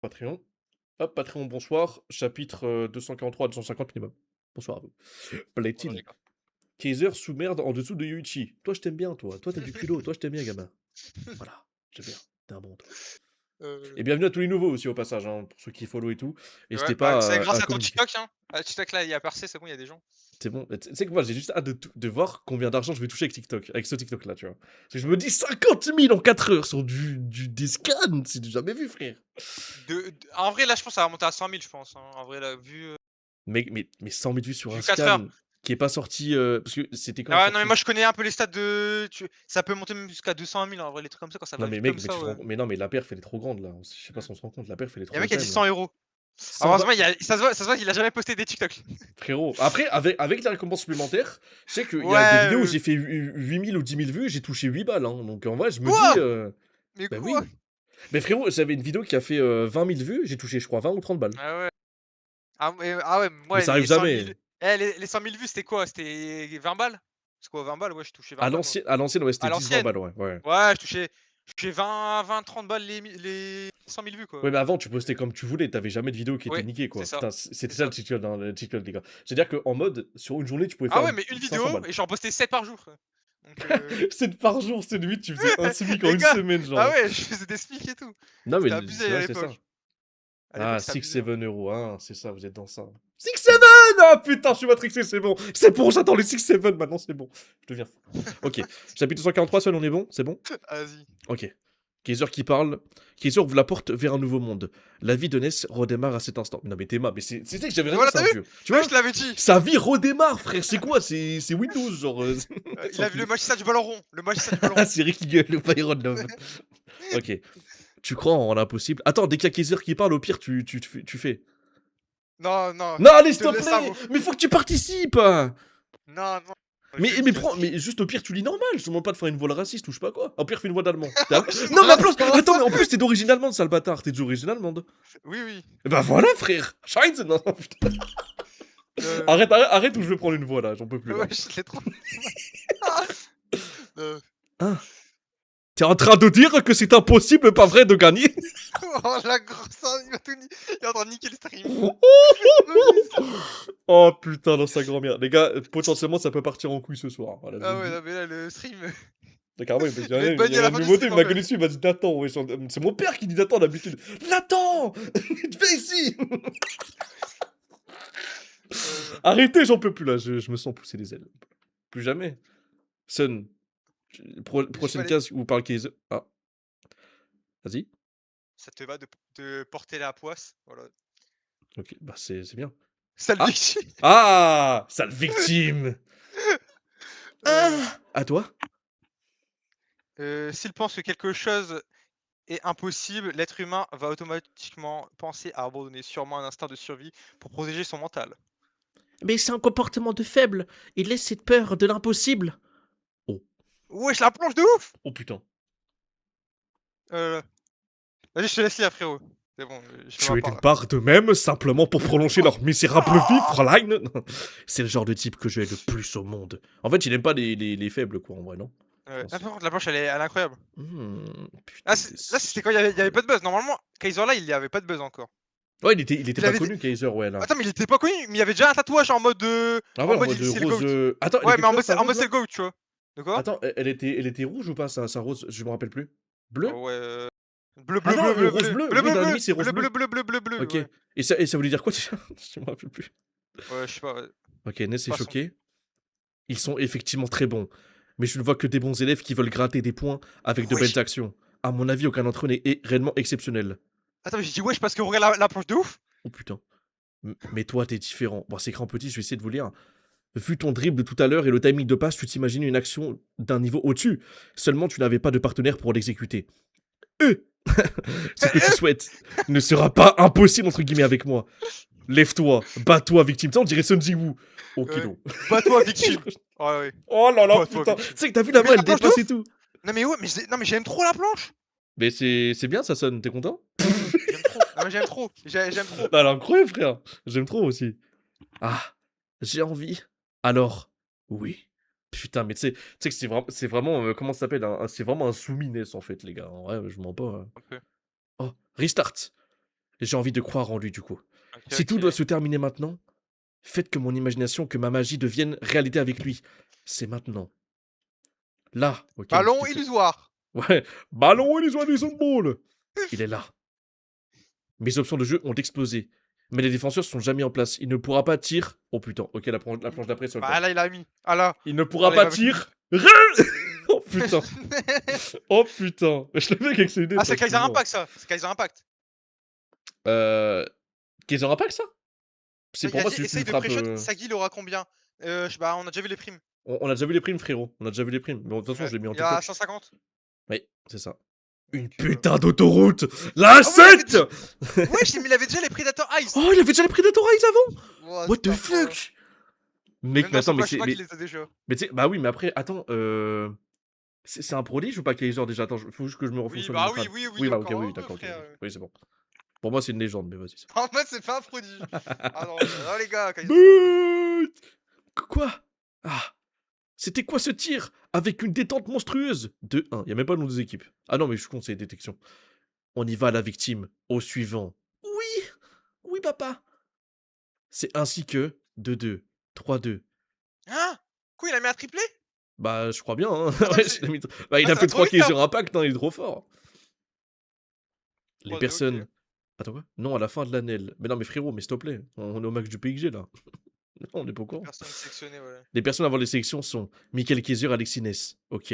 Patreon. Hop, Patreon, bonsoir. Chapitre 243 à 250 minimum. Bonsoir à vous. Bonjour Platine. les gars. Kaiser sous merde en dessous de Yuichi. Toi, je t'aime bien, toi. Toi, t'as du culot. Toi, je t'aime bien, gamin. Voilà, j'aime bien. T'es un bon, toi. Et bienvenue à tous les nouveaux aussi, au passage, hein, pour ceux qui follow et tout. Ouais, N'hésitez bah, c'est pas à grâce à ton communiquer. TikTok, hein. Ah, TikTok là, il a percé, c'est bon, il y a des gens. C'est bon. Tu sais que moi, j'ai juste hâte de voir combien d'argent je vais toucher avec TikTok. Avec ce TikTok-là, tu vois. Parce que je me dis 50 000 en 4 heures sur des scans. C'est du jamais vu, frère. En vrai, là, je pense que ça va monter à 100 000, je pense, hein. En vrai, là, Mais 100 000 vues sur un vu 4 heures. scan qui est pas sorti. Parce que c'était quand Ah ouais, non, mais sorti. moi, je connais un peu les stats de. Ça peut monter même jusqu'à 200 000, en vrai, les trucs comme ça, quand ça Non, va mais vite mec, comme mais ça, tu te ouais. rends... Mais non, mais la perf, elle est trop grande là. Je sais pas Mm. si on se rend compte. La perf, elle est Il y a trop un belle mec qui quand a dit même là. 100 euros. 100 Alors, balles. heureusement, ça se voit qu'il a jamais posté des TikTok. Frérot. Après, avec la récompense supplémentaire, je sais qu'il y a des Ouais, vidéos où j'ai fait 8 000 ou 10 000 vues et j'ai touché 8 balles. Hein. Donc en vrai, je me dis. quoi? Mais Bah quoi? oui. Mais frérot, j'avais une vidéo qui a fait 20 000 vues, j'ai touché, je crois, 20 ou 30 balles. Ah ouais. Ah ouais, Mais moi, ça arrive les 100 000. jamais. Les 100 000 vues, c'était quoi? C'était 20 balles? C'est quoi, 20 balles? Ouais, je touchais 20 balles, moi. À l'ancienne, ouais, À c'était 10-20 l'ancienne. balles, ouais. Ouais. Ouais, je touchais 20-30 balles les 100 000 vues, Ouais, quoi. mais avant, tu postais comme tu voulais, t'avais jamais de vidéo qui était Oui, niquée, c'est quoi. ça, Putain, c'est c'était ça ça. le TikTok, dans le TikTok, les gars. C'est-à-dire qu'en mode, sur une journée, tu pouvais Ah faire ouais, mais une 500 vidéo balles. et j'en postais 7 par jour, quoi. Donc 7 par jour, c'est limite, tu faisais un SMIC en les une gars, semaine, ah genre. ouais, je faisais des smic et tout. Non, mais C'était abusé c'est à vrai, c'est ça. l'époque. À Ah, l'époque, c'était abusé, hein. 6-7 euros, hein, c'est ça, vous êtes dans ça. 6-7. Ah putain, je suis matrixé, c'est bon. C'est bon, j'attends les 6-7, maintenant c'est bon. Je deviens fou. Ok, chapitre 243, seul, on est bon? C'est bon? Vas-y. Ok. Kaiser qui parle. Kaiser ouvre la porte vers un nouveau monde. La vie de Ness redémarre à cet instant. Non mais Théma, mais c'est que j'avais Et raison, voilà, c'est t'as un vu? vieux. Tu T'as vu, vois? je te l'avais dit. Sa vie redémarre, frère. C'est quoi? C'est Windows, genre. C'est Il un a vu truc le de fou. magicien du ballon rond. Le magicien du ballon rond. C'est Ricky Gueule, le Byron Love. Ok. Tu crois en l'impossible? Attends, dès qu'il y a Kaiser qui parle, au pire, tu fais. Non, non, Non, allez, je s'il te te laisse ça, plaît! mot. Mais faut que tu participes! Non, non, Mais je le prends, dis. mais juste au pire, tu lis normal. Je te demande pas de faire une voix raciste ou je sais pas quoi. Au pire, fais une voix d'allemand. Non, mais applause! Comment Attends, ça? mais en plus, t'es d'origine allemande, sale bâtard. T'es d'origine allemande. Oui, oui. Et bah voilà, frère! Scheiße! Non, putain. Euh, Arrête ou je vais prendre une voix là, j'en peux plus Ouais, là. je l'ai trop. Euh, Hein? T'es en train de dire que c'est impossible, pas vrai, de gagner? Oh la grosse, il va tout il est en train de niquer le stream. Oh putain, dans sa grand-mère. Les gars, potentiellement ça peut partir en couille ce soir. Voilà, je vous Ah le ouais, dis. non mais là le stream, D'accord, oui, parce qu'il il va être y banni à a la un de fin mes du motos, il stream en m'a fait. connu dessus, il m'a dit Nathan. Ouais, c'est mon père qui dit Nathan d'habitude. Nathan! Viens ici! Euh, Arrêtez, j'en peux plus là, je me sens pousser les ailes. Plus jamais. Sun, j'ai pas prochaine les... case où parle Case. Ah, vas-y. Ça te va de porter la poisse, voilà. Ok, bah c'est bien. Sale Ah! victime. Ah! Sale victime! Euh, Ah! À toi? S'il pense que quelque chose est impossible, l'être humain va automatiquement penser à abandonner sûrement un instinct de survie pour protéger son mental. Mais c'est un comportement de faible. Il laisse cette peur de l'impossible. Oh. Wesh, la planche de ouf! Oh putain. Euh, Vas-y, je te laisse lire, frérot. C'est bon, je fais ma Tuer d'une part. part d'eux-mêmes simplement pour prolonger leur misérable vie, Fräulein. C'est le genre de type que je hais le plus au monde. En fait, il aime pas les faibles, quoi, en vrai, non? Je Ouais. Ah, pense. par contre, la planche, elle est incroyable. Putain, t'es Là, c'était quand stylé. il y avait pas de buzz. Normalement, Kaiser là, il y avait pas de buzz encore. Ouais, il était Il pas avait. connu, Kaiser, ouais, là. Attends, mais il était pas connu, mais il y avait déjà un tatouage en mode. Ah En ouais, en mode, mode c'est le rose. GOAT. Attends, elle est Ouais, quelle mais couleur, sa en mode, rose, c'est là? le GOAT, tu vois. De quoi? Attends, elle était rouge ou pas, sa rose? Je me rappelle plus. Bleu? Oh, ouais. Bleu, Ah bleu, non, bleu, bleu, rose bleu. bleu. Bleu, Oui, bleu, dans bleu. l'anime, c'est rose Bleu, bleu, bleu. bleu, bleu, bleu, bleu, Ok. ouais. Et ça voulait dire quoi déjà? Je me rappelle plus. Ouais, je sais pas, ouais. Ok, Ness est Passons. choqué. Ils sont effectivement très bons. Mais je ne vois que des bons élèves qui veulent gratter des points avec de belles Wesh. actions. À mon avis, aucun d'entre eux n'est réellement exceptionnel. Attends, mais j'ai dit wesh parce que regarde la planche de ouf. Oh putain. Mais toi, t'es différent. Bon, c'est écrit en petit, je vais essayer de vous lire. Vu ton dribble de tout à l'heure et le timing de passe, tu t'imagines une action d'un niveau au-dessus. Seulement, tu n'avais pas de partenaire pour l'exécuter. Ce que tu souhaites ne sera pas impossible, entre guillemets, avec moi. Lève-toi, bats-toi, victime. Ça, on dirait Sun Ji-woo. Ok, Ouais. non. Bats-toi, victime. Ouais, ouais. Oh là là, Bats-toi, putain. Tu victime. sais que t'as vu T'as la vu main, la elle planche de dépasse et ouf? tout. Non, mais ouais, non, mais j'aime trop la planche. Mais c'est bien, ça sonne. T'es content? J'aime trop. Non, mais j'aime trop. J'aime trop. Elle est incroyable, frère. J'aime trop aussi. Ah, j'ai envie. Alors, oui. Putain, mais tu sais que c'est vraiment comment ça s'appelle? C'est vraiment un soumis en fait, les gars. En vrai, je mens pas. Un peu. Oh, restart. J'ai envie de croire en lui, du coup. OK, Si tout doit OK. se terminer maintenant, faites que mon imagination, que ma magie devienne réalité avec lui. C'est maintenant. Là, OK, Ballon tu fais illusoire. ouais, ballon et les Madison Ball! Il est là. Mes options de jeu ont explosé. Mais les défenseurs sont jamais en place. Il ne pourra pas tirer. Oh putain, OK, la planche d'après, sur le Bah temps. là, il a mis. Ah là, Il ne oh pourra là, il pas va mettre une tirer. boucle. Oh putain. Oh putain. Je le mec avec ses idées, Ah, pas c'est Kaiser souvent. Impact ça, c'est Kaiser Impact. Euh... Kaiser Impact, ça? C'est Ça, il pour a moi, dit: c'est juste une «Essaye de frappe. pré-shot, Sagi il aura combien?» Je bah, on a déjà vu les primes. On a déjà vu les primes, frérot. On a déjà vu les primes. Mais bon, de toute façon, Ouais, je l'ai mis en il a TikTok. 150. Oui, c'est ça. Une Donc putain d'autoroute. La ah oui, il avait 7. déjà wesh, mais il avait déjà les Predator Ice! Oh, il avait déjà les Predator Eyes avant. What What the the fuck? fuck? Mec, Même mais dans son attends, mais c'est. flashback, il les a déjà. Mais tu sais, bah oui, mais après, attends, c'est un prodige ou pas Kaiser déjà? Attends, faut juste que je me Oui, refonctionne bah mon oui, crâne. oui, oui, Oui, bah ok, encore oui, heureux, d'accord, ok, frère. oui, oui, c'est bon. Pour moi, c'est une légende, mais vas-y. En fait, c'est pas un prodige. Ah non, non les gars, Kaiser, c'est pas un prodige. But! Quoi? Ah, c'était quoi ce tir? Avec une détente monstrueuse. 2-1, y a même pas le nom des équipes. Ah non, mais je compte, c'est détection. On y va à la victime, au suivant. Oui, oui, papa. C'est ainsi que 2-2, 3-2. Hein? Quoi, il a mis un triplé? Bah, je crois bien, hein. Ah non, mais Ouais, c'est bah, il ah, a ça va fait trop 3 vite là! Kaiser Impact, hein, il est trop fort. Les 3-2, OK. personnes. Attends quoi? Non, à la fin de l'année. Mais non, mais frérot, mais s'il te plaît, on est au max du PXG là. Non, on est pas au Les courant. personnes sélectionnées, ouais. Les personnes avant les sélections sont Michael Kaiser, Alexis Ness. Ok.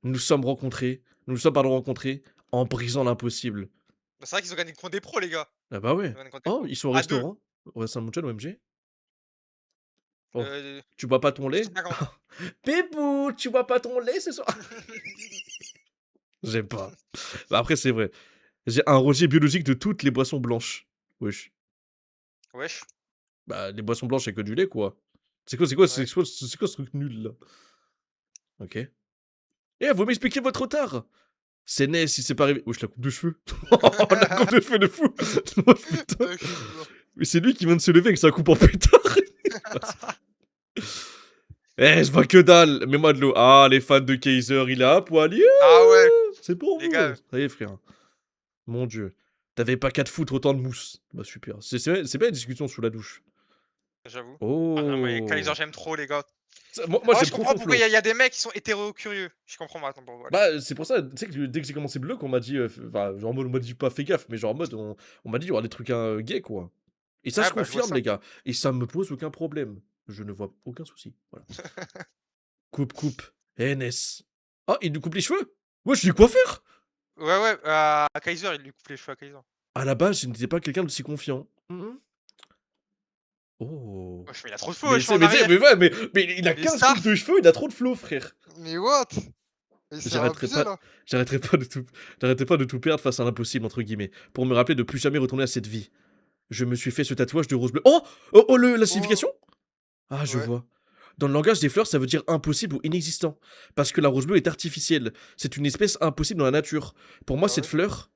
Nous nous sommes rencontrés en brisant l'impossible. Bah, c'est vrai qu'ils ont gagné contre des pros, les gars. Ah bah Ils ouais. ont gagné contre des Oh, pros. ils sont au À 2, restaurant. Au restaurant Saint-Montiel, OMG. Oh, heu, tu bois pas ton lait? 250. Pépou, tu bois pas ton lait ce soir? J'aime pas. Bah après, c'est vrai. J'ai un rejet biologique de toutes les boissons blanches. Wesh. Wesh, Bah, les boissons blanches, c'est que du lait, quoi. ouais. C'est quoi ce truc nul, là? OK. Eh, vous m'expliquez votre retard! C'est Ness, il s'est pas arrivé. Wesh, la coupe de cheveux. La coupe de cheveux de fou. Oh, putain. Je suis mort. Mais c'est lui qui vient de se lever avec sa coupe en pétard. Eh, je vois que dalle. Mets-moi de l'eau. Ah, les fans de Kaiser, il est à poil. Youhou. Ah ouais, C'est pour les vous. gars, Ça y est, frère. Mon dieu. T'avais pas qu'à te foutre autant de mousse. Bah, super. C'est bien une discussion sous la douche. j'avoue. Ah non, mais Kaiser, Oh. j'aime trop, les gars. Moi Ah ouais, j'aime je trop comprends son pourquoi flow. il y a des mecs qui sont hétéro-curieux. Je comprends maintenant pourquoi. Bah, c'est pour ça, tu sais que dès que j'ai commencé Bloc, on m'a dit, enfin, genre en mode, on m'a dit pas fais gaffe, mais genre en mode, on m'a dit, il y aura des trucs gays, quoi. Et ça Ouais, se bah, je vois confirme, ça. les gars. Et ça me pose aucun problème. Je ne vois aucun souci. Voilà. Coupe. NS. Ah, il nous coupe les cheveux? Moi, je suis coiffeur! Ouais, ouais, à Kaiser, il lui coupe les cheveux à Kaiser. À la base, je n'étais pas quelqu'un de si confiant. Oh. Wesh, mais il a trop de feu, Mais wesh, tu sais, en mais, tu sais, arrière. mais, ouais, mais il a Mais 15 coupes Sarf, de cheveux, il a trop de flow, frère. mais what? Mais c'est J'arrêterai abusé, pas, là. j'arrêterai pas de tout, j'arrêterai pas de tout perdre face à l'impossible, entre guillemets, pour me rappeler de plus jamais retourner à cette vie. Je me suis fait ce tatouage de rose bleue. La Oh, signification? Ah, je ouais. vois. Dans le langage des fleurs, ça veut dire impossible ou inexistant. Parce que la rose bleue est artificielle. C'est une espèce impossible dans la nature. Pour moi, Bah cette ouais. fleur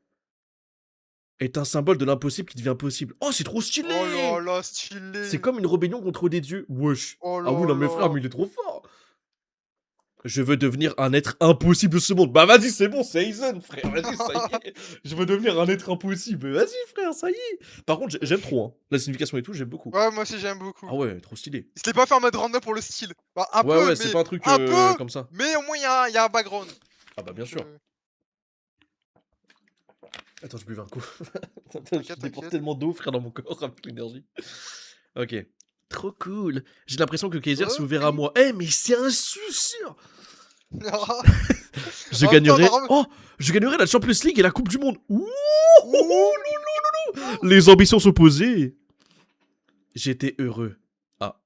est un symbole de l'impossible qui devient possible. Oh, c'est trop Oh là stylé! là, C'est stylé. comme une rébellion contre des dieux. Wesh. Oh Ah oui, là non, mais frère, là. mais il est trop fort. Je veux devenir un être impossible de ce monde. Bah vas-y, c'est bon, c'est Aizen, frère. Vas-y, ça y est. Je veux devenir un être impossible. Vas-y, frère, ça y est. Par contre, j'aime trop, hein. La signification et tout, j'aime beaucoup. Ouais, moi aussi, j'aime beaucoup. Ah ouais, trop stylé. Il se l'est pas fait en mode random pour le style. Bah, Ouais, ouais, c'est pas un truc un peu, comme ça. mais au moins, il y a un background. Ah bah bien Donc, sûr. Attends, je buvais un coup. Je t'inquiète, dépense t'inquiète. tellement d'eau, frère, dans mon corps avec l'énergie. Ok. Trop cool. J'ai l'impression que Kaiser s'est ouvert à Ok. moi. Eh, mais c'est un suceur. Ah, Je putain, gagnerai. Oh, je gagnerai la Champions League et la Coupe du Monde. Ouh, ouh, les ambitions s'opposaient. J'étais heureux. Ah.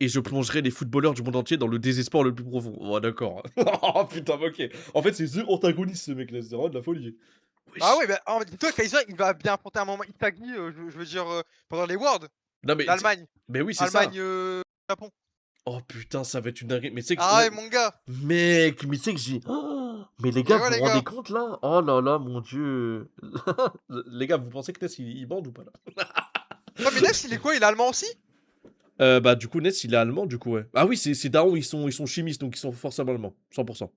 Et je plongerai les footballeurs du monde entier dans le désespoir le plus profond. Oh, d'accord. Oh putain, ok. En fait, c'est The antagoniste, ce mec-là. C'est vraiment de la folie. Ah Wesh. ouais, bah, dis-toi, Kaiser, il va bien affronter un moment Itagi, je veux dire, pendant les Worlds. Non, mais. L'Allemagne. Mais oui, c'est Allemagne, ça. Japon. Oh putain, ça va être une dinguerie. Mais tu sais que. Ah ouais, mon gars. Mec, mais tu sais que j'ai. Oh, mais les Mais gars, vous ouais, vous les rendez gars. compte là? Oh là là, mon dieu. Les gars, vous pensez que Ness il bande ou pas là? Non, mais Ness, il est quoi? Il est allemand aussi? Bah, du coup, Ness il est allemand, du coup, ouais. Ah oui, c'est Daron, ils sont chimistes, donc ils sont forcément allemands. 100%.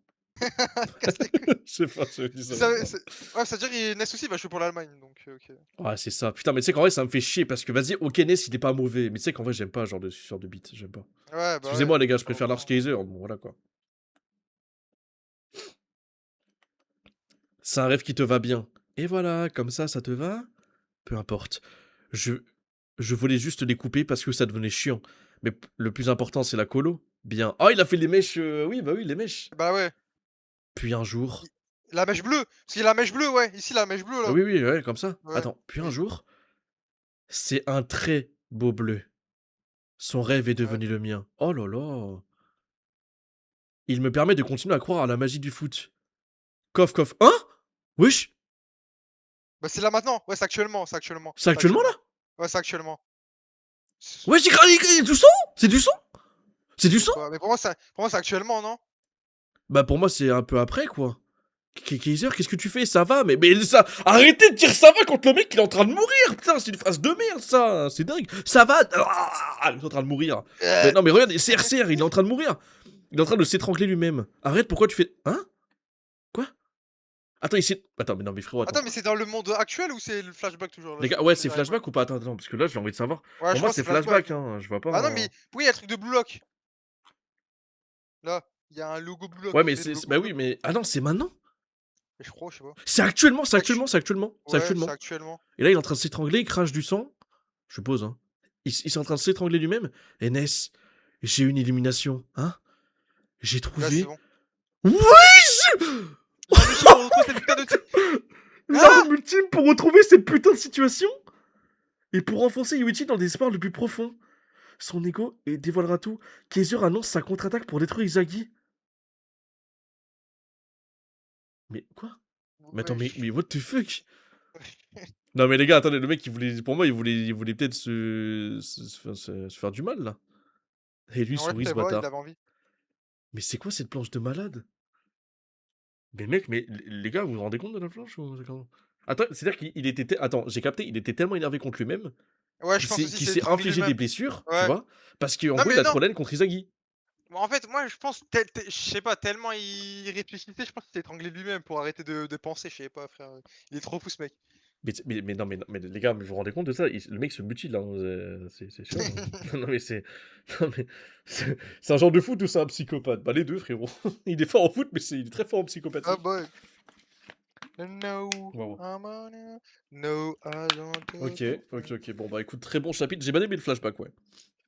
Casse les couilles. Je sais pas, je dis ça Ça comme veut ça. c'est ouais, ça veut dire il Ness aussi va jouer pour l'Allemagne, donc OK. Ouais, c'est ça. Putain, mais tu sais qu'en vrai, ça me fait chier parce que vas-y, OK, Ness, il est pas mauvais. Mais tu sais qu'en vrai, j'aime pas ce genre de beat. J'aime pas. Ouais, bah, ouais, Excusez-moi, les gars, je ça préfère Lars rejoint. Kaiser. Bon, voilà quoi. C'est un rêve qui te va bien. Et voilà, comme ça te va? Peu importe. Je, je voulais juste les couper parce que ça devenait chiant. Mais le plus important, c'est la colo. Bien. Oh, il a fait les mèches. Oui, bah oui, les mèches. Bah, ouais, Puis un jour. i la mèche bleue, parce qu'il a la mèche bleue, ouais, ici la mèche bleue là. Oui, oui, ouais, comme ça. Ouais, Attends, puis un oui, jour, c'est un très beau bleu. Son rêve est ouais. devenu le mien. Oh là là. Il me permet de continuer à croire à la magie du foot. Coff, coff. Hein? Wesh? Bah, c'est là maintenant, ouais, C'est c'est actuellement là? actuellement. Ouais, c'est actuellement. C Wesh, il du son? C'est du son? C'est je du sais son? pas, mais pour moi c'est actuellement, non? Bah pour moi, c'est un peu après, quoi. Kaiser, qu'est-ce que tu fais? Ça va? Mais ça. Arrêtez de dire ça va quand le mec il est en train de mourir! Putain, c'est une phrase de merde, ça! C'est dingue! Ça va? Ah, il est en train de mourir. Mais non, mais regarde, CR, il est en train de mourir! Il est en train de s'étrangler lui-même. Arrête, pourquoi tu fais. Hein? Quoi? Attends, il s'est. Attends, mais non, mais frérot, attends. Attends, mais c'est dans le monde actuel ou c'est le flashback toujours là? Les gars, ouais, c'est J'arrive pas. flashback ou pas? Attends, attends, parce que là, j'ai envie de savoir. Ouais, Pour je moi, pense que c'est c'est flashback. flashback, hein. Je vois pas. Bah, non, mais oui, il y a le truc de Blue Lock. Là, il y a un logo Blue Lock, Ouais, on mais dirait le logo bah Blue oui, Lock. mais. Ah non, c'est maintenant? Mais je crois, je sais pas. C'est actuellement, c'est C'est actu actuellement, c'est actuellement, c'est Ouais, c'est actuellement. actuellement. Et là, il est en train de s'étrangler, il crache du sang. Je suppose, hein. Il est en train de s'étrangler lui-même. Et Ness, j'ai une illumination, hein? J'ai Là, c'est trouvé. bon. Wesh! L'arme ultime pour retrouver cette putain de ah! L'arme ultime pour retrouver cette putain de situation et pour enfoncer Yuichi dans le désespoir le plus profond. Son ego et dévoilera tout. Kaiser annonce sa contre-attaque pour détruire Izagi. Mais quoi? Mais attends, Wesh. mais what the fuck? Non mais les gars, attendez, le mec il voulait, pour moi il voulait peut-être se faire du mal là. Et lui En vrai, sourit c'est ce vrai, il bâtard. avait envie. Mais c'est quoi cette planche de malade? Mais mec, mais les gars, vous vous rendez compte de la planche ou c'est comment? Attends, c'est-à-dire qu'il était, attends, j'ai capté, il était tellement énervé contre lui-même Ouais, je pense aussi, qu'il c'est s'est étranglé infligé des lui-même. blessures, tu Ouais. vois? Parce qu'en Non, gros, mais il a non! trop la haine contre Izagi. Bah, en fait, moi, je pense je sais pas, tellement il réfléchissait, je pense qu'il s'est étranglé lui-même pour arrêter de penser, je sais pas, frère. Il est trop fou, ce mec. Mais non, mais les gars, mais vous vous rendez compte de ça? Le mec se mutile, hein, c'est sûr, hein. Non, mais c'est. Non, mais. C'est un genre de foot ou c'est un psychopathe? Bah, les deux, frérot. Il est fort en foot, mais il est très fort en Ah, psychopathie. bah, no, Waouh. I'm on a no, I don't Ok, take it. ok. Bon, bah, écoute, très bon chapitre. J'ai bien aimé le flashback, ouais.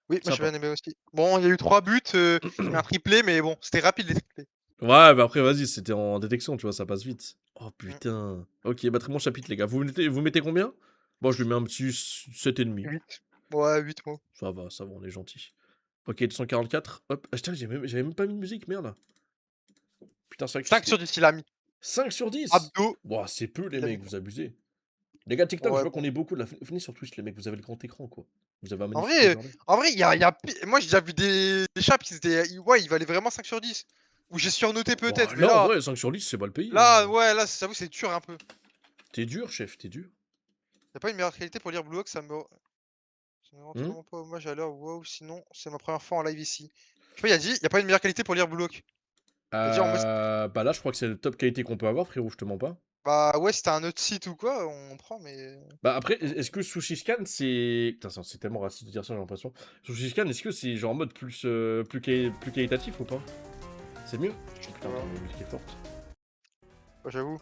Oui, moi, j'ai Sympa. bien aimé aussi. Bon, il y a eu 3 buts, il y a un triplé, mais bon, c'était rapide les triplés. Ouais, bah après, vas-y, c'était en détection, tu vois, ça passe vite. Oh Mmh. putain. Ok, bah très bon chapitre, les gars. Vous mettez combien? Bon, je lui mets un petit 7,5. 8. Ouais, 8 mots. Ça va, on est gentil. Ok, 244. Hop. Ah, putain, j'avais même pas mis de musique, merde. Putain, c'est vrai que 5 sur 10, il a mis. 5 sur 10. Abdo, Ouah, c'est peu, les il a mis mecs, quoi? vous abusez. Les gars, TikTok, je Ouais, vois qu'on bon. est beaucoup là. Venez sur Twitch, les mecs, vous avez le grand écran, quoi. Vous avez un En magnifique vrai, overlay. il y a pi moi, j'ai déjà vu des chaps qui étaient ouais, ils valaient vraiment 5 sur 10. Ou j'ai surnoté peut-être, Bah, mais là, en là vrai, 5 sur 10, c'est pas le pays, hein. là, ouais, là, j'avoue, c'est dur un peu. T'es dur, chef, t'es dur. Y a pas une meilleure qualité pour lire Blue Lock, ça me rend Hmm. tellement pas hommage à l'heure, waouh, sinon c'est ma première fois en live ici. Je sais pas, il a dit: «Y a pas une meilleure qualité pour lire Blue Lock». C'est-à-dire en mode Bah là, je crois que c'est le top qualité qu'on peut avoir, frérot, je te mens pas. bah, ouais, si tu un autre site ou quoi, on prend, mais Bah après, est-ce que Sushiscan, c'est. Putain, c'est tellement raciste de dire ça, j'ai l'impression. Sushiscan, est-ce que c'est genre en mode plus, plus qualitatif ou pas? C'est mieux? je sais Oh putain, pas. attends, la musique est forte. Bah, j'avoue.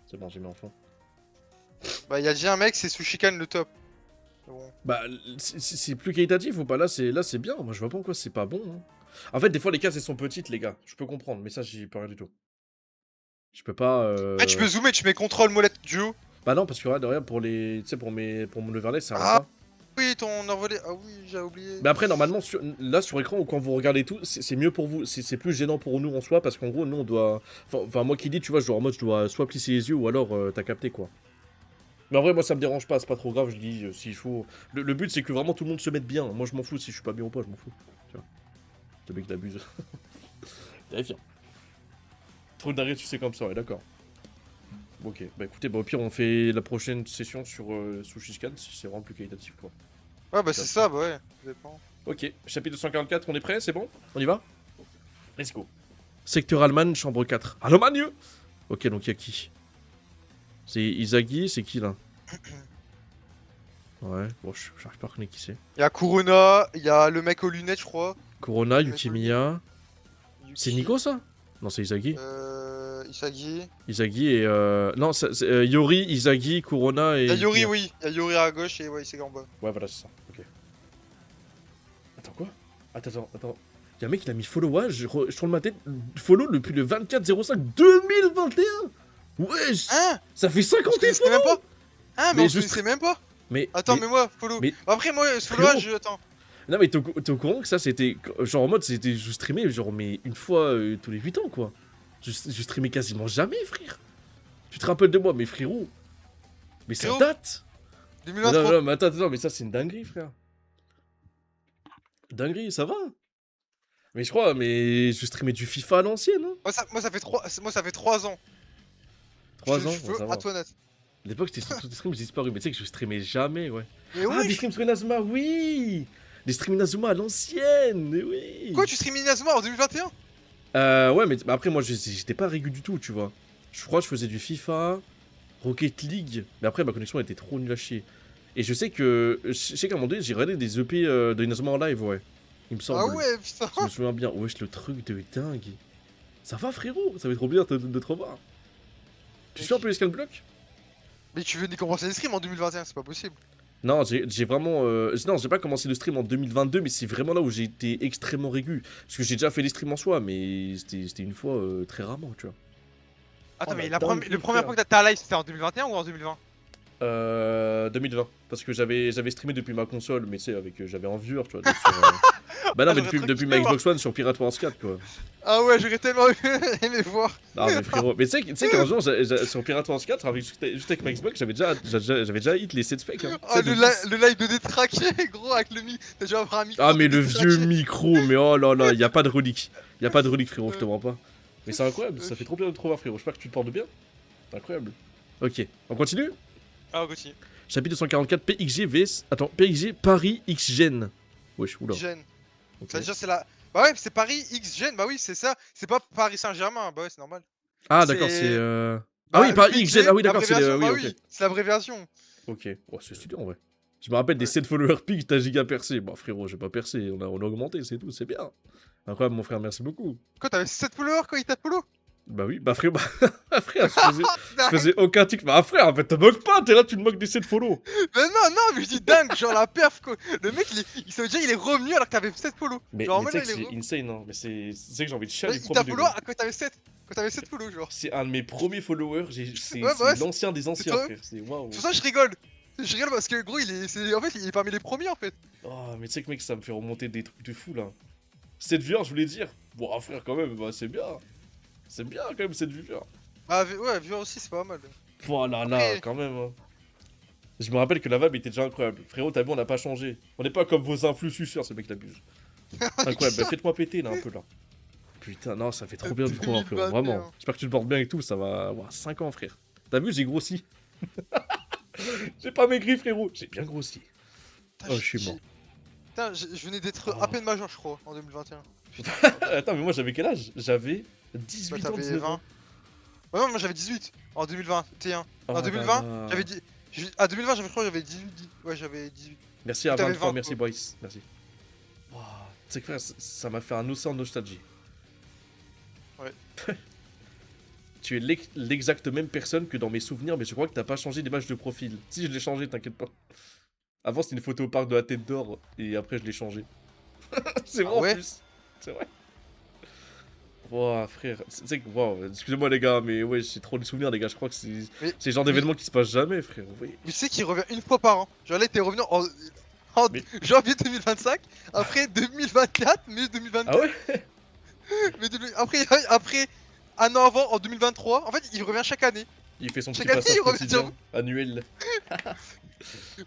C'est bon, j'ai mis en fond. Bah, il y a dit un mec, c'est Sushikan le top. Mais bon. Bah, c'est plus qualitatif ou pas? Là, c'est bien. Moi, je vois pas en quoi c'est pas bon, hein. En fait, des fois, les cases, elles sont petites, les gars. Je peux comprendre, mais ça, j'y peux rien du tout. Je peux pas. Après, tu peux zoomer, tu mets contrôle molette duo. Bah non, parce que regarde, pour les. Tu sais, pour mon overlay, ça rentre Ah pas. oui, ton envolé. Ah oui, j'avais oublié. Mais après, normalement, là, sur écran, ou quand vous regardez tout, c'est mieux pour vous. C'est plus gênant pour nous en soi, parce qu'en gros, nous, on doit. Enfin, moi qui dis, tu vois, genre en mode, je dois soit plisser les yeux, ou alors, t'as capté, quoi. Mais en vrai, moi, ça me dérange pas, c'est pas trop grave, je dis, s'il faut. Le but, c'est que vraiment tout le monde se mette bien. Moi, je m'en fous, si je suis pas bien ou pas, je m'en fous. Tu vois. Le mec l'abuse. Terrifiant. Trop d'arrêt, tu sais, comme ça, ouais, d'accord. Ok, bah écoutez, bah au pire, on fait la prochaine session sur Sushiscan, si c'est vraiment plus qualitatif, quoi. Ouais, bah c'est ça, bah ouais. Ça dépend. Ok, chapitre 244, on est prêt, c'est bon? On y va? Let's go. Secteur Allemagne, chambre 4. Allemagne. Ok, donc il y a qui? C'est Izagi, c'est qui là? Ouais, bon, j'arrive pas à reconnaître qui c'est. Il y a Kurona, il y a le mec aux lunettes, je crois. Corona, Le mec aux Yukimiya. C'est Yuki, Nico ça? Non, c'est Izagi. Isagi. Izagi et. Non, c'est Yori, Izagi, Corona et. Il y a Yori, Yukimiya. oui. Il y a Yori à gauche et ouais, c'est en bas. Ouais, voilà, c'est ça. Ok. Attends, quoi? Attends. Y'a un mec, il a mis follow, ouais, je tourne ma tête. Follow depuis le 24/05/2021. Wesh! Hein? Ça fait Je 50 connaissais même pas? Hein, mais Mais on je se connaissait même pas? Mais. Attends, mais- mais moi, follow. mais- Après, moi, ce Frérot. follow, attends. Non, mais t'es au courant que ça, c'était. Genre en mode, c'était. Je streamais, genre, mais une fois tous les 8 ans, quoi. Je streamais quasiment jamais, frère. Tu te rappelles de moi, mais frérot. Mais ça Frérot. date! Mais 2023. non, mais attends, mais ça, c'est une dinguerie, frère. Dinguerie, ça va? Mais je crois, mais je streamais du FIFA à l'ancienne, hein. Moi, ça fait 3 ans. 3 ans, Je bon, ça veux va. Antoinette. À l'époque, j'étais sur tous les streams, j'ai disparu, mais tu sais que je streamais jamais, ouais. Mais Ah, des oui! streams sur Inazuma, oui! Des streams Inazuma à l'ancienne, mais oui! Quoi, tu stream Inazuma en 2021? Ouais, mais après, moi, j'étais pas régulier du tout, tu vois. Je crois que je faisais du FIFA, Rocket League, mais après, ma connexion était trop nulle à chier. Et je sais qu'à un moment donné, j'ai regardé des EP de Inazuma en live, ouais. Il me semble. Ah ouais, putain. Je me souviens bien. Wesh, le truc de dingue. Ça va, frérot? Ça va être trop bien de te revoir. Tu suis un peu les Scanblock? Mais tu venais commencer les streams en 2021, c'est pas possible. Non, j'ai vraiment. Non, j'ai pas commencé le stream en 2022, mais c'est vraiment là où j'ai été extrêmement régulier. Parce que j'ai déjà fait les streams en soi, mais c'était une fois très rarement, tu vois. Attends, Oh, mais la le dinguerie, première frère. fois que t'as live, c'était en 2021 ou en 2020? 2020. Parce que j'avais streamé depuis ma console, mais tu sais, j'avais un viewer, tu vois. donc sur, Bah non, Ah, mais j'aurais trop depuis kiffé, ma Xbox One sur Pirate Wars 4, quoi. Ah ouais, j'aurais tellement aimé voir. Non, mais frérot. Mais tu sais qu'un jour, sur Pirate Wars 4, juste avec ma Xbox, j'avais déjà hit les 7 specs. Hein. Oh, le live de détraqué, gros, avec le mi. T'as déjà un micro. Ah, mais le détraqué. vieux micro, mais oh là là, y a pas de relique. Y a pas de relique, frérot, je te mens pas. Mais c'est incroyable, ça fait trop bien de te revoir, frérot. J'espère que tu te portes bien. C'est incroyable. Ok, on continue. Ah, on continue. Chapitre 244, PXG vs. Attends, PXG Paris X-Gen. Wesh, oula. Gêne. Ok. Ça veut dire c'est la. Bah ouais, c'est Paris X Gen, bah oui, c'est ça. C'est pas Paris Saint-Germain, bah ouais, c'est normal. Ah, d'accord, c'est- c'est. Ah Bah, oui, Paris PXG, X-Gen. Ah oui, d'accord, c'est le. l'abréviation, Oui, bah ok. oui, c'est l'abréviation. Ok, oh, c'est stylé en vrai. Je me rappelle des Ouais. 7 followers pic, t'as giga percé. Bon, frérot, j'ai pas percé, on a augmenté, c'est tout, c'est bien. Incroyable, mon frère, merci beaucoup. Quoi, t'avais 7 followers quand il t'a follow? Bah oui, bah frère, frère, je faisais aucun tic. Bah frère, en fait, te moques pas, t'es là, tu te moques des 7 follow. Mais non, mais je dis dingue, genre la perf, quoi. Le mec, il s'est dit, il est revenu alors que t'avais 7 follow. Mais, Genre, en mais mode, tu là, sais il que est c'est revenu. insane, hein. Mais c'est que j'ai envie de Ouais, chialer il trop t'a vidéo. follow quand t'avais 7. Quand t'avais 7 follow, genre. C'est un de mes premiers followers, c'est Ouais, bah ouais, l'ancien des anciens, toi. frère. C'est waouh. C'est pour ça que je rigole. Je rigole parce que gros, en fait, il est parmi les premiers en fait. Oh, mais tu sais que mec, ça me fait remonter des trucs de fou là. Cette viewers, je voulais dire. Bon, frère, quand même, bah, c'est bien. C'est bien quand même, cette viewers. Ah ouais, viewer aussi, c'est pas mal. Oh là là, Après- quand même. Hein. Je me rappelle que la vibe était déjà incroyable. Frérot, t'as vu, on n'a pas changé. On n'est pas comme vos influx suceurs, ce mec l'abuse. Incroyable, bah, faites-moi péter là un peu là. Putain, non, ça fait trop bien de te revoir, frérot. 2021. Vraiment. J'espère que tu te portes bien et tout, ça va avoir 5 ans, frère. T'as vu, j'ai grossi. J'ai pas maigri, frérot. J'ai bien grossi. Putain, Oh, je suis mort. Putain, je venais d'être Oh. à peine majeur, je crois, en 2021. Putain, Attends, mais moi j'avais quel âge? J'avais bah, 18 ans, t'avais 19 ans. 20. Ouais, non, moi j'avais 18 en 2021. Oh En là 2020, là. j'avais dit. À 2020, je crois que j'avais 18. Ouais, j'avais 18. Merci à T'avais 23, 20, merci quoi. boys. Merci. Oh, tu sais que frère, ça m'a fait un océan de nostalgie. Ouais. Tu es l'exacte même personne que dans mes souvenirs, mais je crois que t'as pas changé d'image de profil. Si, je l'ai changé, t'inquiète pas. Avant, c'était une photo au parc de la Tête d'Or, et après, je l'ai changé. C'est vrai Ah ouais en plus. C'est vrai. Wow, frère, c'est que, wow, excusez-moi les gars, mais ouais, j'ai trop de souvenirs, les gars. Je crois que Mais- c'est le genre d'événement qui se passe jamais, frère. Oui. Mais tu sais qu'il revient une fois par an. Genre là, il était revenu en Mais- janvier 2025, après 2024, mai 2024. Ah ouais? Après, un an avant, en 2023. En fait, il revient chaque année. Il fait son petit Chaque année, passage il revient quotidien, annuel. Ah,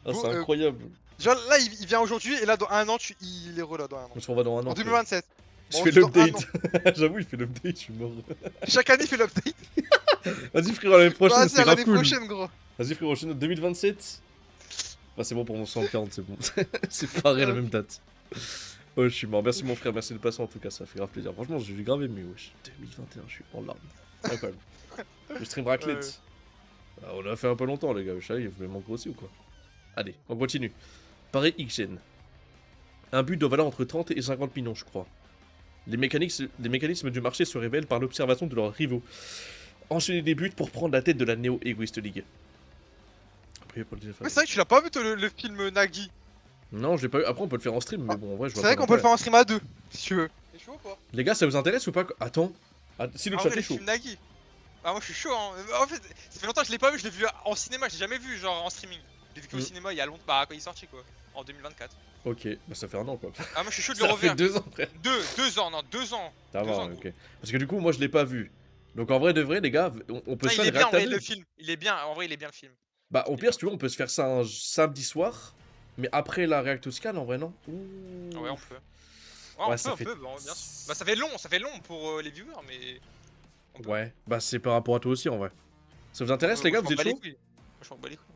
Bon, c'est incroyable. Genre là, il vient aujourd'hui et là, dans un an, il est là dans un an. On se revoit dans un an. En frère. 2027. Je Bon, fais c'est dans un l'update. J'avoue, il fait l'update, je suis mort. Chaque année, il fait l'update. Vas-y, frérot, l'année prochaine, Vas-y, c'est à grave l'année cool. prochaine, gros. Vas-y, frérot, prochaine 2027. Bah, c'est bon pour mon 140, c'est bon. C'est pareil, la même date. Oh, je suis mort. Merci mon frère, merci de passer en tout cas, ça fait grave plaisir. Franchement, j'ai grave aimé, wesh. 2021, je suis en larmes. Incroyable. Le stream raclette. Ah, on a fait un peu longtemps, les gars. Je sais, vous voulez m'engrosser ou quoi? Allez, on continue. Paris XGen. Un but doit valoir entre 30 et 50 millions, je crois. Les mécanismes du marché se révèlent par l'observation de leurs rivaux. Enchaîner des buts pour prendre la tête de la Neo Egoist League. Après, pour le Mais c'est vrai que tu l'as pas vu toi, le film Nagui. Non, je l'ai pas eu. Après, on peut le faire en stream, mais bon, en vrai, je vois C'est vrai pas qu'on peut le faire l'intérêt. en stream à deux, si tu veux. T'es chaud ou pas? Les gars, ça vous intéresse ou pas? Attends. Ah, si le Ah chat ouais, est le chaud. film Nagui. Ah moi je suis chaud hein. En fait, ça fait longtemps que je l'ai pas vu, je l'ai vu en cinéma, je l'ai jamais vu genre en streaming. Je l'ai vu qu'au cinéma il y a longtemps, bah quand il est sorti quoi, en 2024. Ok, bah ça fait un an quoi. Ah moi je suis chaud de le Ça fait revoir. 2 ans, frère. 2 ans, non 2 ans. Ça 2 va, ans, ok. Parce que du coup, moi, je l'ai pas vu. Donc en vrai de vrai, les gars, on peut Ah, se il faire est une bien en réact à vrai deux. le film, il est bien, en vrai il est bien le film. Bah, au Il est pire, bien. si tu veux, on peut se faire ça un samedi soir. Mais après la React au Scan, en vrai, non? Ah ouais on peut. Ouais, Ouais, on ça peut, fait. bon, bien sûr. Bah ça fait long pour les viewers mais... On peut. Ouais, bah c'est par rapport à toi aussi, en vrai. Ça vous intéresse, Moi, les je gars? m'en Vous êtes bats les chaud? couilles. Moi je m'en bats les couilles.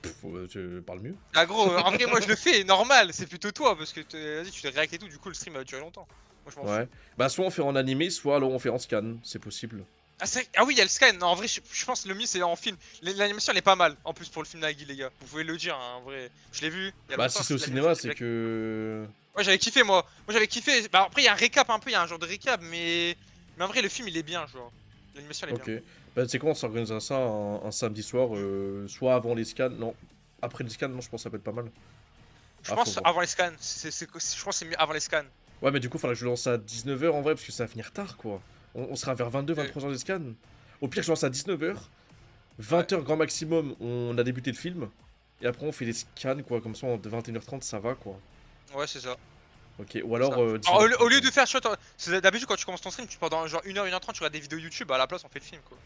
Mais... Pff, tu parles mieux. Ah gros, en vrai moi je le fais, normal, c'est plutôt toi parce que vas-y tu les réactes et tout, du coup le stream va durer longtemps. Moi je m'en fous. Ouais. Bah, soit on fait en animé, soit alors on fait en scan. C'est possible. Ah, ah oui, il y a le scan. Non, en vrai, je pense que le mieux c'est en film. L'animation elle est pas mal en plus pour le film Nagui, les gars. Vous pouvez le dire, hein, en vrai. Je l'ai vu. Il y a Bah, longtemps, si c'est au l'animation, cinéma, c'était c'est que. Ouais, j'avais kiffé moi. Moi j'avais kiffé. Bah, après, il y a un récap un peu, il y a un genre de récap, mais en vrai, le film il est bien, genre. L'animation elle est Ok. bien. Bah, tu sais quoi, on s'organisera ça un samedi soir, soit avant les scans, non. Après les scans, non, je pense que ça peut être pas mal. Je Ah, faut pense voir. avant les scans. Je pense que c'est mieux avant les scans. Ouais, mais du coup, faudra que je lance à 19 h en vrai, parce que ça va finir tard, quoi. On sera vers 22, Euh. 23 h des scans. Au pire, je lance à 19 h. 20 h grand maximum, on a débuté le film. Et après, on fait les scans, quoi. Comme ça, de 21 h 30, ça va, quoi. Ouais, c'est ça. Ok, ou C'est ça. alors. Alors, 19 h au lieu de faire, tu vois, d'habitude quand tu commences ton stream, tu pendant genre 1h, 1h30, tu regardes des vidéos YouTube, à la place on fait le film quoi.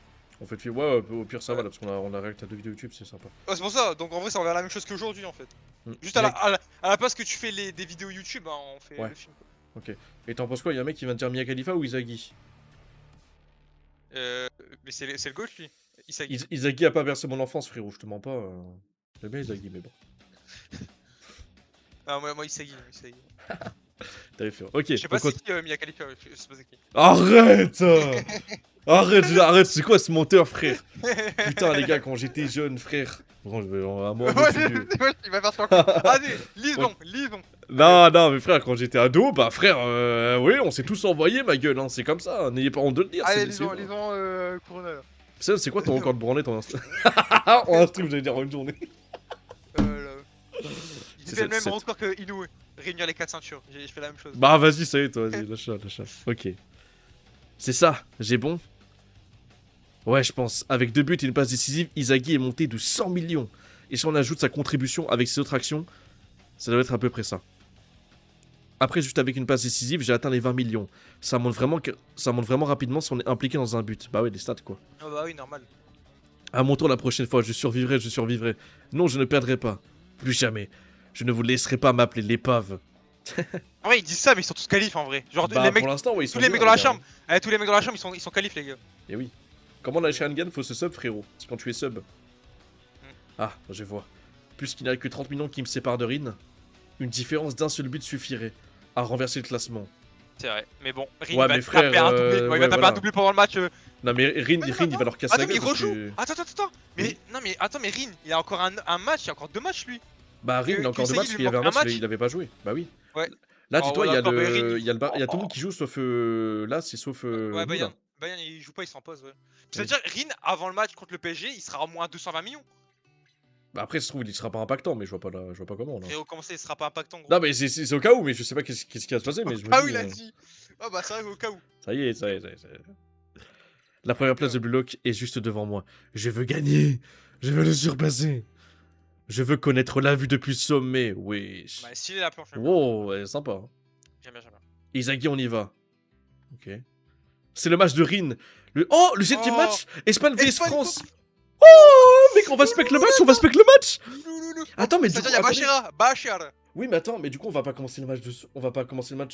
On fait le film. Ouais, au pire, ça va, Ouais. là, parce qu'on a réacté à 2 vidéos YouTube, c'est sympa. Ouais, c'est pour ça, donc en vrai ça va vers la même chose qu'aujourd'hui en fait. Juste Mec, à la place que tu fais des vidéos YouTube, hein, on fait ouais. le film quoi. Ok. Et t'en penses quoi? Y'a un mec qui va te dire Mia Khalifa ou Izagi? Mais c'est le GOAT lui, Isagi. Izagi a pas bercé mon enfance, frérot, je te mens pas. J'aime bien Izagi, mais bon. Ah, moi Isagi. T'avais fait. Ok, Je sais pas donc c'est qui Mia Khalifa, je sais pas c'est qui. Arrête! Arrête, c'est quoi ce menteur, frère? Putain, les gars, quand j'étais jeune, frère. Bon, à moi, Ouais, c'est vieux. il va faire son coup. Allez, lisons. Non, mais frère, quand j'étais ado, bah frère, oui, on s'est tous envoyés, ma gueule, hein, c'est comme ça, n'ayez pas honte de le dire. Allez, c'est- lisons Corona là. C'est quoi ton record de branlée, ton Insta? En un stream, j'allais dire en une journée. Il fait le même record que Inoue. Réunir les 4 ceintures, je fais la même chose. Bah vas-y, ça y est, toi, vas-y, lâche. Ok. C'est ça, j'ai bon. Ouais, je pense. Avec 2 buts et une passe décisive, Izagi est monté de 100 millions. Et si on ajoute sa contribution avec ses autres actions, ça doit être à peu près ça. Après, juste avec une passe décisive, j'ai atteint les 20 millions. Ça montre vraiment rapidement si on est impliqué dans un but. Bah ouais, les stats, quoi. Ah bah oui, normal. À mon tour la prochaine fois, je survivrai. Non, je ne perdrai pas. Plus jamais. Je ne vous laisserai pas m'appeler l'épave. En vrai, ils disent ça, mais ils sont tous qualifs en vrai. Genre, Bah, les mecs, pour l'instant, ouais, ils sont tous les bien, mecs dans la gars. chambre, tous les mecs dans la chambre, ils sont qualifs, les gars. Et oui. Comment dans les Sharingan, faut se sub, frérot? C'est quand tu es sub. Ah, je vois. Puisqu'il n'y a que 30 millions qui me séparent de Rin, une différence d'un seul but suffirait à renverser le classement. C'est vrai, mais bon, Rin Ouais, il va mais taper frère, un doublé. Ouais, il va ouais, taper voilà. un doublé pendant le match. Non, mais Rin, Mais il va leur casser la Attends, mais gueule. il parce rejoue. que- Attends. Mais Oui. non, mais attends, mais Rin, il a encore un match, il y a encore 2 matchs lui. Bah, Rin, il a encore que deux ça, matchs il parce lui qu'il y avait un manque un match, match. il avait pas joué. Bah oui. Ouais. Là, Oh, dis-toi, ouais, il y a d'accord, mais Rin, il y a tout le monde qui joue sauf. Là, c'est sauf. Ouais, nous, là. Bayern il joue pas, il s'en pose. Ouais. C'est-à-dire, Rin, avant le match contre le PSG, il sera au moins 220 millions. Bah, après, ça se trouve, il sera pas impactant, mais je vois pas comment. Là. Et au commencer, il sera pas impactant, gros. Non, mais c'est au cas où, mais je sais pas qu'est-ce qui va se passer, mais je me Ah dis. oui, il a dit. Ah bah, c'est vrai, au cas où. Ça y est. La première place de Blue Lock est juste devant moi. Je veux gagner. Je veux le surpasser. Je veux connaître la vue depuis le sommet. Wesh. Bah, stylé la planche. J'aime bien. Wow, ouais, sympa. Hein. J'aime bien. Izagi, on y va. Ok. C'est le match de Rin. Le 7ème Oh. match. Espagne vs Espagne France. Oh, mec, on va spec le match. Attends, mais du coup, C'est-à-dire, il y a attendez. Bachar. Oui, mais attends, mais du coup, on va pas commencer le match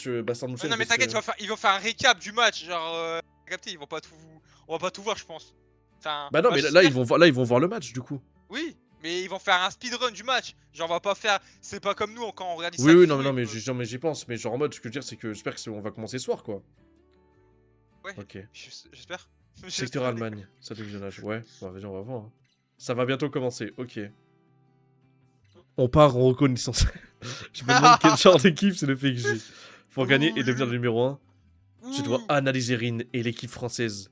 Bastard Non, Moussel. mais t'inquiète, ils vont faire un récap du match. Genre, capté, on va pas tout voir, je pense. Enfin, Bah non, mais là, ils vont voir le match, du coup. Oui, Mais ils vont faire un speedrun du match. Genre, on va pas faire. C'est pas comme nous quand on regarde Oui, oui, non, jouer, non, mais quoi. j'y pense. Mais genre en mode, ce que je veux dire, c'est que j'espère qu'on va commencer ce soir, quoi. Ouais, Ok. j'espère. Secteur Allemagne, ça de visionnage. Ouais, bah, vas-y, on va voir. Hein. Ça va bientôt commencer, ok. On part en reconnaissance. Je me demande quel genre d'équipe c'est le PSG. Pour gagner et devenir le numéro 1, tu dois analyser Rin et l'équipe française.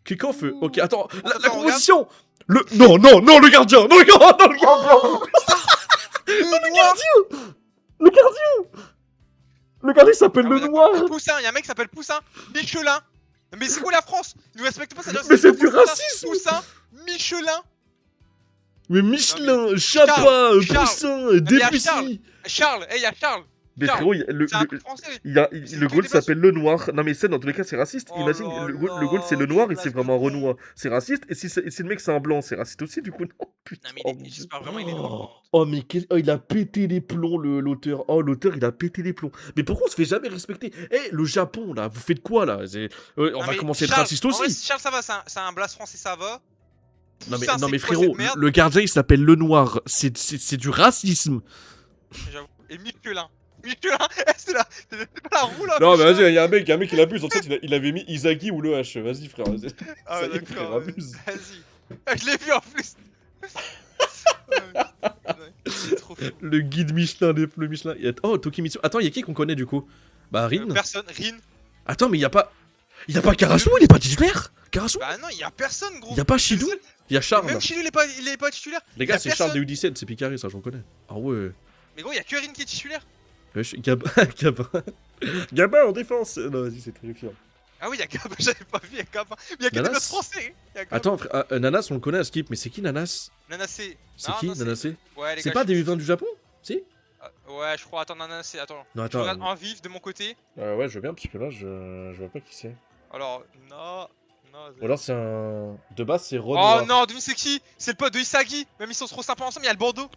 Clique en feu. Ok, attends, la composition. Non, non, non, le gardien. Non, le gardien. Non, le gardien. Le noir. Le gardien. Le gardien s'appelle le noir. Poussin, y'a un mec qui s'appelle Poussin Michelin. Mais c'est quoi la France? Ils nous respectent pas, ça veut dire Mais c'est du Poussin, racisme. Poussin, Michelin. Mais Michelin, Chapa, Poussin, Debussy. Charles, hey, y'a Charles. Mais Charles, frérot, c'est un peu français. le goal s'appelle le noir. Non mais c'est dans tous les cas c'est raciste. Oh Imagine là le goal c'est le là, noir quelle et c'est blague de vraiment un con. Renoir. C'est raciste et si le mec c'est un blanc c'est raciste aussi du coup non putain. Non mais j'espère vraiment il est noir. Oh mais il a pété les plombs l'auteur. Oh l'auteur il a pété les plombs. Mais pourquoi on se fait jamais respecter? Eh le Japon là, vous faites quoi là? On va commencer à être raciste aussi. En vrai, Charles ça va, c'est un blast français ça va. Poussin, Non mais c'est quoi frérot, cette merde? le gardien il s'appelle le noir. C'est du racisme. J'avoue. Et Michelin. Michelin, c'est pas la roue là. Non mais Michelin. vas-y, il y a un mec il abuse. En fait il avait mis Izagi ou le H. Vas-y frère. Ah Ça ouais, y est, frère, d'accord. abuse. Vas-y. Ah, je l'ai vu en plus. C'est trop fou. Le guide Michelin, le Michelin. Oh, Tokimitsu. Attends, y'a qui qu'on connaît du coup? Bah, Rin. Personne, Rin. Attends, mais y'a pas. Y'a pas Karasu, il est pas titulaire? Karasu? Bah non, y'a personne gros. Y'a pas Shidou? Y'a Charles. Même Chilou il est pas titulaire. Les gars, y a c'est Charles personne. des U17, c'est Picari, ça j'en connais. Ah ouais. Mais gros, y'a que Rin qui est titulaire. Wesh, Gabin. Gabin en défense. Non, vas-y, c'est terrifiant. Ah oui, y'a Gabin, j'avais pas vu, y'a Gabin. Mais y'a que des Nanas gosses français. Y'a Gabin. Attends, frère, Nanas, on le connaît à Skip, mais c'est qui Nanas? Nanacé. C'est qui Nanasé? Ouais, les C'est gars, pas je- des U20 du Japon? Si? Ouais, je crois. Attends, Nanacé, attends. Non, Je attends. regarde en vif de mon côté. Ouais, je veux bien, parce que là, je vois pas qui c'est. Alors, non. Non, Ou alors c'est un. De base, c'est oh Renoir. non, devine c'est qui? C'est le pote de Isagi. Même ils sont trop sympas ensemble, il y a le Bordeaux.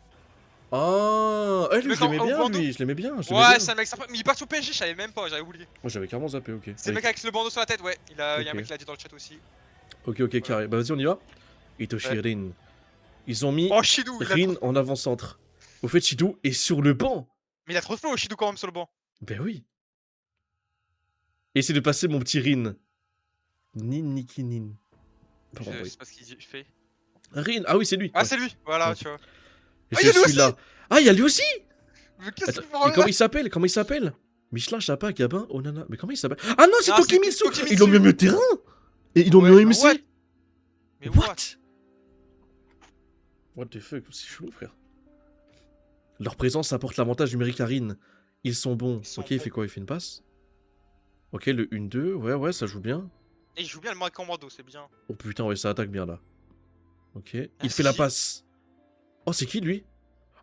Ah, lui, Mais je l'aimais quand- au bien, bandeau- lui, je l'aimais bien. je l'aimais Ouais, bien. c'est un mec sympa. Mais il part sur PSG, je savais même pas, j'avais oublié. Moi, j'avais carrément zappé, ok. C'est le mec avec le bandeau sur la tête, ouais. Il y a un Ok. mec qui l'a dit dans le chat aussi. Ok, carré. Bah, vas-y, on y va. Itoshi Ouais. Rin. Ils ont mis Oh, Shidou, il a Rin trop... en avant-centre. Au fait, Shidou est sur le banc. Mais il a trop de flow, Shidou, quand même, sur le banc. Ben oui. Essaye de passer mon petit Rin. Nin Niki Nin. Pardon, Je oui. sais pas ce qu'il fait. Rin, ah oui, c'est lui. Ah, Ouais. c'est lui, voilà, Ok. tu vois. Et Ah, il y a lui suis aussi. là. Ah, il y a lui aussi. Mais qu'est-ce Attends, qu'il faut et comment il s'appelle? Comment il s'appelle? Michelin, Chapa, Gabin, Onana. Mais comment il s'appelle? Ah non, c'est Non, c'est Tokimitsu. Tokimitsu. Ils l'ont mis au milieu de terrain. Et ils l'ont mis Ouais, au mais MC. what? Mais what? What the fuck, c'est chelou, frère. Leur présence apporte l'avantage numérique à Rin. Ils sont bons. Ils sont Ok, il bons. fait quoi? Il fait une passe. Ok, le 1-2. Ouais, ça joue bien. Et il joue bien le mec en Bordeaux, c'est bien. Oh putain, ouais, ça attaque bien là. Ok. Il Ah, fait la si. passe. Oh, c'est qui lui?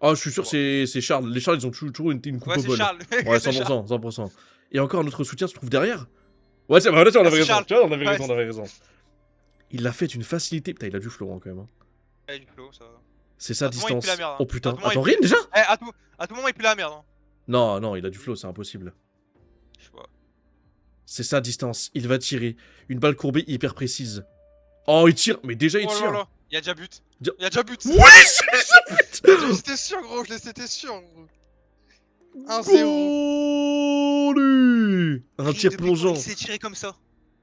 Oh, je suis sûr, c'est Charles. Les Charles, ils ont toujours une coupe Ouais, au c'est bol. Charles. Ouais, C'est Charles. 100%, 100%. Et encore un autre soutien se trouve derrière. Ouais, c'est vrai, on Ah, avait c'est raison. Charles. Tu vois, on avait Ouais, raison, on avait raison. Il l'a fait d'une facilité. Putain, il a du Florent quand même. Hein. Ouais, du flow, ça va. C'est sa À tout moment, il distance. pue la merde, hein. Oh putain. À tout moment, Attends, il Rin déjà? Eh, à tout moment, il pue la merde. Hein. Non, il a du flow, c'est impossible. Je sais pas. C'est sa distance. Il va tirer. Une balle courbée hyper précise. Oh, il tire. Mais déjà, il Oh là tire. là, il y a déjà but. Dia- Il y a déjà but. Oui, c'est ça, putain. J'étais sûr, gros, j'étais sûr. Gros. 1-0. Goal. Un tir Depuis quand plongeant. Il s'est tiré comme ça.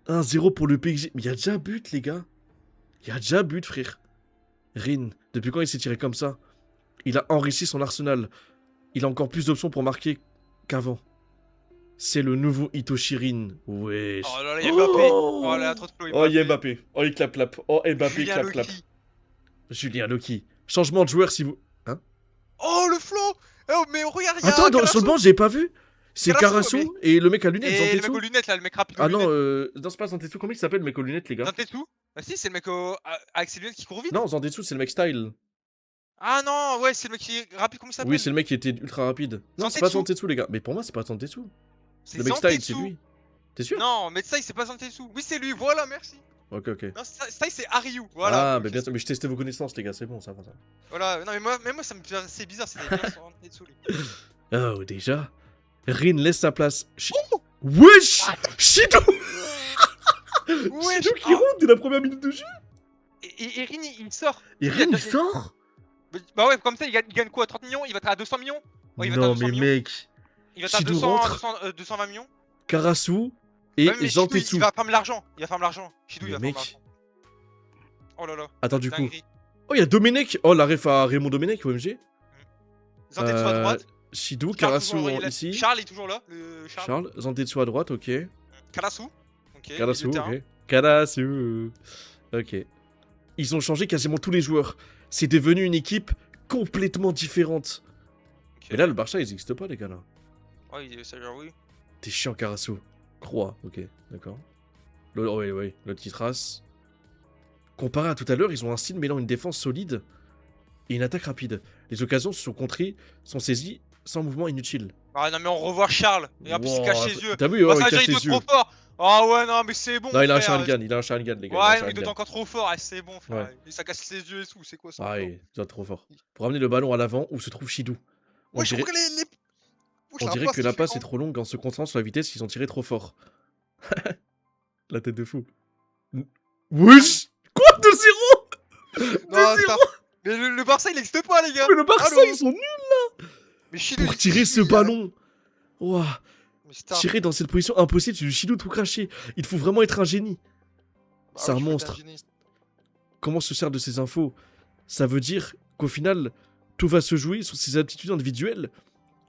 1-0 pour le PSG. Mais il y a déjà but, les gars. Il y a déjà but, frère. Rin, depuis quand il s'est tiré comme ça? Il a enrichi son arsenal. Il a encore plus d'options pour marquer qu'avant. C'est le nouveau Itoshi Rin. Wesh. Oh là là, il y a Mbappé. Oh là là, trop de flow. Oh, il y a Mbappé. Oh, il clap. Oh, Mbappé, Julien clap. Loki. Julien Loki. Changement de joueur si vous... Hein? Oh, le flow. Oh, mais regarde, il y a Attends, sur le Carasso. banc, j'ai pas vu. C'est Karasu, Karasu et le mec à lunettes, Et le mec Zantetsu. aux lunettes, là, le mec rapide aux Ah non, lunettes. non, c'est pas Zantetsu. Comment il s'appelle, le mec aux lunettes, les gars? Zantetsu. Bah si, c'est le mec avec ses lunettes qui court vite. Non, Zantetsu, c'est le mec style. Ah non, ouais, c'est le mec qui est rapide, comment il s'appelle? Oui, c'est le mec qui était ultra rapide. Non, c'est pas Zantetsu, les gars. Mais pour moi, c'est pas Zantetsu. C'est Le mec style, Zantetsu. c'est lui. T'es sûr? Non, mais Style, c'est pas Zantetsu. Oui, c'est lui, voilà, merci. Ok. Non, Style, c'est Ariu. Voilà. Ah, mais bien sûr, mais je testais vos connaissances, les gars, c'est bon, ça va. Voilà, non, mais moi ça me fait assez bizarre, c'est des gars qui sont Zantetsu. lui. Oh, déjà. Rin laisse sa place. Wesh! Shidou! Ouais, Shidou qui rentre dès la première minute de jeu! Et Rin, il sort. Et Rin, il sort? Bah ouais, comme ça, il gagne quoi? 30 millions? Il va être à 200 millions? Ouais, il va être à Non 200 mais millions. mec, Il va être à Shidou 200, rentre, 200, 220 millions. Karasu Ouais, et mais Shidou, il Zantetsu. va farmer l'argent. Il va farmer l'argent. Shidou, il Mais va farmer mec, l'argent. Oh là là, attends la du coup. dinguerie. Oh, il y a Domenech. Oh, la ref à Raymond Domenech, OMG. Zantetsu à droite. Shidou, Charles, Karasu toujours, ici. Charles est toujours là. Le Charles. Charles, Zantetsu à droite, ok. Karasu. Ok, milieu Karasu, de terrain. ok. Karasu. Ok. Ils ont changé quasiment tous les joueurs. C'est devenu une équipe complètement différente. Ok. Mais là, le Barça, ils n'existent pas, les gars, là. Ouais, ça genre oui. T'es chiant, Karasu. Croix, ok, d'accord. Oui, le Titras. Comparé à tout à l'heure, ils ont un style mêlant une défense solide et une attaque rapide. Les occasions se sont contrées, sont saisies sans mouvement inutile. Ah non, mais on revoit Charles. Et en plus, il cache Wow, ses yeux. t'as vu, Oh, oh, il ça veut dire cache il doit les être trop yeux. fort. Ah ouais, non, mais c'est bon. Non, il a un frère. Sharingan, il a un Sharingan, les gars. Ouais, il a un mais il doit être Sharingan. encore trop fort. Ah, c'est bon, frère. Ouais. Et ça casse ses yeux et tout. C'est quoi ça? Ah, encore il doit être trop fort. Pour ramener le ballon à l'avant, où se trouve Shidou. On Ouais, je trouve dirait, que les. Wesh, on la dirait passe que la passe est différente. trop longue en se concentrant sur la vitesse qu'ils ont tiré trop fort. La tête de fou. Wesh! Quoi? 2-0? Non, 2-0? mais le Barça, il existe pas, les gars. Mais le Barça, Allô. ils sont nuls Mais Shidou, pour tirer ce ballon. Ouah. Mais c'est un. Tirer dans cette position impossible, c'est du Shidou tout craché. Il faut vraiment être un génie. Bah C'est ouais, un tu peux être monstre. génie. Comment se sert de ces infos? Ça veut dire qu'au final, tout va se jouer sur ses aptitudes individuelles.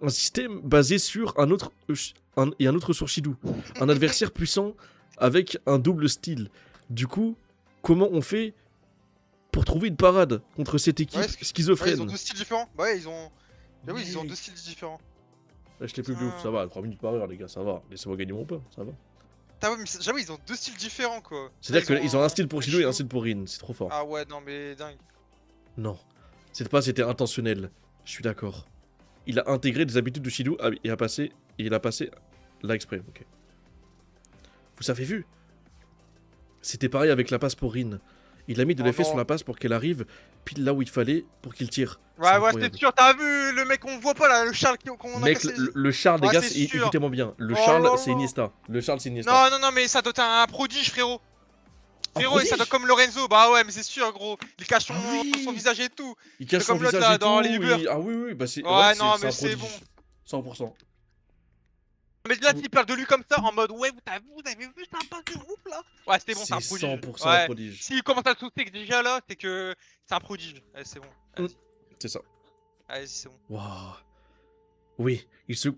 Un système basé sur un autre sur Shidou. Un adversaire puissant avec un double style. Du coup, comment on fait pour trouver une parade contre cette équipe Ouais, Ouais, ils schizophrène? ont deux styles différents. Bah ouais, ils ont. Bah oui, ils ont Mec. deux styles différents. Là, je l'ai plus de ouf, ça va, 3 minutes par heure, les gars, ça va. Laissez-moi gagner mon pain, ça va. Putain, ouais, mais j'avoue, ils ont deux styles différents, quoi. C'est-à-dire Là, qu'ils ont un style pour Shidou et un style pour Rin, c'est trop fort. Ah ouais, non, mais dingue. Non, cette passe était intentionnelle, je suis d'accord. Il a intégré des habitudes de Shidou et il a passé là exprès, ok. Vous avez vu? C'était pareil avec la passe pour Rin. Il a mis de Oh l'effet non. sur la passe pour qu'elle arrive pile là où il fallait pour qu'il tire. C'est Ouais, ouais, incroyable. c'est sûr, t'as vu le mec qu'on voit pas là, le Charles qu'on a Mec, cassé. le Charles, les Ouais, gars, c'est sûr. écoutez-moi bien. Le Oh Charles, là c'est là. Iniesta. Le Charles, c'est Iniesta. Non, non, non, mais ça doit être un prodige, frérot. Un Frérot, et ça doit prodige comme Lorenzo. Bah ouais, mais c'est sûr, gros. Il cache Ah oui. son visage et tout. Il cache C'est son comme l'autre, visage là, et dans tout. les Uber. Ah oui, bah c'est Ouais, non, un mais c'est prodige. bon. 100%. Mais là, s'il parle de lui comme ça, en mode ouais, vous avez vu ça pas de ouf là? Ouais, c'est bon, c'est un C'est prodige. 100% un Ouais. prodige. S'il commence à sauter déjà là, c'est que c'est un prodige. Ouais, c'est bon. Vas-y, C'est ça. vas-y, c'est bon. Waouh. Oui,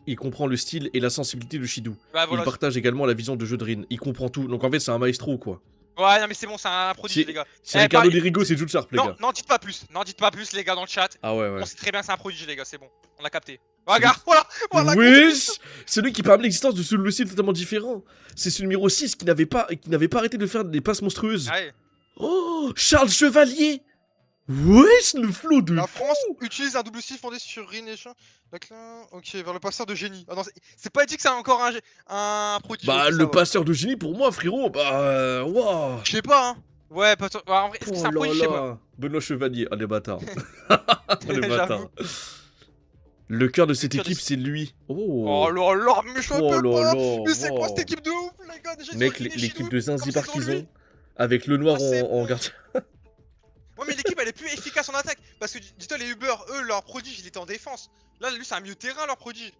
il comprend le style et la sensibilité de Shidou. Bah Il voilà. partage également la vision de jeu de Rin. Il comprend tout. Donc en fait, c'est un maestro, quoi. Ouais, non, mais c'est bon, c'est un prodige, Si- les gars. C'est Eh, Ricardo bah, Dirigo, c'est Jude Sharp, les Non, gars. n'en dites pas plus. N'en dites pas plus, les gars, dans le chat. Ah ouais. On sait très bien, c'est un prodige, les gars, c'est bon. On a capté. C'est Regarde, voilà. Wesh! Celui qui permet l'existence de ce le style totalement différent. C'est ce numéro 6 qui n'avait pas arrêté de faire des passes monstrueuses. Ouais. Oh! Charles Chevalier! Wesh, le flow de La fou! France utilise un double style fondé sur Rin et Chan. Ok, vers le passeur de génie. Ah non, c'est pas dit que c'est encore un prodige. Bah, ok, ça le va. passeur de génie pour moi, frérot, bah, waouh! Je sais pas, hein. Ouais, pas bah, en vrai, est-ce que c'est Oh un là prodige, je sais pas. là! Benoît Chevalier, ah les bâtards. Ah, les bâtards. J'avoue. Le cœur de cette cœur de équipe, ce- c'est lui. Oh! Oh là là, mais je Oh peux là pas. là! Mais c'est quoi cette wow. équipe de ouf, les gars? Déjà, ils ont Mec, Rin et l'équipe Shidou, de Zanzibar comme qu'ils saison ont, lui. avec le noir Ah, c'est en bon. gardien. Ouais, mais l'équipe elle est plus efficace en attaque. Parce que dis-toi, les Uber, eux, leur prodige il était en défense. Là, lui, c'est un milieu de terrain, leur prodige.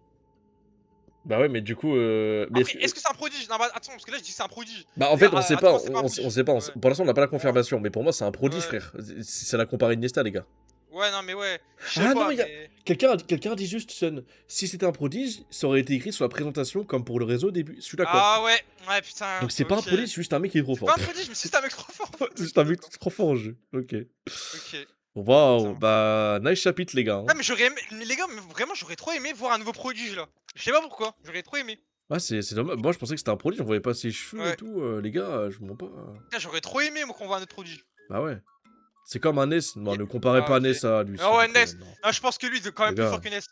Bah ouais, mais du coup, mais Après, est-ce que c'est un prodige? Non, bah attends, parce que là, je dis que c'est un prodige. bah en fait, Mais, on sait pas, attends, c'est pas un on prodige. sait pas. Ouais. Pour l'instant, on n'a pas la confirmation, mais pour moi, c'est un prodige, Ouais. frère. C'est la comparée Iniesta, les gars. Ouais, non, mais ouais. Je sais Ah pas, non, y a- mais... Quelqu'un a dit juste, Sun, si c'était un prodige, ça aurait été écrit sur la présentation comme pour le réseau au début. Je suis d'accord. Ah ouais, ouais, putain. Donc c'est pas un ok. prodige, c'est juste un mec qui est trop C'est fort. pas un prodige, mais c'est juste un mec trop fort. C'est juste un mec trop fort en jeu. Ok. Ok. Waouh, Putain. bah nice chapitre, les gars. Hein. Ah, mais j'aurais aimé... Mais les gars, mais vraiment, j'aurais trop aimé voir un nouveau prodige, là. Je sais pas pourquoi, j'aurais trop aimé. Ouais, c'est dommage. Moi, je pensais que c'était un prodige, on voyait pas ses cheveux et Ouais. tout. Les gars, je mens pas. Putain, j'aurais trop aimé, moi, qu'on voit un autre prodige. Bah ouais. C'est comme un Ness. Non, Ok. ne comparez Ah, pas ok. Ness à lui. Ah ouais, s'il vous plaît, Ness. non. Ah, je pense que lui, il est quand même Les plus gars. fort que Ness.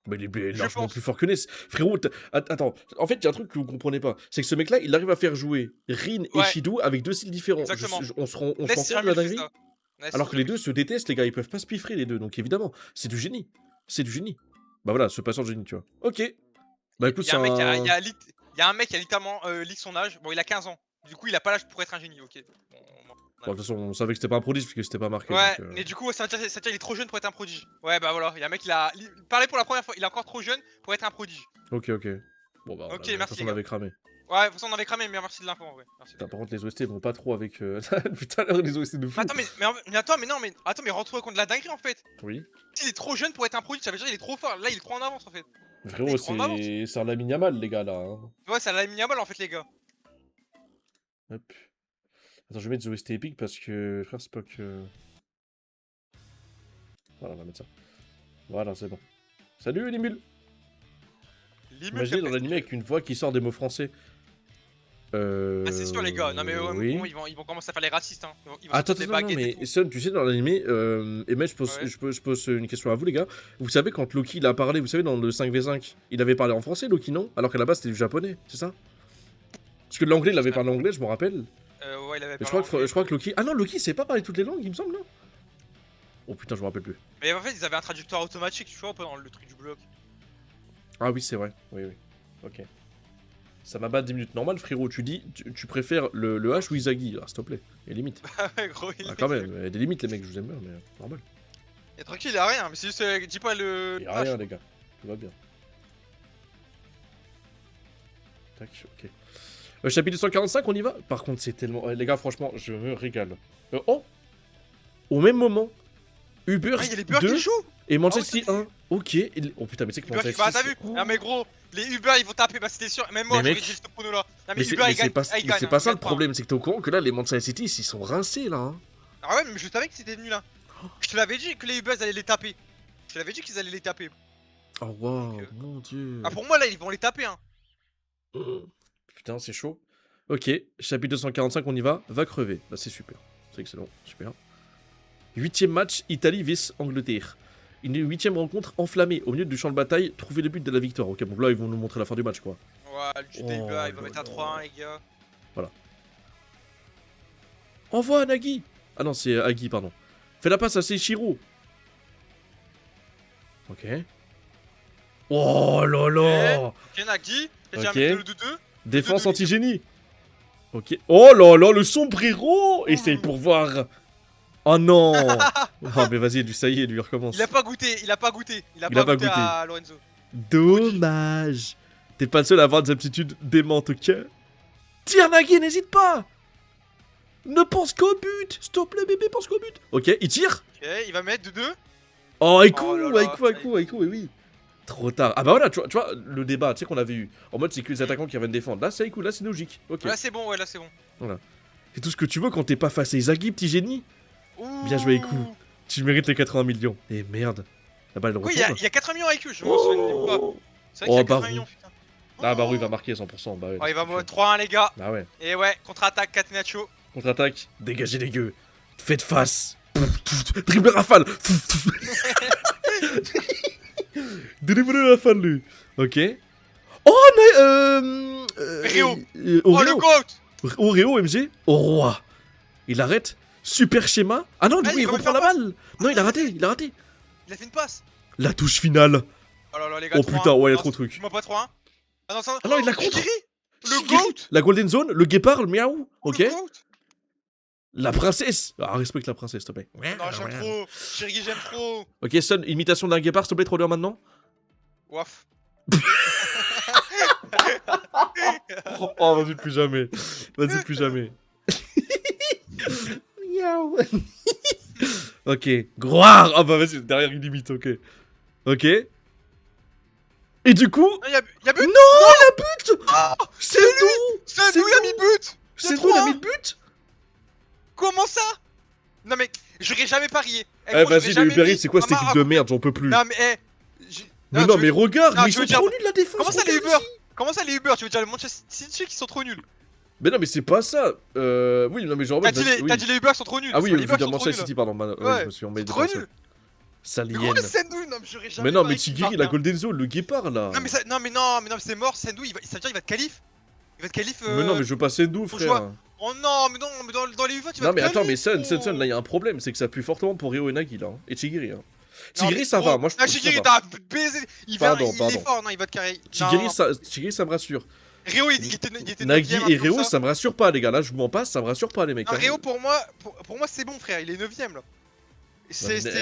Mais il est Je largement pense. plus fort que Ness. Frérot, attends. En fait, il y a un truc que vous comprenez pas. C'est que ce mec-là, il arrive à faire jouer Rin et Ouais. Shidou avec deux styles différents. Exactement. On se rend Ness, compte c'est de la jamais fait dinguerie. ça. Ness, Alors c'est que les jamais deux se détestent, les gars. Ils peuvent pas se piffrer, les deux. Donc évidemment, c'est du génie. C'est du génie. Bah voilà, ce passeur de génie, tu vois. Ok. Bah écoute, Il y c'est a un mec, un... il y a un mec qui a littéralement leak son âge. Bon, il a 15 ans. Du coup, il a pas l'âge pour être un génie, ok. Bon, Bon, de toute façon, on savait que c'était pas un prodige parce que c'était pas marqué. Ouais, donc, mais du coup, ouais, ça veut dire il est trop jeune pour être un prodige. Ouais, bah voilà, il y a un mec, il parlait pour la première fois, il est encore trop jeune pour être un prodige. Ok. Bon, bah, Ok, de toute merci, façon, les on gars. avait cramé. Ouais, de toute façon, on avait cramé, mais merci de l'info en vrai. Merci. Putain, par contre, les OST vont pas trop avec. Depuis tout à l'heure, les OST de Mais fou. attends, mais attends, mais non, mais attends, mais rends-toi compte de la dinguerie en fait. Oui. Il est trop jeune pour être un prodige, ça veut dire il est trop fort. Là, il est trop en avance en fait. Frérot, trop en avance. c'est un Lamine Yamal, les gars, là. Hein. Ouais, ça l'a mis à balle en fait, les gars. Hop. Attends, je vais mettre des OST épiques parce que. Frère Spock. Voilà, on va mettre ça. Voilà, c'est bon. Salut, Limul. Imaginez dans l'anime avec une voix qui sort des mots français. Ah, c'est sûr, les gars. Non, mais oui. bon, ils vont commencer à faire les racistes. Hein. Ils vont Attends, sortir des non, baguettes et mais tout. Son, tu sais, dans l'anime, et même Ouais. je pose une question à vous, les gars. Vous savez, quand Loki il a parlé, vous savez, dans le 5v5, il avait parlé en français, Loki, non? Alors qu'à la base, c'était du japonais, c'est ça? Parce que l'anglais, il avait parlé anglais, je me rappelle. Ouais, il avait Mais parlé je crois que Loki. Ah non, Loki, il sait pas parler toutes les langues, il me semble, non? Oh putain, je me rappelle plus. Mais en fait, ils avaient un traducteur automatique, tu vois, pas dans le truc du bloc. Ah oui, c'est vrai. Oui. Ok. Ça m'a pas 10 minutes normales, frérot. Tu dis, tu préfères le H ou Izagi? Ah, s'il te plaît. Il y a limite. Ah ouais, gros, il Ah, quand même, il y a des limites, les mecs, je vous aime bien, mais normal. Et tranquille, il a rien, mais c'est juste, dis pas le. Il y a rien, les gars. Tout va bien. Tac, ok. Chapitre 245, on y va? Par contre, c'est tellement. Les gars, franchement, je me régale. Oh! Au même moment, Uber Ah, il y a les Uber 2 qui jouent! et Manchester Ah City 1. Ok. Oh putain, mais tu sais que Uber qui. Manchester Bah, t'as City. vu? Oh. Ah, mais gros, les Uber ils vont taper, bah c'était sûr. Même moi, Mais j'aurais mec, dit ce chrono là. Non, mais Mais Uber il gagne. c'est Ah, il gagne, pas hein, ça le regarde pas, hein. problème, c'est que t'es au courant que là, les Manchester City, ils sont rincés là. Hein. Ah ouais, mais je savais que c'était nul, hein. Je te l'avais dit que les Uber allaient les taper. Je te l'avais dit qu'ils allaient les taper. Oh waouh, Donc, mon dieu. Ah, pour moi, là, ils vont les taper, hein. Putain, c'est chaud. Ok, chapitre 245, on y va. Va crever. Bah, c'est super. C'est excellent. Super. 8ème match, Italie vs Angleterre. Une 8ème rencontre enflammée. Au milieu du champ de bataille, trouver le but de la victoire. Ok, donc là, ils vont nous montrer la fin du match, quoi. Ouais, le des Oh Uber, il va là mettre un là. 3-1, les gars. Envoie à Nagui. Ah non, c'est Agui, pardon. Fais la passe à Seichiro. Ok. Oh là là. Ok, Nagui, j'ai Ok. un 2-2. Défense Deux, deux, anti-génie. Ok. Oh là là, le sombrero. Essaye pour voir. Oh non. Ah mais vas-y, ça y est, lui recommence. Il a pas goûté, il a pas goûté. Il a Il a pas pas goûté goûté. à Lorenzo. Dommage. T'es pas le seul à avoir des aptitudes démentes, ok? Tire Nagui, n'hésite pas. Ne pense qu'au but. Stop le bébé, pense qu'au but. Ok, il tire. Ok, il va mettre 2-2. Oh, Aikou, Oh là là, Aikou, oui. Trop tard. Ah bah voilà, tu vois le débat, tu sais qu'on avait eu. En mode, c'est que les attaquants qui viennent défendre. Là, c'est Aikou, là, c'est logique. Ok. Là, c'est bon, ouais, là, c'est bon. C'est tout ce que tu veux quand t'es pas face à Izagi, petit génie. Bien joué, Aikou. Tu mérites les 80 millions. Et merde. La balle Oui, retourne. il y a 80 millions avec eux, je m'en souviens pas. C'est vrai qu'il y Oh, a 80 Barou. millions, putain. Ah bah oui, il va marquer 100%. Bah ouais. Oh, il va 3-1, les gars. Bah ouais. Et ouais, contre-attaque, Catenaccio. Contre-attaque. Dégagez les gueux. Faites face. Dribble rafale. Dribble rafale, lui. Ok. Oh, Rio. Oreo. Oh, le GOAT. Oreo, MG. Au roi. Il arrête. Super schéma. Ah non, du Ah, coup, il il va reprend la faire passe. balle. Non, il a raté. Il a raté. Il a fait une passe. La touche finale. Oh là là, les gars. Oh 3-1. putain, ouais, il y a Non, trop de trucs. Dis-moi pas 3-1. Ah non, ça. Ah non, il l'a contre. Shigiri. Le Shigiri. GOAT. La Golden Zone, le guépard, le miaou. Ok. Le GOAT. La princesse. Ah, respecte la princesse, s'il te plaît. Non, j'aime trop. Shirigi, j'aime trop. Ok, Son, imitation d'un guépard, s'il te plaît, trop dur maintenant. Waf. Oh, vas-y, plus jamais. Vas-y, plus jamais. Miaou. Ok. Groire. Ah bah vas-y, derrière une limite, ok. Ok. Et du coup... Non, y'a but. Non, il a but. Ah, C'est nous. c'est nous, il a mis but. C'est nous, il a mis le but. Comment ça? Non mais j'aurais jamais parié. Eh vas-y, les Uber Eats, c'est quoi cette Maman, équipe de merde? J'en peux plus. Non mais Mais non, tu mais veux- regarde, non, mais ils tu veux sont dire- trop nuls la défense. Comment ça les regarde Uber ici. Comment ça les Uber? Tu veux dire les Manchester City qui sont trop nuls? Mais non, mais c'est pas ça. Oui, non, mais genre. T'as dit les Uber sont trop nuls. Ah oui, les je Uber veux dire sont trop Manchester nuls. City, pardon. Ouais, Je me suis emmêlé. Trop nuls. Salienne. Mais gros, le Sendou, non mais j'aurais jamais Mais non, mais parié qu'il Tigiri, marque, la hein. Golden Zone, le guépard là. Non mais c'est mort, Sendou, ça veut dire il va te qualif. Il va te qualif. Mais non, mais je veux pas Sendou, faut frère. jouer. Oh non, mais dans les UFA tu vas Non, te mais attends, mais qualif, Sun, gros. là, il y a un problème, c'est que ça pue fortement pour Rio et Nagi là. Hein. Et Tigiri, hein. Non, Tigiri, mais ça gros, va, moi je ah, trouve Shigiri, ça va. t'as baisé. Il Pardon, est pardon. fort, non, il va te carrer. Tigiri, ça me rassure. Réo, il était Nagui 9ème, et un truc comme Réo, ça. ça me rassure pas, les gars. Là, je vous mens pas, ça me rassure pas, les mecs. Non, Hein. Réo, pour moi c'est bon, frère. Il est 9ème là.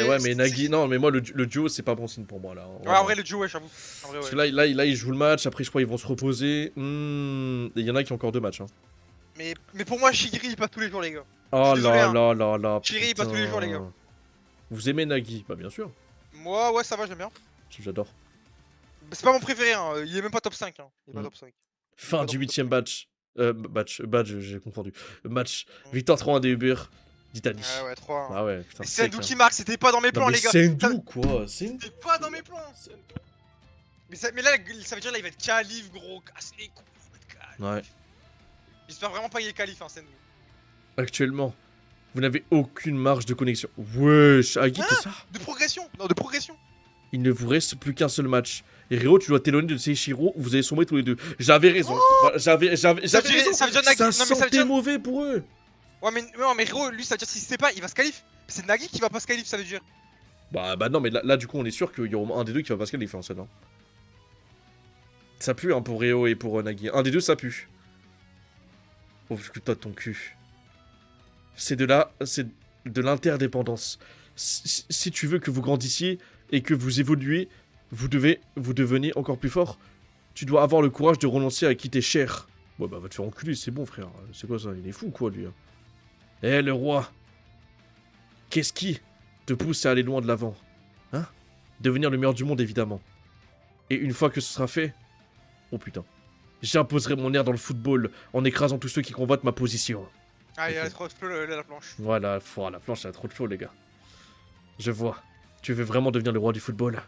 Ouais, mais Nagui, non, mais moi, le duo, c'est pas bon signe pour moi, là. Ouais, en vrai, le duo, ouais, j'avoue. En vrai, Parce ouais. que là, ils jouent le match, après, je crois, ils vont se reposer. Il y en a qui ont encore 2 matchs. Hein. Mais pour moi, Shigiri, il passe tous les jours, les gars. Oh désolé, là hein. là là là. Shigiri, il passe tous les jours, les gars. putain. Vous aimez Nagui? Bah, bien sûr, Moi, ouais, ça va, j'aime bien. j'adore. C'est pas mon préféré, hein. Il est même pas top 5. Hein. Il est pas top 5. Fin pas du dans le top 8ème batch. Badge, j'ai confondu. Match. Victoire 3-1 des Uber d'Italie. Ouais, ouais, 3. Ah ouais, putain, C'est sec. Sendou Hein. qui marque, c'était pas dans mes plans, Non, mais les gars. Sendou, quoi. Sendou. C'était pas dans mes plans. Mais là, ça veut dire là, il va être calife, gros. Casse les couilles, il va être calife. Ouais. J'espère vraiment pas qu'il est calife, hein, Sendou. Actuellement, vous n'avez aucune marge de connexion. Wesh, Agui, t'es ça? De progression. Non, de progression. Il ne vous reste plus qu'un seul match. Et Réo, tu dois t'éloigner de Seishiro, vous allez sombrer tous les deux. J'avais raison. Voilà, j'avais raison. Ça veut dire Nagui. Ça Non, mais ça veut sentait dire. mauvais pour eux. Ouais, mais Hero, lui, ça veut dire s'il sait pas, il va se qualif. C'est Nagui qui va pas se qualif, ça veut dire. Bah non, mais là du coup, on est sûr qu'il y aura un des deux qui va pas se qualifier en scène. Hein. Ça pue hein, pour Réo et pour Nagui. Un des deux, ça pue. Oh, toi de ton cul. C'est de l'interdépendance. Si tu veux que vous grandissiez et que vous évoluez, vous devenez encore plus fort. Tu dois avoir le courage de renoncer à qui t'es cher. Ouais, bah va te faire enculer, c'est bon, frère. C'est quoi ça? Il est fou, quoi, lui. Hein. Eh, le roi. Qu'est-ce qui te pousse à aller loin de l'avant? Hein? Devenir le meilleur du monde, évidemment. Et une fois que ce sera fait... Oh putain. J'imposerai mon air dans le football en écrasant tous ceux qui convoitent ma position. Ah, il Ok. a trop de flow, la planche. Voilà, la planche, elle a trop de chaud, les gars. Je vois. Tu veux vraiment devenir le roi du football?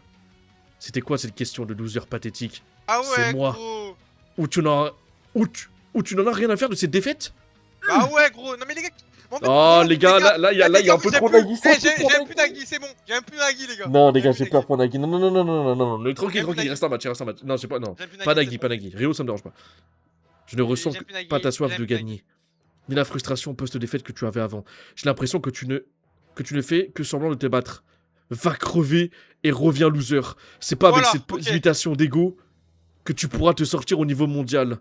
C'était quoi cette question de loser pathétique? Ah ouais, C'est moi. gros. Ou tu n'en as rien à faire de cette défaite? Bah ouais, gros. Non, mais les gars. En fait, Oh, non, les gars, là, il y a un peu trop Nagui. J'ai plus Nagui, c'est bon. J'ai plus Nagui, les gars. Non, les gars, J'aime j'ai plus peur Nagui. pour Nagui. Non. Tranquille, J'aime plus il reste un match, Non, c'est pas, non. J'aime plus Pas Nagui, c'est pas bon. Nagui. Rio, ça me dérange pas. Je ne ressens J'aime plus Nagui, pas ta soif j'aime de plus Nagui. gagner. Ni la frustration post-défaite que tu avais avant. J'ai l'impression que tu ne fais que semblant de te battre. Va crever et reviens loser. C'est pas Voilà, avec cette ok. limitation d'ego que tu pourras te sortir au niveau mondial.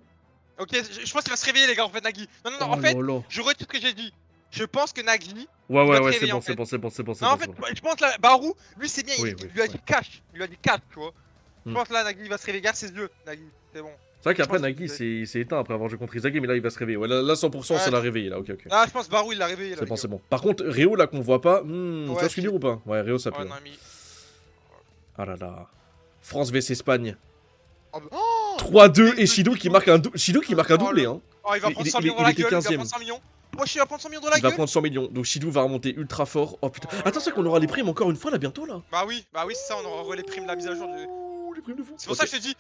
Ok, je pense qu'il va se réveiller, les gars, en fait, Nagui. Non, Oh en fait, là là. je retire ce que j'ai dit. Je pense que Nagui. Ouais, va te c'est réveiller, bon, en c'est fait. bon, c'est bon, c'est bon, c'est Non, en bon. fait, c'est bon. je pense là, Barou, lui, c'est bien, Oui, il oui, lui a dit ouais. cash. Il lui a dit cash, tu vois. Je Hmm. pense là, Nagui, il va se réveiller. Regarde ses yeux, Nagui. C'est bon. C'est vrai qu'après je pense Nagui que- il s'est éteint après avoir joué contre Izagi, mais là il va se réveiller. Ouais, là 100% Ouais. ça l'a réveillé là, ok. Ah, je pense Barou, il l'a réveillé, là. C'est les bon, gars. c'est bon. Par contre, Réo là qu'on voit pas, ça Ouais, va se finir ou pas? Ouais, Réo ça pue. Ouais, hein. non, mais. Ah là là. France vs Espagne. Oh, oh 3-2 et mais- Shido qui marque un doublé hein. Oh, il va Il- prendre il- 100 il- millions dans il la était gueule, il va 15e. prendre 100 millions. Wesh, il va prendre 100 millions dans la Il va gueule. prendre 100 millions. Donc Shido va remonter ultra fort. Oh putain. Attends, c'est qu'on aura les primes encore une fois là bientôt là. Bah oui, c'est ça, on aura les primes de la mise à jour. Ouh, les primes de fou. C'est pour ça que je te dis,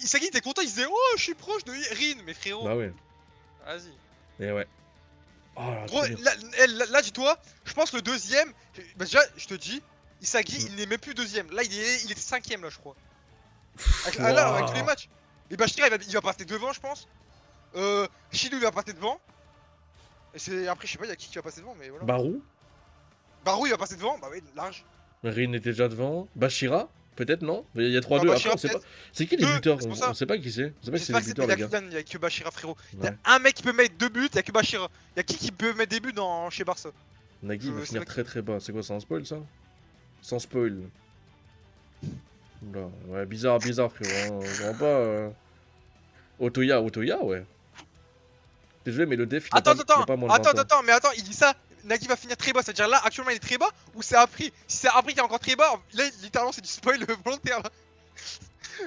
Isagi était content, il disait oh je suis proche de Rin, mais frérot, Bah ouais. vas-y. Et ouais. Oh là, Gros, trop bien. là dis-toi, je pense le deuxième, bah déjà je te dis, Isagi Mm. il n'est même plus deuxième, là il était cinquième là je crois. Avec, Ouah. là, avec tous les matchs. Et Bashira il va passer devant je pense. Shido il va passer devant. Et c'est après je sais pas il y a qui va passer devant mais voilà. Barou. Barou il va passer devant, bah oui large. Rin était déjà devant. Bashira. Peut-être non. Il y a 3-2. Ah, Après, Bashira, on sait pas. peut-être. C'est qui les Deux, buteurs? c'est pour ça. On sait pas qui c'est. On sait pas qui c'est J'espère les que c'est buteurs, pas les gars. Kylian, il y a que Bashira frérot. Ouais. Y'a un mec qui peut mettre 2 buts, y'a que Bashira. Y'a qui peut mettre des buts chez Barça. Nagui va c'est finir vrai très très bas. C'est quoi, c'est un spoil ça? Sans spoil. Oula, ouais, bizarre, frérot. Hein. Vraiment pas. Otoya, ouais. Désolé, mais le def, il a pas moins de 20 ans. Attends, mais attends, il dit ça. Nagui va finir très bas, c'est-à-dire là actuellement il est très bas ou c'est après? Si c'est après qu'il est encore très bas, là littéralement c'est du spoil volontaire là.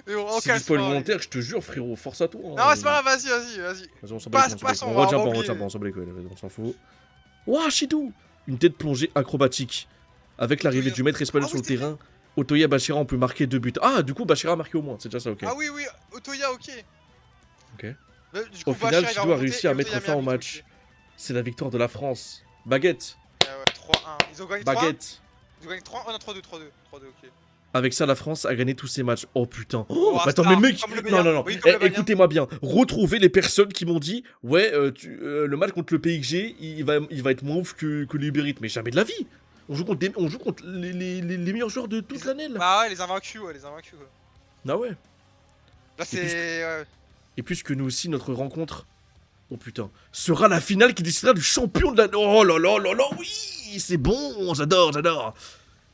Mais bon, C'est du spoil volontaire, je te jure, frérot. Force à toi. Hein. Non, c'est pas grave, vas-y. Vas-y, on s'en bat les couilles, Passe, on on va retient oublier. pas, on s'en bat les couilles, on s'en fout. Ouah, Shidou! Une tête plongée acrobatique. Avec l'arrivée Otoya. du maître espagnol Ah sur oui, le c'est terrain, Otoya et Bashira ont pu marquer 2 buts. Ah, du coup, Bashira a marqué au moins, c'est déjà ça, ok. Ah oui, Otoya, ok. Ok. Du coup, Au final, Bashira, il va Shidou a remonter réussi et à Otoya mettre a fin mis au un but, match. ok. C'est la victoire de la France. Baguette, Ouais, 3-1. Ils ont gagné 3. baguette. Ils ont gagné 3. Oh non, 3-2, ok. Avec ça, la France a gagné tous ses matchs. Oh putain. Oh, Mais attends, star, mais mec, comme le non, Bayern. non. Oui, comme le Bayern. Écoutez-moi bien. Retrouvez les personnes qui m'ont dit, ouais, le match contre le PSG, il va être moins ouf que l'Uber Eats. Mais jamais de la vie. On joue contre les meilleurs joueurs de toute l'année là. Bah ouais, les invaincus, quoi. Ah ouais. Là, c'est. Et puisque nous aussi, notre rencontre, oh putain, sera la finale qui décidera du champion de la... Oh là là là là, oui, c'est bon, j'adore, j'adore.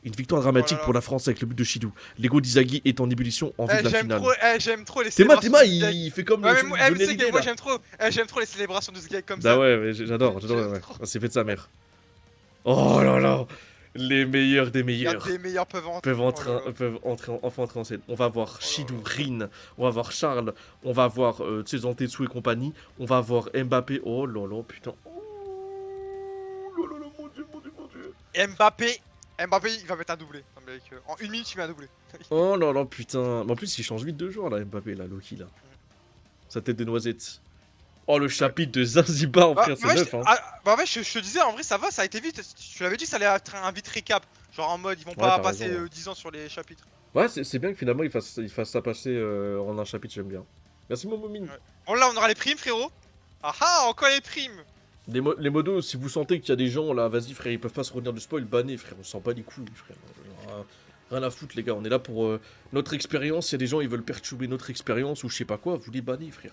Une victoire dramatique pour la France avec le but de Shidou. L'ego d'Izagi est en ébullition en vue de la finale. J'aime trop les Théma, célébrations. il fait comme Ouais, le mais Johnny Hallyday, moi là. j'aime trop les célébrations de ce gars comme Bah ça. ouais, j'adore, ouais. Ah, c'est fait de sa mère. Oh là là, les meilleurs des meilleurs. Les meilleurs peuvent entrer. Peuvent enfin entrer en scène. On va voir Shidou, Rin, on va voir Charles, on va voir Zantetsu et compagnie, on va voir Mbappé. Oh là là, putain. Oh là là, mon dieu, mon dieu, mon dieu. Et Mbappé, il va mettre un doublé. Non, mec, en 1 minute, il met un doublé. Oh là là, putain. Mais en plus, il change vite de joueur là, Mbappé, là, Loki, là. Sa tête de noisette. Oh, le chapitre de Zanzibar, frère, c'est neuf, hein. Bah ouais, je te disais, en vrai, ça va, ça a été vite. Tu l'avais dit que ça allait être un vite récap. Genre en mode, ils vont pas passer 10 ans sur les chapitres. Ouais, c'est bien que finalement, il fasse ça passer en un chapitre, j'aime bien. Merci, Momomine. Ouais. Bon, là, on aura les primes, frérot. Ah ah, encore les primes. Les modos, si vous sentez qu'il y a des gens là, vas-y, frère, ils peuvent pas se retenir de spoil, bannez, frère, on sent pas les couilles, frère. Rien à foutre, les gars, on est là pour notre expérience. Il y a des gens, ils veulent perturber notre expérience ou je sais pas quoi, vous les bannez, frère.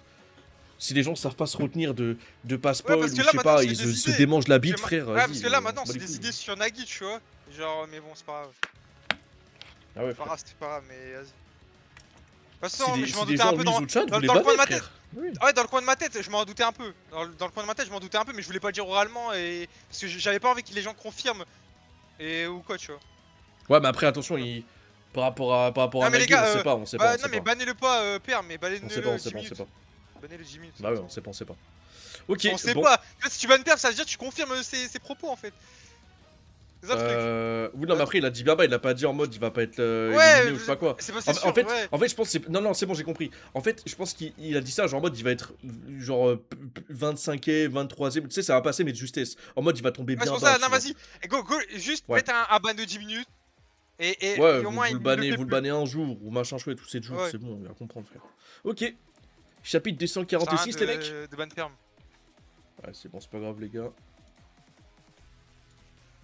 Si les gens savent pas se retenir de pas spoil, ou je sais pas, ils se démangent la bite, frère. Ouais, parce que là, maintenant, c'est des idées sur Nagui, tu vois. Genre, mais bon, c'est pas grave. Ah ouais, c'est pas grave, mais vas-y. De toute façon, je m'en doutais un peu dans le coin de ma tête. Ouais, dans le coin de ma tête, je m'en doutais un peu. Dans le coin de ma tête, je m'en doutais un peu, mais je voulais pas le dire oralement et parce que j'avais pas envie que les gens confirment et ou quoi, tu vois. Ouais, mais après, attention, par rapport à Nagui, on sait pas. Non, mais bannez-le pas, père, mais bannez-le. On sait pas. Bannez-le 10 minutes. Bah ouais, on sait pas. Ok, on sait pas. Là, si tu bannes père, ça veut dire que tu confirmes ses propos en fait. C'est ça le truc. Oui, non, mais après, il a dit il a pas dit en mode il va pas être éliminé ou je sais pas quoi. C'est pas sûr, en fait, je pense que c'est. Non, c'est bon, j'ai compris. En fait, je pense qu'il a dit ça, genre en mode il va être genre 25e, 23e, tu sais, ça va passer, mais de justesse. En mode il va tomber bien. C'est pour ça, non, vas-y, go, juste mettre un ban de 10 minutes. Et ouais, au moins, vous le bannez un jour ou machin chouette ou 7 jours, c'est bon, on va comprendre, frère. Ok, chapitre 246, les mecs. De ban ferme. Ouais, c'est bon, c'est pas grave, les gars.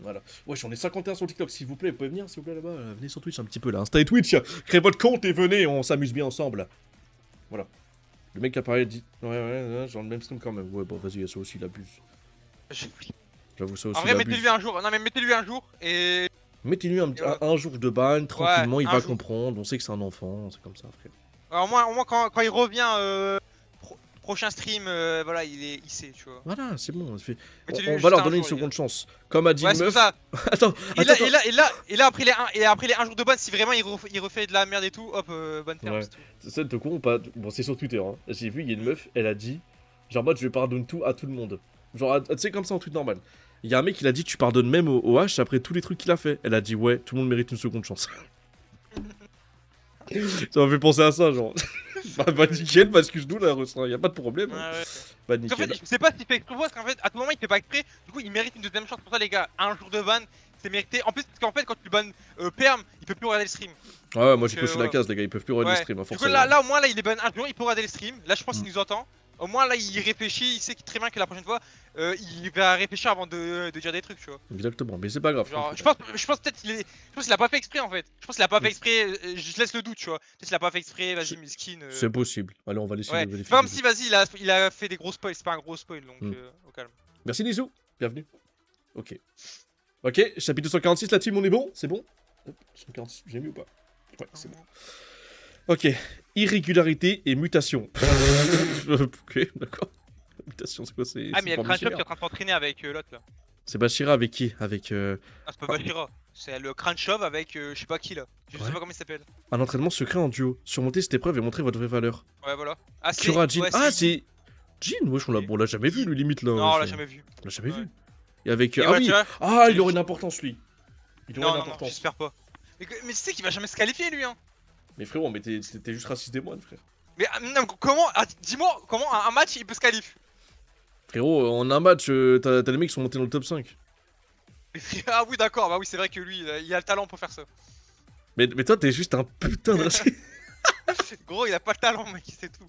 Voilà. Ouais, j'en ai 51 sur TikTok, s'il vous plaît, vous pouvez venir, s'il vous plaît, là-bas. Venez sur Twitch un petit peu, là. Insta et Twitch. Créez votre compte et venez, on s'amuse bien ensemble. Voilà. Le mec qui apparaît dit. Ouais, genre le même stream quand même. Ouais, bon, vas-y, ça aussi, il abuse. J'avoue, ça aussi. En vrai, mettez-lui un jour. Non, mais mettez-lui un jour et. Mettez-lui un jour de ban, tranquillement, il va comprendre. On sait que c'est un enfant, c'est comme ça, frère. Au moins quand il revient. Prochain stream, voilà, il sait, tu vois. Voilà, c'est bon. On va leur donner une seconde chance. Comme a dit une meuf. Ça. Attends. Et là, après les 1 jour de ban, si vraiment il refait de la merde et tout, hop, ban ferme. Ouais. Ça te courant ou pas? Bon, c'est sur Twitter. Hein. J'ai vu, il y a une meuf, elle a dit, genre, moi, je pardonne tout à tout le monde. Genre, tu sais, comme ça en tweet normal. Il y a un mec, il a dit, tu pardonnes même au H après tous les trucs qu'il a fait. Elle a dit, ouais, tout le monde mérite une seconde chance. Ça m'a fait penser à ça, genre. Bah nickel, parce que je doute là, y a pas de problème. Hein. Ouais. Bah nickel. En fait, je sais pas s'il fait exprès, parce qu'en fait, à tout moment, il fait pas exprès. Du coup, il mérite une deuxième chance. Pour ça, les gars, 1 jour de ban, c'est mérité. En plus, parce qu'en fait, quand tu bannes perm, il peut plus regarder le stream. Ouais, moi j'ai coché la case, les gars, ils peuvent plus regarder le stream. Hein, du coup, là, au moins, là, il est ban 1 jour, il peut regarder le stream. Là, je pense qu'il nous entend. Au moins, là, il réfléchit, il sait très bien que la prochaine fois, il va réfléchir avant de dire des trucs, tu vois. Exactement, mais c'est pas grave. Genre, je pense peut-être qu'il a pas fait exprès en fait. Je pense qu'il a pas fait exprès, je laisse le doute, tu vois. Peut-être qu'il a pas fait exprès, vas-y, miskin. C'est possible. Allez, on va laisser le vérifier. Même si, vas-y, il a fait des gros spoils, c'est pas un gros spoil, donc au calme. Merci Nizou, bienvenue. Ok. Ok, chapitre 246, la team, on est bon? C'est bon? 246, j'ai mis ou pas? Ouais, c'est bon. Ok, irrégularité et mutation. Ok, d'accord. Mutation, c'est quoi? Ah, mais il y a le Crunchov qui est en train de s'entraîner avec l'autre là. C'est Bashira avec qui? Avec. Ah, c'est pas Bashira, c'est le Crunchov avec je sais pas qui là. Je sais pas comment il s'appelle. Un entraînement secret en duo. Surmontez cette épreuve et montrez votre vraie valeur. Ouais, voilà. Ah, c'est. Jin. Ah, c'est. Jin, wesh, on l'a jamais vu, lui, limite là. Non, on l'a jamais vu. On l'a jamais vu. Et avec. Ah oui! Ah, il aurait une importance, lui. Il aurait une importance. Non, j'espère pas. Mais tu sais qu'il va jamais se qualifier, lui, hein. Mais frérot, mais t'es juste raciste des moines, frère. Mais non, comment, dis-moi, comment un match il peut se qualifier? Frérot, en un match, t'as les mecs qui sont montés dans le top 5. Ah oui, d'accord, bah oui, c'est vrai que lui, il a le talent pour faire ça. Mais toi, t'es juste un putain de raciste. Gros, il a pas le talent, mec, c'est tout.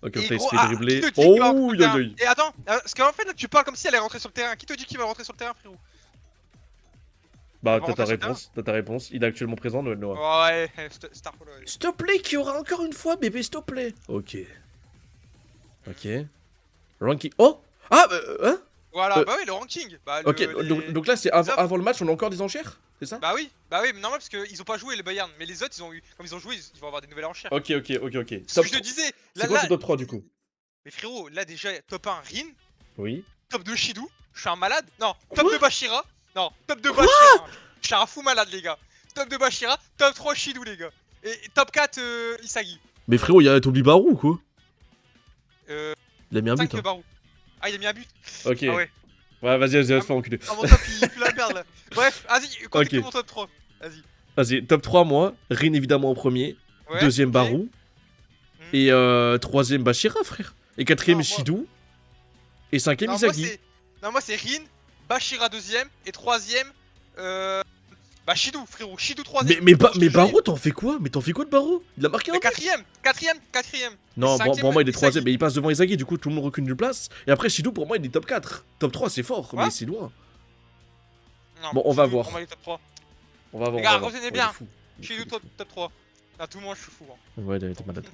Ok, il se fait dribbler. Oh, et attends, parce qu'en fait, là, tu parles comme si elle est rentrée sur le terrain. Qui te dit qu'il va rentrer sur le terrain, frérot? Bah, t'as ta réponse, Il est actuellement présent, Noah. Ouais, Starfall. Ouais. S'il te plaît, qu'il y aura encore une fois, bébé, s'il te plaît. Ok. Ok. Ranking. Oh! Ah, hein? Voilà, bah oui, le ranking. Bah, ok, donc là, c'est avant le match, on a encore des enchères? C'est ça? Bah oui, mais normal parce qu'ils ont pas joué les Bayern. Mais les autres, ils ont eu. Comme ils ont joué, ils vont avoir des nouvelles enchères. Ok. Ce que je te disais. C'est quoi ton top 3 du coup? Mais frérot, là déjà, top 1, Rin. Oui. Top 2, Shidou. Je suis un malade. Non, top 2, Bashira. Non, top 2, Bashira. Je suis un fou malade, les gars. Top 2, Bashira. Top 3, Shidou, les gars. Et top 4, Isagi. Mais frérot, t'oublies Barou ou quoi? Il a mis un but. 5 Barou. Ah, il a mis un but. Ok. Ah ouais. Ouais, vas-y, va te faire enculer. Ah, mon top, il pue la merde là. Bref, vas-y, continue mon top 3. Vas-y. Vas-y, top 3, moi. Rin évidemment en premier. Ouais, deuxième, Barou. Et troisième, Bashira, frère. Et quatrième, Shidou. Et cinquième, Isagi. Moi c'est Rin, Bashira deuxième. Et troisième, bah Shidou, frérot. Shidou troisième. Mais Barou, t'en fais quoi? Mais t'en fais quoi de Barou? Il a marqué un but. Quatrième. Non, pour moi il est troisième, mais il passe devant Isagi, du coup tout le monde recule d'une place. Et après Shidou, pour moi il est top 4. Top 3 c'est fort, mais c'est loin. Non, bon, on va voir. Pour moi, il est top 3. On va voir. Les gars, retenez bien. Shidou top 3. Là, tout le monde, je suis fou. Hein. Ouais, t'es malade.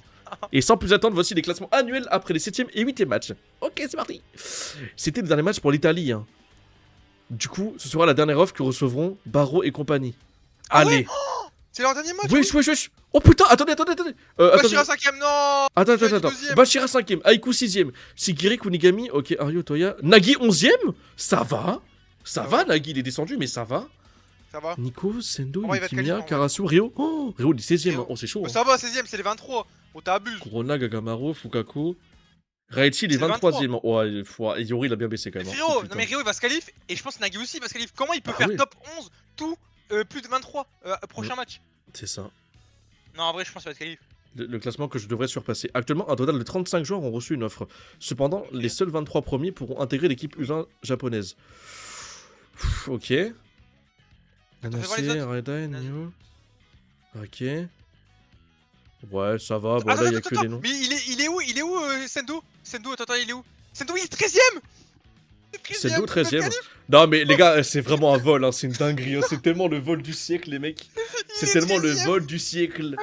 Et sans plus attendre, voici les classements annuels après les 7ème et 8ème matchs. Ok, c'est parti. C'était le dernier match pour l'Italie. Hein. Du coup, ce sera la dernière offre que recevront Barreau et compagnie. Allez. Ouais oh, c'est leur dernier match. Wesh. Oh putain, attendez. Bashira 5ème, non. Attends. Bashira 5ème, Aiku 6ème, Shigiri, Kunigami, ok, Ario, Toya. Nagi 11ème. Ça va, Nagi il est descendu, mais ça va. Ça va. Nico, Sendo, oh, Yukimiya, Karasu, Ryo. Oh, Ryo il est 16ème. Oh, c'est chaud. Ça va, 16ème, c'est les 23. Oh, t'abuses. Corona, Gagamaru, Fukaku. Raichi, il est 23ème. Ouais, Yori, il a bien baissé quand même. Ryo, non mais Ryo il va se qualif. Et je pense que Nagi aussi va se qualif. Comment il peut faire top 11 tout plus de 23 prochain match? C'est ça. Non, en vrai, je pense qu'il va se qualif. Le classement que je devrais surpasser. Actuellement, un total de 35 joueurs ont reçu une offre. Cependant, les seuls 23 premiers pourront intégrer l'équipe U20 japonaise. Ok. Nanase, Redai, Nio. Ok. Ouais, ça va. Bon, là, il y a que des noms. Mais il est où Sendo, attends, il est où? Sendo, il est 13ème. Sendo 13ème. Non, mais les gars, c'est vraiment un vol. Hein, c'est une dinguerie. Hein, c'est tellement le vol du siècle, les mecs. C'est tellement le vol du siècle.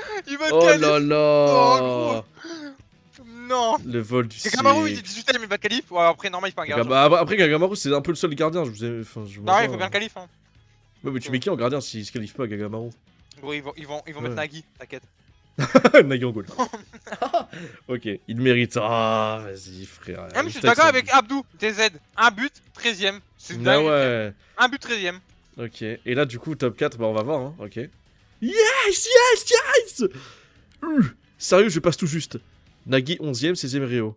Oh là là. Non. Le vol du siècle. Gagamaru, il est 18ème, il va qualif. Ouais, après, normal, il fait un gardien. Bah, après, Gagamaru, c'est un peu le seul gardien. Non, il faut bien le qualif. Hein. Ouais, mais tu mets qui en gardien s'il se qualifie pas, Gagamaru? Gros, ils vont mettre Nagi, t'inquiète. Nagi en goal. Ok, il mérite. Ah, vas-y, frère. Ah, mais je suis d'accord avec Abdou, TZ. Un but, 13ème. C'est dingue. Ouais. Un but, 13ème. Ok, et là, du coup, top 4, bah, on va voir. Hein. Ok. Yes. Sérieux, je passe tout juste. Nagi 11ème, 16ème Ryo.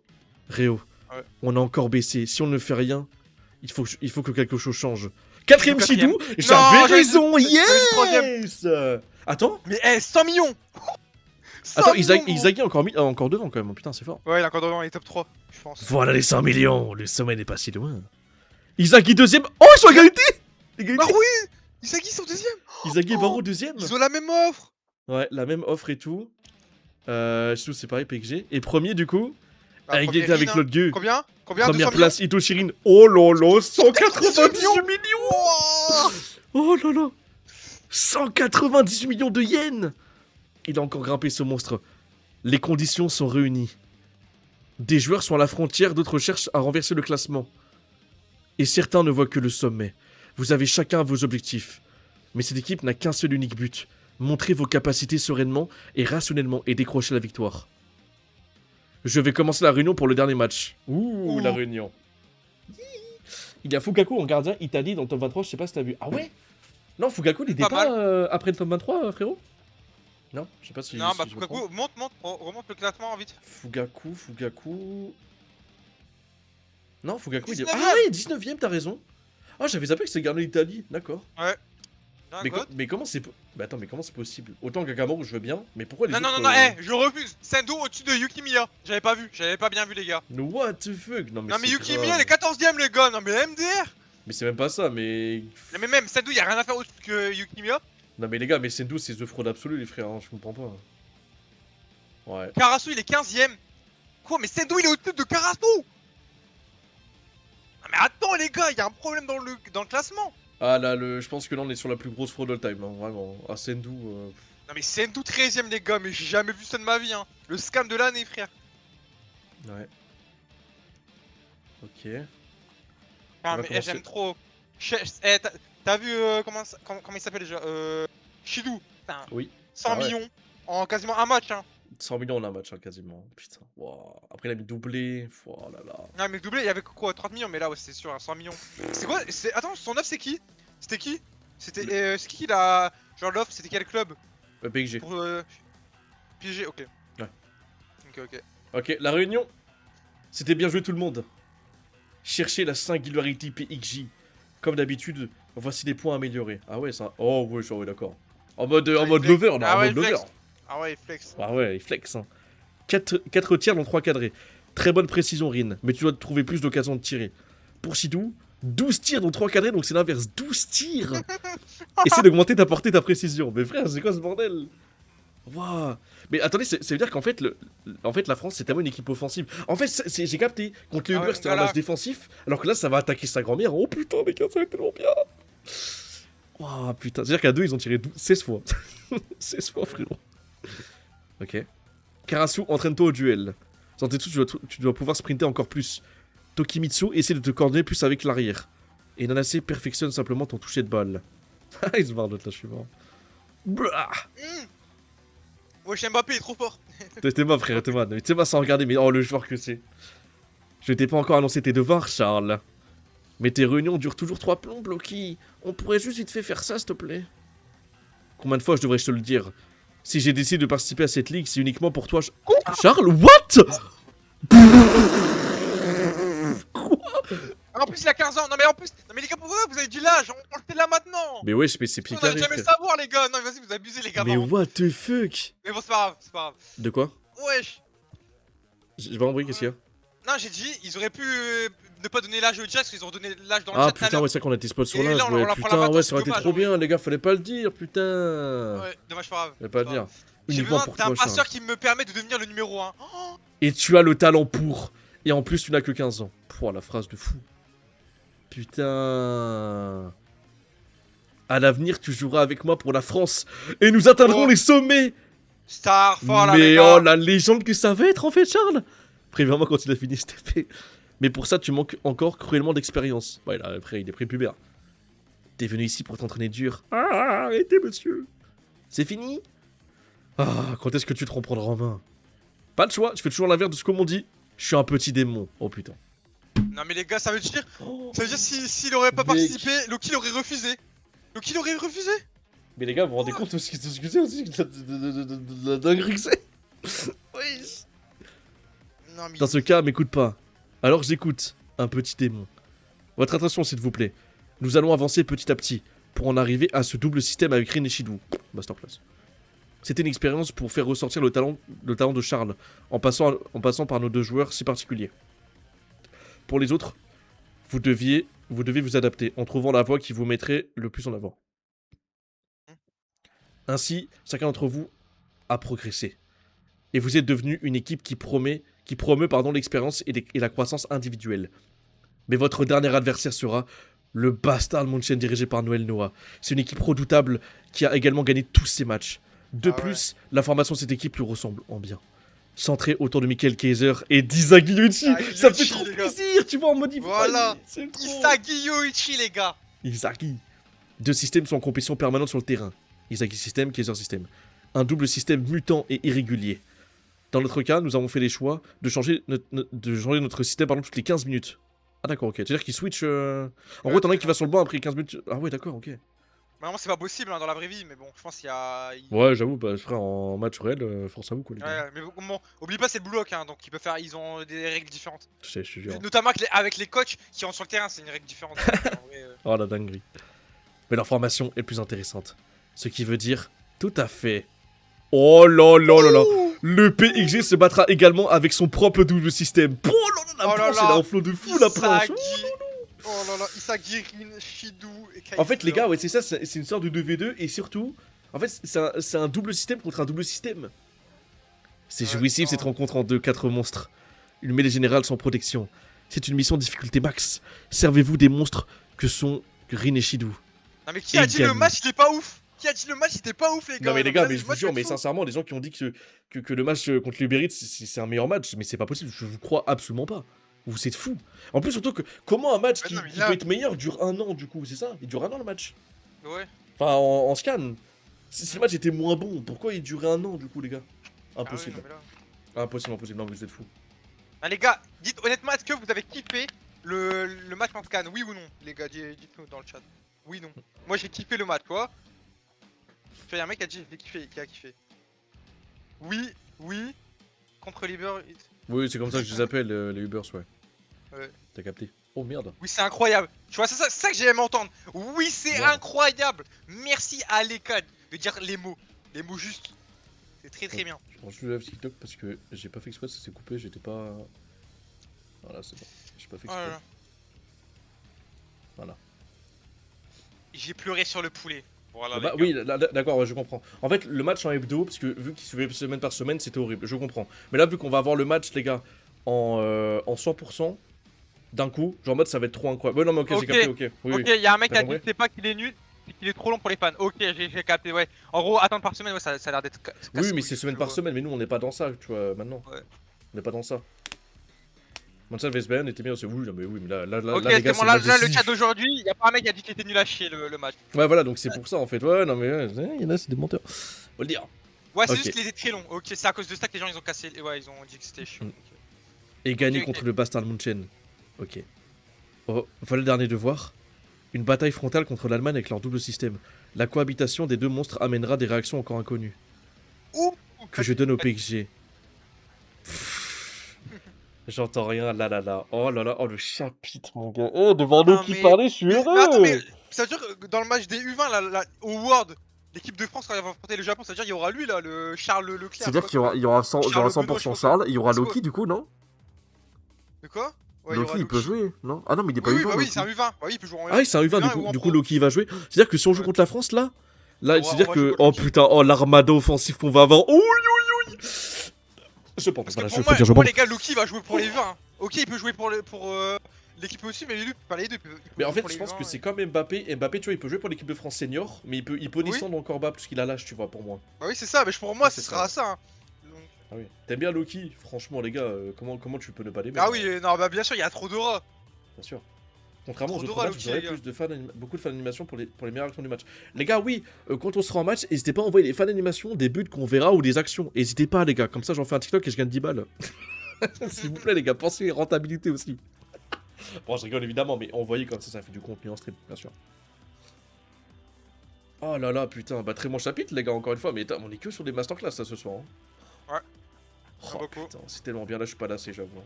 Ouais. On a encore baissé. Si on ne fait rien, il faut que quelque chose change. 4ème Shidou. J'avais raison. Yes. Attends. Mais 100 millions. Attends, Isagi a encore devant quand même. Putain, c'est fort. Ouais, il est encore devant, il est top 3, je pense. Voilà les 100 millions. Le sommet n'est pas si loin. Isagi 2ème. Oh, ils sont à égalité. Bah oui. Isagi sont 2ème. Isagi et Barou 2ème. Ils ont la même offre. Ouais, la même offre et tout. Surtout c'est pareil, PXG. Et premier du coup, à égalité avec l'autre gueux. Combien Première place, Ito Shirin. Oh lolo, 198 millions. Oh là 198 millions de yens. Il a encore grimpé ce monstre. Les conditions sont réunies. Des joueurs sont à la frontière, d'autres cherchent à renverser le classement. Et certains ne voient que le sommet. Vous avez chacun vos objectifs. Mais cette équipe n'a qu'un seul unique but. Montrez vos capacités sereinement et rationnellement et décrocher la victoire. Je vais commencer la réunion pour le dernier match. Ouh. La réunion. Il y a Fukaku en gardien Italie dans le top 23, je sais pas si t'as vu. Ah ouais? Non, Fukaku il était pas après le top 23, frérot? Non, je sais pas si. Non, bah Fukaku, remonte le classement vite. Fukaku. Non, Fukaku il est. Ah oui, 19ème, t'as raison. Ah, j'avais zappé que c'était gardien d'Italie, d'accord. Ouais. Mais comment c'est. Bah attends, mais comment c'est possible? Autant Gagamaru, je veux bien, mais pourquoi les autres... Non, je refuse. Sendo au-dessus de Yukimiya. J'avais pas bien vu, les gars. What the fuck? Non, mais Yukimiya, il est 14ème, les gars. Non, mais MDR. Mais c'est même pas ça, mais. Non, mais même, Sendo, y'a rien à faire au-dessus que Yukimiya. Non, mais les gars, mais Sendo, c'est The Fraude absolue, les frères, hein, je comprends pas. Ouais. Karasu, il est 15ème. Quoi? Mais Sendo, il est au-dessus de Karasu. Non, mais attends, les gars, y'a un problème dans le classement. Ah là, je pense que là on est sur la plus grosse fraude all time, hein, vraiment. Ah, Sendu. Non mais Sendu 13ème les gars, mais j'ai jamais vu ça de ma vie hein. Le scam de l'année frère. Ouais. Ok. Ah mais j'aime trop. T'as vu comment il s'appelle déjà Shidou. Oui. 100 millions en quasiment un match hein. 100 millions en un match hein, quasiment. Putain. Wow. Après il a mis doublé. Oh là là. Ah mais doublé il y avait quoi 30 millions mais là ouais c'est sûr hein, 100 millions. C'est quoi attends son off c'est qui? C'était qui? C'était c'est qui la genre l'off c'était quel club? PSG. Pour PSG ok. Ouais. Ok. Ok, la réunion. C'était bien joué tout le monde. Cherchez la singularité PXJ. Comme d'habitude, voici des points améliorés. Ah ouais, ça. Oh ouais, d'accord. En mode lover, là, en mode lover. Ah ouais, il flex. Ah ouais, il flex. Hein. 4 tirs dans 3 cadrés. Très bonne précision, Rin. Mais tu dois trouver plus d'occasions de tirer. Pour Sidou, 12 tirs dans 3 cadrés, donc c'est l'inverse. 12 tirs. Essaie d'augmenter ta portée, ta précision. Mais frère, c'est quoi ce bordel? Waouh. Mais attendez, ça veut dire qu'en fait, la France, c'est tellement une équipe offensive. En fait, j'ai capté. Contre les Uber, c'était un match défensif. Alors que là, ça va attaquer sa grand-mère. Oh putain, les gars, ça va être tellement bien. Waouh, putain. C'est-à-dire qu'à deux, ils ont tiré 16 fois. 16 fois, frérot. Ok. Karasu, entraîne-toi au duel. Sans tes tu dois pouvoir sprinter encore plus. Tokimitsu, essaie de te coordonner plus avec l'arrière. Et Nanase perfectionne simplement ton toucher de balle. Ah, il se barre d'autre là, je suis mort. Wesh Mbappé il est trop fort. T'es moi frère, t'es moi sans regarder, mais oh le joueur que c'est. Je t'ai pas encore annoncé tes devoirs, Charles. Mais tes réunions durent toujours 3 plombs, Blocky. On pourrait juste vite fait faire ça, s'il te plaît. Combien de fois je devrais te le dire? Si j'ai décidé de participer à cette ligue, c'est uniquement pour toi, Charles. What? Quoi? En plus il a 15 ans, non mais les gars pourquoi vous avez du l'âge, on le fait là maintenant. Mais wesh, mais c'est pied carré, on va jamais le savoir les gars, non mais vas-y vous abusez les gars. Mais what the fuck? Mais bon c'est pas grave, De quoi? Wesh. J'ai pas compris, qu'est-ce qu'il y a? Non j'ai dit, ils auraient pu ne pas donner l'âge au chat parce qu'ils ont donné l'âge dans le chat. chat. Ah putain ouais c'est vrai qu'on a été spot sur l'âge, ouais putain ouais ça aurait été trop bien les gars, fallait pas le dire putain. Ouais, dommage pas grave. Fallait pas le dire. Uniquement pour toi, Charles. T'as un passeur qui me permet de devenir le numéro 1. Et tu as le talent pour. Et en plus tu n'as que 15 ans. Pouah la phrase de fou. Putain. À l'avenir, tu joueras avec moi pour la France. Et nous atteindrons les sommets. Star, voilà, mais oh, la légende que ça va être en fait, Charles. Préviens-moi quand il a fini cette épée. Mais pour ça, tu manques encore cruellement d'expérience. Ouais, là, après, il est prépubère. T'es venu ici pour t'entraîner dur. Ah, arrêtez, monsieur. C'est fini? Ah, quand est-ce que tu te reprendras en main? Pas de choix, je fais toujours l'inverse de ce qu'on m'ont dit. Je suis un petit démon. Oh putain. Non mais les gars, ça veut dire s'il aurait pas participé, Loki l'aurait refusé. Loki l'aurait refusé. Mais les gars, vous vous rendez compte de ce que c'est aussi de la dinguerie que c'est? Oui. Non, mais... Dans ce cas, m'écoute pas. Alors j'écoute, un petit démon. Votre attention s'il vous plaît. Nous allons avancer petit à petit pour en arriver à ce double système avec Rin et Shidou. Masterclass. C'était une expérience pour faire ressortir le talent de Charles en passant par nos deux joueurs si particuliers. Pour les autres, vous devez vous adapter en trouvant la voie qui vous mettrait le plus en avant. Ainsi, chacun d'entre vous a progressé. Et vous êtes devenu une équipe qui promeut l'expérience et la croissance individuelle. Mais votre dernier adversaire sera le Bastard Munchen dirigé par Noël Noah. C'est une équipe redoutable qui a également gagné tous ses matchs. De plus, la formation de cette équipe lui ressemble en bien. Centré autour de Michael Kaiser et d'Isaac Yoichi. Ça me fait trop plaisir, tu vois, en mode voilà, Isaac Yoichi, les gars. Isaki. 2 systèmes sont en compétition permanente sur le terrain. Isaki System, Kaiser System. Un double système mutant et irrégulier. Dans notre cas, nous avons fait les choix de changer notre système toutes les 15 minutes. Ah d'accord, ok. C'est-à-dire qu'il switch... En gros, t'en as un qui va sur le banc après 15 minutes... Ah ouais, d'accord, ok. Vraiment, c'est pas possible hein, dans la vraie vie, mais bon, je pense qu'il y a... Ouais, j'avoue, bah, frère, en match réel, force à vous, quoi, les gars. Ouais, mais bon, oublie pas, c'est le bloc, hein, donc ils ont des règles différentes. Je te jure. Notamment avec les coachs qui rentrent sur le terrain, c'est une règle différente. Oh, la dinguerie. Mais leur formation est plus intéressante. Ce qui veut dire, tout à fait... Oh là là là là. Le PXG se battra également avec son propre double système. Oh là là, la planche, elle a un flow de fou, la planche. Oh là là, Isagi, Rin, Shidou et Kaiser. En fait, les gars, ouais, c'est ça, c'est une sorte de 2v2 et surtout, en fait, c'est un double système contre un double système. C'est jouissif cette rencontre en 4 monstres. Une mêlée générale sans protection. C'est une mission de difficulté max. Servez-vous des monstres que sont Rin et Shidou. Non mais qui a dit le match il est pas ouf? Qui a dit le match il était pas ouf les gars? Non mais les gars, mais je vous jure, mais sincèrement, les gens qui ont dit que le match contre l'Uber Eats c'est un meilleur match, mais c'est pas possible, je vous crois absolument pas. Vous êtes fous. En plus surtout que comment un match qui peut être meilleur dure 1 an du coup, c'est ça? Il dure 1 an le match. Ouais. Enfin en scan. Si le match était moins bon, pourquoi il durait 1 an du coup les gars? Impossible. Impossible, non mais vous êtes fous. Ah les gars, dites honnêtement, est-ce que vous avez kiffé le match en scan? Oui ou non les gars, dites-nous dans le chat. Oui non. Moi j'ai kiffé le match, quoi. Tu vois, y'a un mec qui a dit qui a kiffé. Oui, contre les Uber. Oui, c'est comme ça que je les appelle, les Ubers, ouais. Ouais. T'as capté. Oh merde. Oui, c'est incroyable. Tu vois, c'est ça que j'aime entendre. Oui, c'est incroyable. Merci à Aleka de dire les mots justes. C'est très bien. Je lève TikTok parce que j'ai pas fait exprès, ça s'est coupé, j'étais pas... Voilà, c'est bon. J'ai pas fait exprès. Voilà. J'ai pleuré sur le poulet. Voilà, bah oui, d'accord, ouais, je comprends. En fait, le match en hebdo, parce que vu qu'il se fait semaine par semaine, c'était horrible, je comprends. Mais là, vu qu'on va avoir le match, les gars, en 100%, d'un coup, genre en mode ça va être trop incroyable. Ouais, non, mais ok, j'ai capté, ok. Oui, ok, y'a un mec qui a dit c'est pas qu'il est nul, c'est qu'il est trop long pour les fans. Ok, j'ai capté, ouais. En gros, attendre par semaine, ouais, ça a l'air d'être. Oui, mais c'est semaine par semaine, mais nous, on n'est pas dans ça, tu vois, maintenant. Ouais. On n'est pas dans ça. Monster vs Bayern était bien aussi. Oui, mais là, ok, les gars, là, le chat d'aujourd'hui, y'a pas un mec qui a dit qu'il était nul à chier le match. Ouais, voilà, donc c'est pour ça en fait. Ouais, non, mais il y en a, c'est des menteurs. Faut le dire. Ouais, c'est juste qu'il était très long. Ok, c'est à cause de ça que les gens ils ont cassé. Ouais, ils ont dit que c'était chiant. Et gagner contre le Bastard Munchen. Ok. Oh, voilà le dernier devoir. Une bataille frontale contre l'Allemagne avec leur double système. La cohabitation des deux monstres amènera des réactions encore inconnues. Que je donne au PXG. J'entends rien, là. Oh là là, oh le chapitre, mon gars. Oh, devant nous qui parlait, je suis heureux. Attends, mais ça veut dire que dans le match des U20, là, au World, l'équipe de France, quand elle va affronter le Japon, ça veut dire qu'il y aura lui, là, le Charles Leclerc. C'est-à-dire qu'il y aura 100% Charles, il y aura Loki, du coup, non? De quoi? Ouais, Loki, il peut jouer, non? Ah non, mais il est pas U20. U20. Bah oui, c'est un U20. Bah oui, il peut jouer en U20. Ah oui, c'est un U20, du coup, Loki, il va jouer. C'est-à-dire que si on joue contre la France, là, c'est-à-dire que. Oh putain, oh l'armada offensif qu'on va avoir. Ouh. Je pense pas, pour moi, les gars, Loki va jouer pour les 20. Ok, il peut jouer pour l'équipe aussi, mais lui, pas les deux. Mais en fait, je pense que c'est comme Mbappé. Mbappé, tu vois, il peut jouer pour l'équipe de France senior, mais il peut descendre encore bas parce qu'il a l'âge, tu vois, pour moi. Bah oui, c'est ça, mais pour moi, ce sera ça. Ah oui. T'aimes bien Loki? Franchement, les gars, comment tu peux ne pas l'aimer? Ah oui, non, bah bien sûr, il y a trop d'aura. Bien sûr. Contrairement aux autres matchs, vous aurez plus de beaucoup de fan animations pour les meilleures actions du match. Les gars, oui, quand on sera en match, n'hésitez pas à envoyer les fan animations, des buts qu'on verra ou des actions. N'hésitez pas, les gars, comme ça j'en fais un TikTok et je gagne 10 balles. S'il vous plaît, les gars, pensez rentabilité aussi. Bon, je rigole évidemment, mais envoyez comme ça fait du contenu en stream, bien sûr. Oh là là, putain, bah très bon chapitre, les gars, encore une fois, mais on est que sur des masterclass ça ce soir. Hein. Ouais. Oh putain, c'est tellement bien, là je suis pas lassé, j'avoue.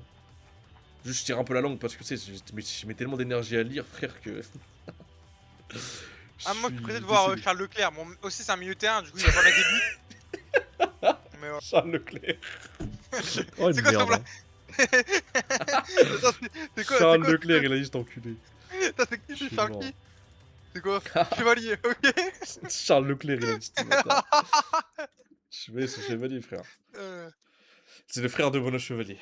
Juste, je tire un peu la langue parce que tu sais, je mets tellement d'énergie à lire, frère, que. Moi, je préfère de voir Charles Leclerc. Bon, aussi, c'est un milieu de terrain, du coup, il va pas mettre des buts. Mais ouais. Charles Leclerc. Oh, c'est quoi merde, c'est quoi Charles Leclerc, il a juste enculé. C'est qui, c'est Charles qui? C'est quoi? Chevalier, ok. Charles Leclerc, il a dit. C'est Chevalier, frère. C'est le frère de Bruno Chevalier.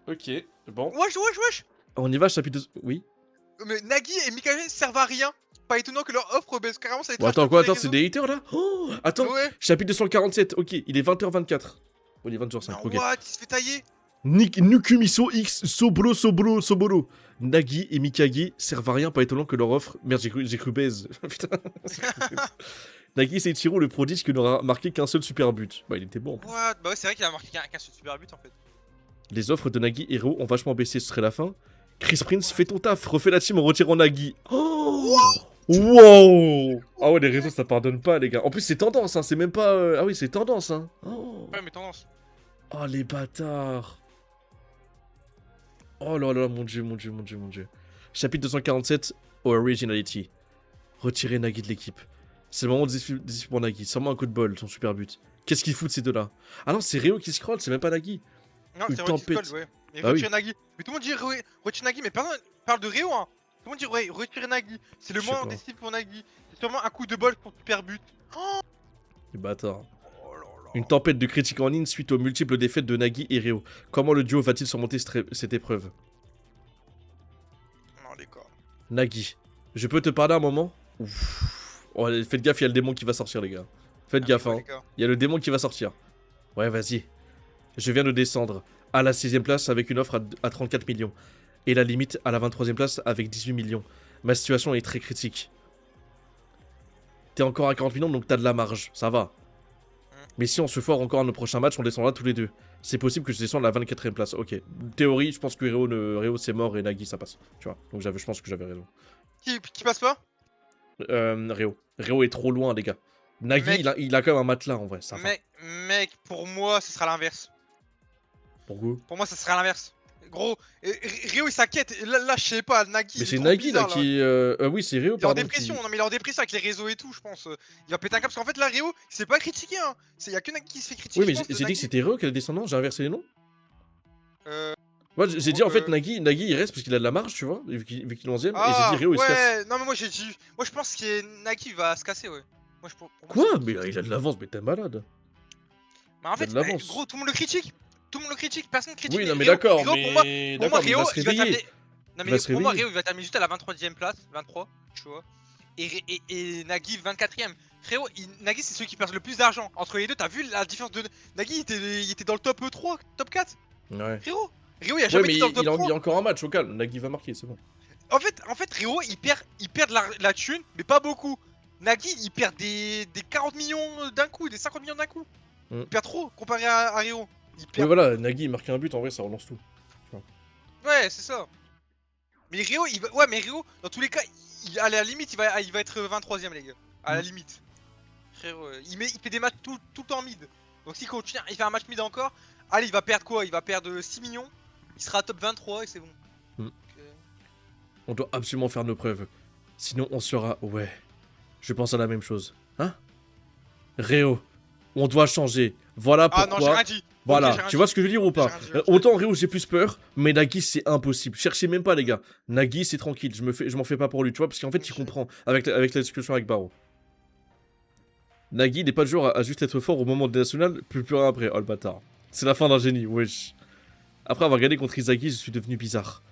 Ok, bon. Wesh. On y va, chapitre 2. Oui. Mais Nagui et Mikael servent à rien. Pas étonnant que leur offre baisse carrément, ça va être. Bon, attends, c'est des haters là? Oh, attends, chapitre 247, ok, il est 20h24. Oh, il est 20h05, ok. What? Il se fait tailler? Nukumiso X Sobolo. Nagi et Mikagi servent à rien, pas étonnant que leur offre. Merde, j'ai cru baise. Putain. Nagi, c'est Ichiro, le prodige qui n'aura marqué qu'un seul super but. Bah, il était bon. What? Bah, ouais, c'est vrai qu'il a marqué qu'un seul super but en fait. Les offres de Nagi et Hero ont vachement baissé, ce serait la fin. Chris Prince, fais ton taf, refais la team en retirant Nagi. Oh wow. Ah ouais, les réseaux ça pardonne pas, les gars. En plus, c'est tendance, hein, c'est même pas. Ah oui, c'est tendance, hein. Oh. Ouais, mais tendance. Oh, les bâtards. Oh là là, mon dieu. Chapitre 247, Originality. Retirer Nagi de l'équipe. C'est le moment décisif pour Nagi. Sûrement un coup de bol, son super but. Qu'est-ce qu'il fout de ces deux-là? Ah non, c'est Ryo qui scroll, c'est même pas Nagi. Non, c'est Ryo qui scroll, ouais. Et retire Nagi. Mais tout le monde dit retire Nagi, mais personne parle de Ryo, hein. Tout le monde dit ouais, retire Nagi. C'est le moment décisif pour Nagi. C'est sûrement un coup de bol pour super but. Oh les bâtards. Une tempête de critiques en ligne suite aux multiples défaites de Nagi et Ryo. Comment le duo va-t-il surmonter cette épreuve? Non, d'accord. Nagi, je peux te parler un moment? Ouf. Oh, faites gaffe, il y a le démon qui va sortir, les gars. Faites gaffe, hein. Il y a le démon qui va sortir. Ouais, vas-y. Je viens de descendre à la 6ème place avec une offre à 34 millions. Et la limite à la 23ème place avec 18 millions. Ma situation est très critique. T'es encore à 40 millions, donc t'as de la marge. Ça va. Mais si on se foire encore à nos prochains matchs, on descendra tous les deux. C'est possible que je descende à la 24ème place. Ok. Théorie, je pense que Réo c'est mort et Nagui ça passe. Tu vois. Donc je pense que j'avais raison. Qui passe pas? Réo. Réo est trop loin, les gars. Nagui, Mec. il a quand même un matelas en vrai. Ça va. Mec, pour moi, ce sera l'inverse. Pourquoi? Pour moi, ça sera l'inverse. Gros, Rio il s'inquiète. Là, je sais pas, Nagui. Mais il est c'est trop Nagui là bizarre, qui. Oui, c'est Réo, Il est en pardon. dépression, non mais il est en dépression avec les réseaux et tout, je pense. Il va péter un câble parce qu'en fait, là, Rio, il s'est pas critiqué, hein. Il y a que Nagui qui se fait critiquer. Oui, mais je pense, j'ai dit Nagui. que c'était Réo qui allait descendre, j'ai inversé les noms. Euh. Moi, j'ai dit en fait Nagui il reste parce qu'il a de la marge, tu vois, vu qu'il est 11ème. Et j'ai dit Réo il se casse. Non, mais moi j'ai dit. Moi, je pense que Nagui va se casser, ouais. Moi, pour moi, Quoi? Mais il a de l'avance, mais t'es malade. Mais en fait, de l'avance. gros, tout le monde le critique. Tout le monde le critique, personne critique. Oui, non, mais Rio, d'accord, Rio, mais. pour moi, D'accord, mais il va Rio, se il va réveiller. terminer. Non, mais pour moi, Rio, il va terminer juste à la 23ème place, 23, tu vois. Et Nagui 24ème. Frérot, Nagui c'est celui qui perd le plus d'argent. Entre les deux, t'as vu la différence de. Nagui il était dans le top 3, top 4. Ouais. Frérot, Rio il a jamais été dans le top 3. Il y a encore un match au calme, Nagui va marquer, c'est bon. En fait, Rio il perd de la thune, mais pas beaucoup. Nagui il perd des 40 millions d'un coup, des 50 millions d'un coup. Il perd trop comparé à Rio. Oui, voilà, Nagui il marque un but, en vrai ça relance tout. Ouais, c'est ça. Mais Rio, mais Rio, dans tous les cas, à la limite, il va être 23ème, les gars. À la limite. Frérot, il fait des matchs tout le temps mid. Donc s'il continue, il fait un match mid encore. Allez, il va perdre quoi? Il va perdre 6 millions. Il sera top 23 et c'est bon. Donc, On doit absolument faire nos preuves. Sinon on sera... Ouais. Je pense à la même chose. Hein? Réo, on doit changer. Voilà pourquoi... Ah non, j'ai rien dit. Voilà, Okay, tu vois ce que je veux dire ou pas? Autant Réo j'ai plus peur, mais Nagui c'est impossible. Cherchez même pas les gars. Nagui c'est tranquille, je m'en fais pas pour lui, tu vois, parce qu'en fait il comprend avec la discussion avec Baro. Nagui n'est pas le genre à juste être fort au moment des nationales, plus rien après. Oh le bâtard. C'est la fin d'un génie, wesh. Après avoir gagné contre Izagi, je suis devenu bizarre.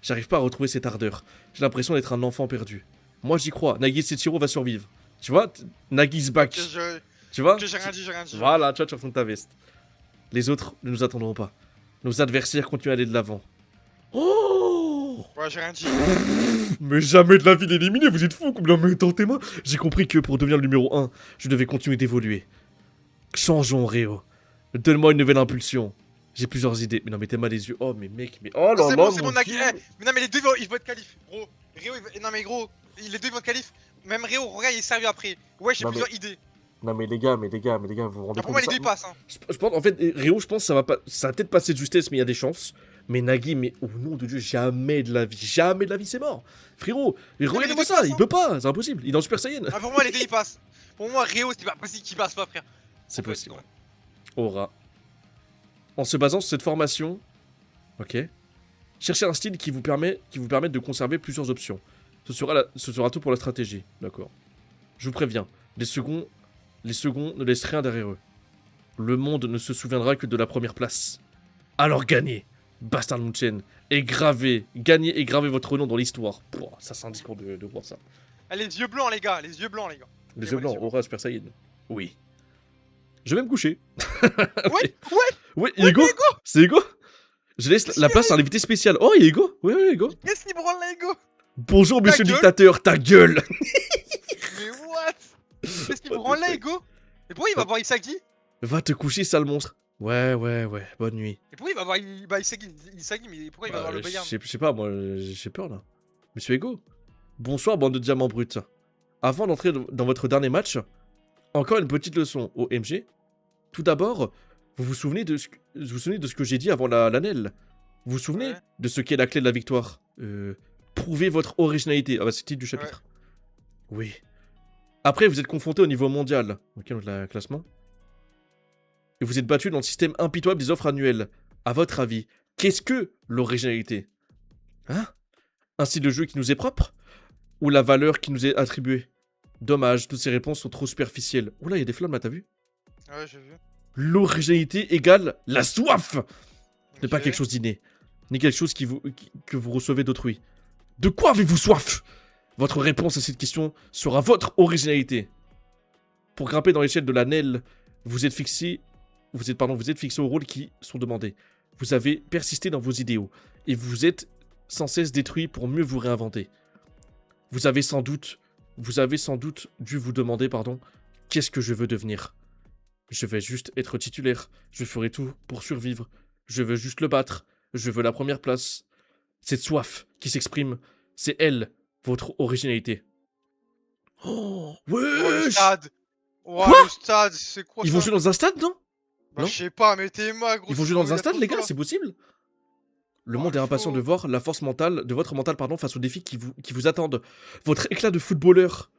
J'arrive pas à retrouver cette ardeur. J'ai l'impression d'être un enfant perdu. Moi j'y crois, Nagui Setiro va survivre. Tu vois, Nagi's back. Tu vois? J'ai rien dit. Voilà, tu vois, tu refondes ta veste. Les autres ne nous attendront pas. Nos adversaires continuent à aller de l'avant. Oh! Ouais, j'ai rien dit. Mais jamais de la vie d'éliminer, vous êtes fous, combien de temps moi? J'ai compris que pour devenir le numéro 1, je devais continuer d'évoluer. Changeons, Réo. Donne-moi une nouvelle impulsion. J'ai plusieurs idées. Mais non, mais t'es mal les yeux. Oh, mais mec, mais. Oh là là, c'est bon, Nagui. Mais non, mais les deux ils vont être qualif. Gros, Réo, non, mais gros, les deux ils vont être qualif. Même Réo, regarde, il est sérieux après. Ouais, j'ai plusieurs idées. Non mais les gars, vous vous rendez compte? Pour moi, les deux ils passent. Hein. Je pense, en fait, Réo, je pense que ça va peut-être passer de justesse, mais il y a des chances. Mais Nagui, mais au nom de Dieu, jamais de la vie, c'est mort. Frérot, regardez-moi ça, il peut pas, c'est impossible, il est dans Super Saiyan. Ah, pour moi, les deux ils passent. Pour moi, Réo, c'est pas possible qu'il passe pas, frère. C'est possible. Aura. En se basant sur cette formation, ok, cherchez un style qui vous permette de conserver plusieurs options. Ce sera tout pour la stratégie, d'accord. Je vous préviens, les seconds ne laissent rien derrière eux. Le monde ne se souviendra que de la première place. Alors gagnez, Bastard Munchen, et gagnez et gravez votre nom dans l'histoire. Ça c'est un discours de roi ça. Ah, les yeux blancs les gars, Les yeux blancs, Aura Super Saiyan. Oui. Je vais me coucher. Okay. Ouais, Ego. C'est Ego. Je laisse la place à l'invité spécial. Oh, il est Ego. Oui, Ego. Qu'est-ce qu'il branle là, Ego? Bonjour, monsieur le dictateur, ta gueule. Mais what? Qu'est-ce qu'il branle là, Ego? Et pourquoi il va voir Isagi? Va te coucher, sale monstre. Ouais, bonne nuit. Et pourquoi il va voir Isagi, mais pourquoi il va voir le Bayern? Je sais pas, moi, j'ai peur là. Monsieur Ego. Bonsoir, bande de diamants bruts. Avant d'entrer dans votre dernier match, encore une petite leçon au MG. Tout d'abord, vous vous souvenez de ce que j'ai dit avant l'ANEL? Vous vous souvenez de ce qu'est la clé de la victoire? Prouvez votre originalité. Ah bah c'est le titre du chapitre. Oui. Après, vous êtes confronté au niveau mondial. Ok, donc le classement. Et vous êtes battu dans le système impitoyable des offres annuelles. À votre avis, qu'est-ce que l'originalité? Hein? Un style de jeu qui nous est propre? Ou la valeur qui nous est attribuée? Dommage, toutes ces réponses sont trop superficielles. Oula, il y a des flammes là, t'as vu? Ouais, j'ai vu. L'originalité égale la soif! Ce n'est pas quelque chose d'inné, ni quelque chose que vous recevez d'autrui. De quoi avez-vous soif? Votre réponse à cette question sera votre originalité. Pour grimper dans l'échelle de la NEL, vous êtes fixé aux rôles qui sont demandés. Vous avez persisté dans vos idéaux et vous êtes sans cesse détruit pour mieux vous réinventer. Vous avez sans doute dû vous demander, qu'est-ce que je veux devenir? Je vais juste être titulaire. Je ferai tout pour survivre. Je veux juste le battre. Je veux la première place. Cette soif qui s'exprime, c'est elle, votre originalité. Oh, Oh, le wesh! stade. Oh, Quoi? le stade, c'est quoi Ils ça? vont jouer dans un stade, non? Bah, Non? je sais pas, mais t'es ma gros. Ils vont jouer dans un stade, les gars, c'est possible? Le Oh, monde est impatient de chaud. voir la force mentale, de votre mental, face aux défis qui vous attendent. Votre éclat de footballeur.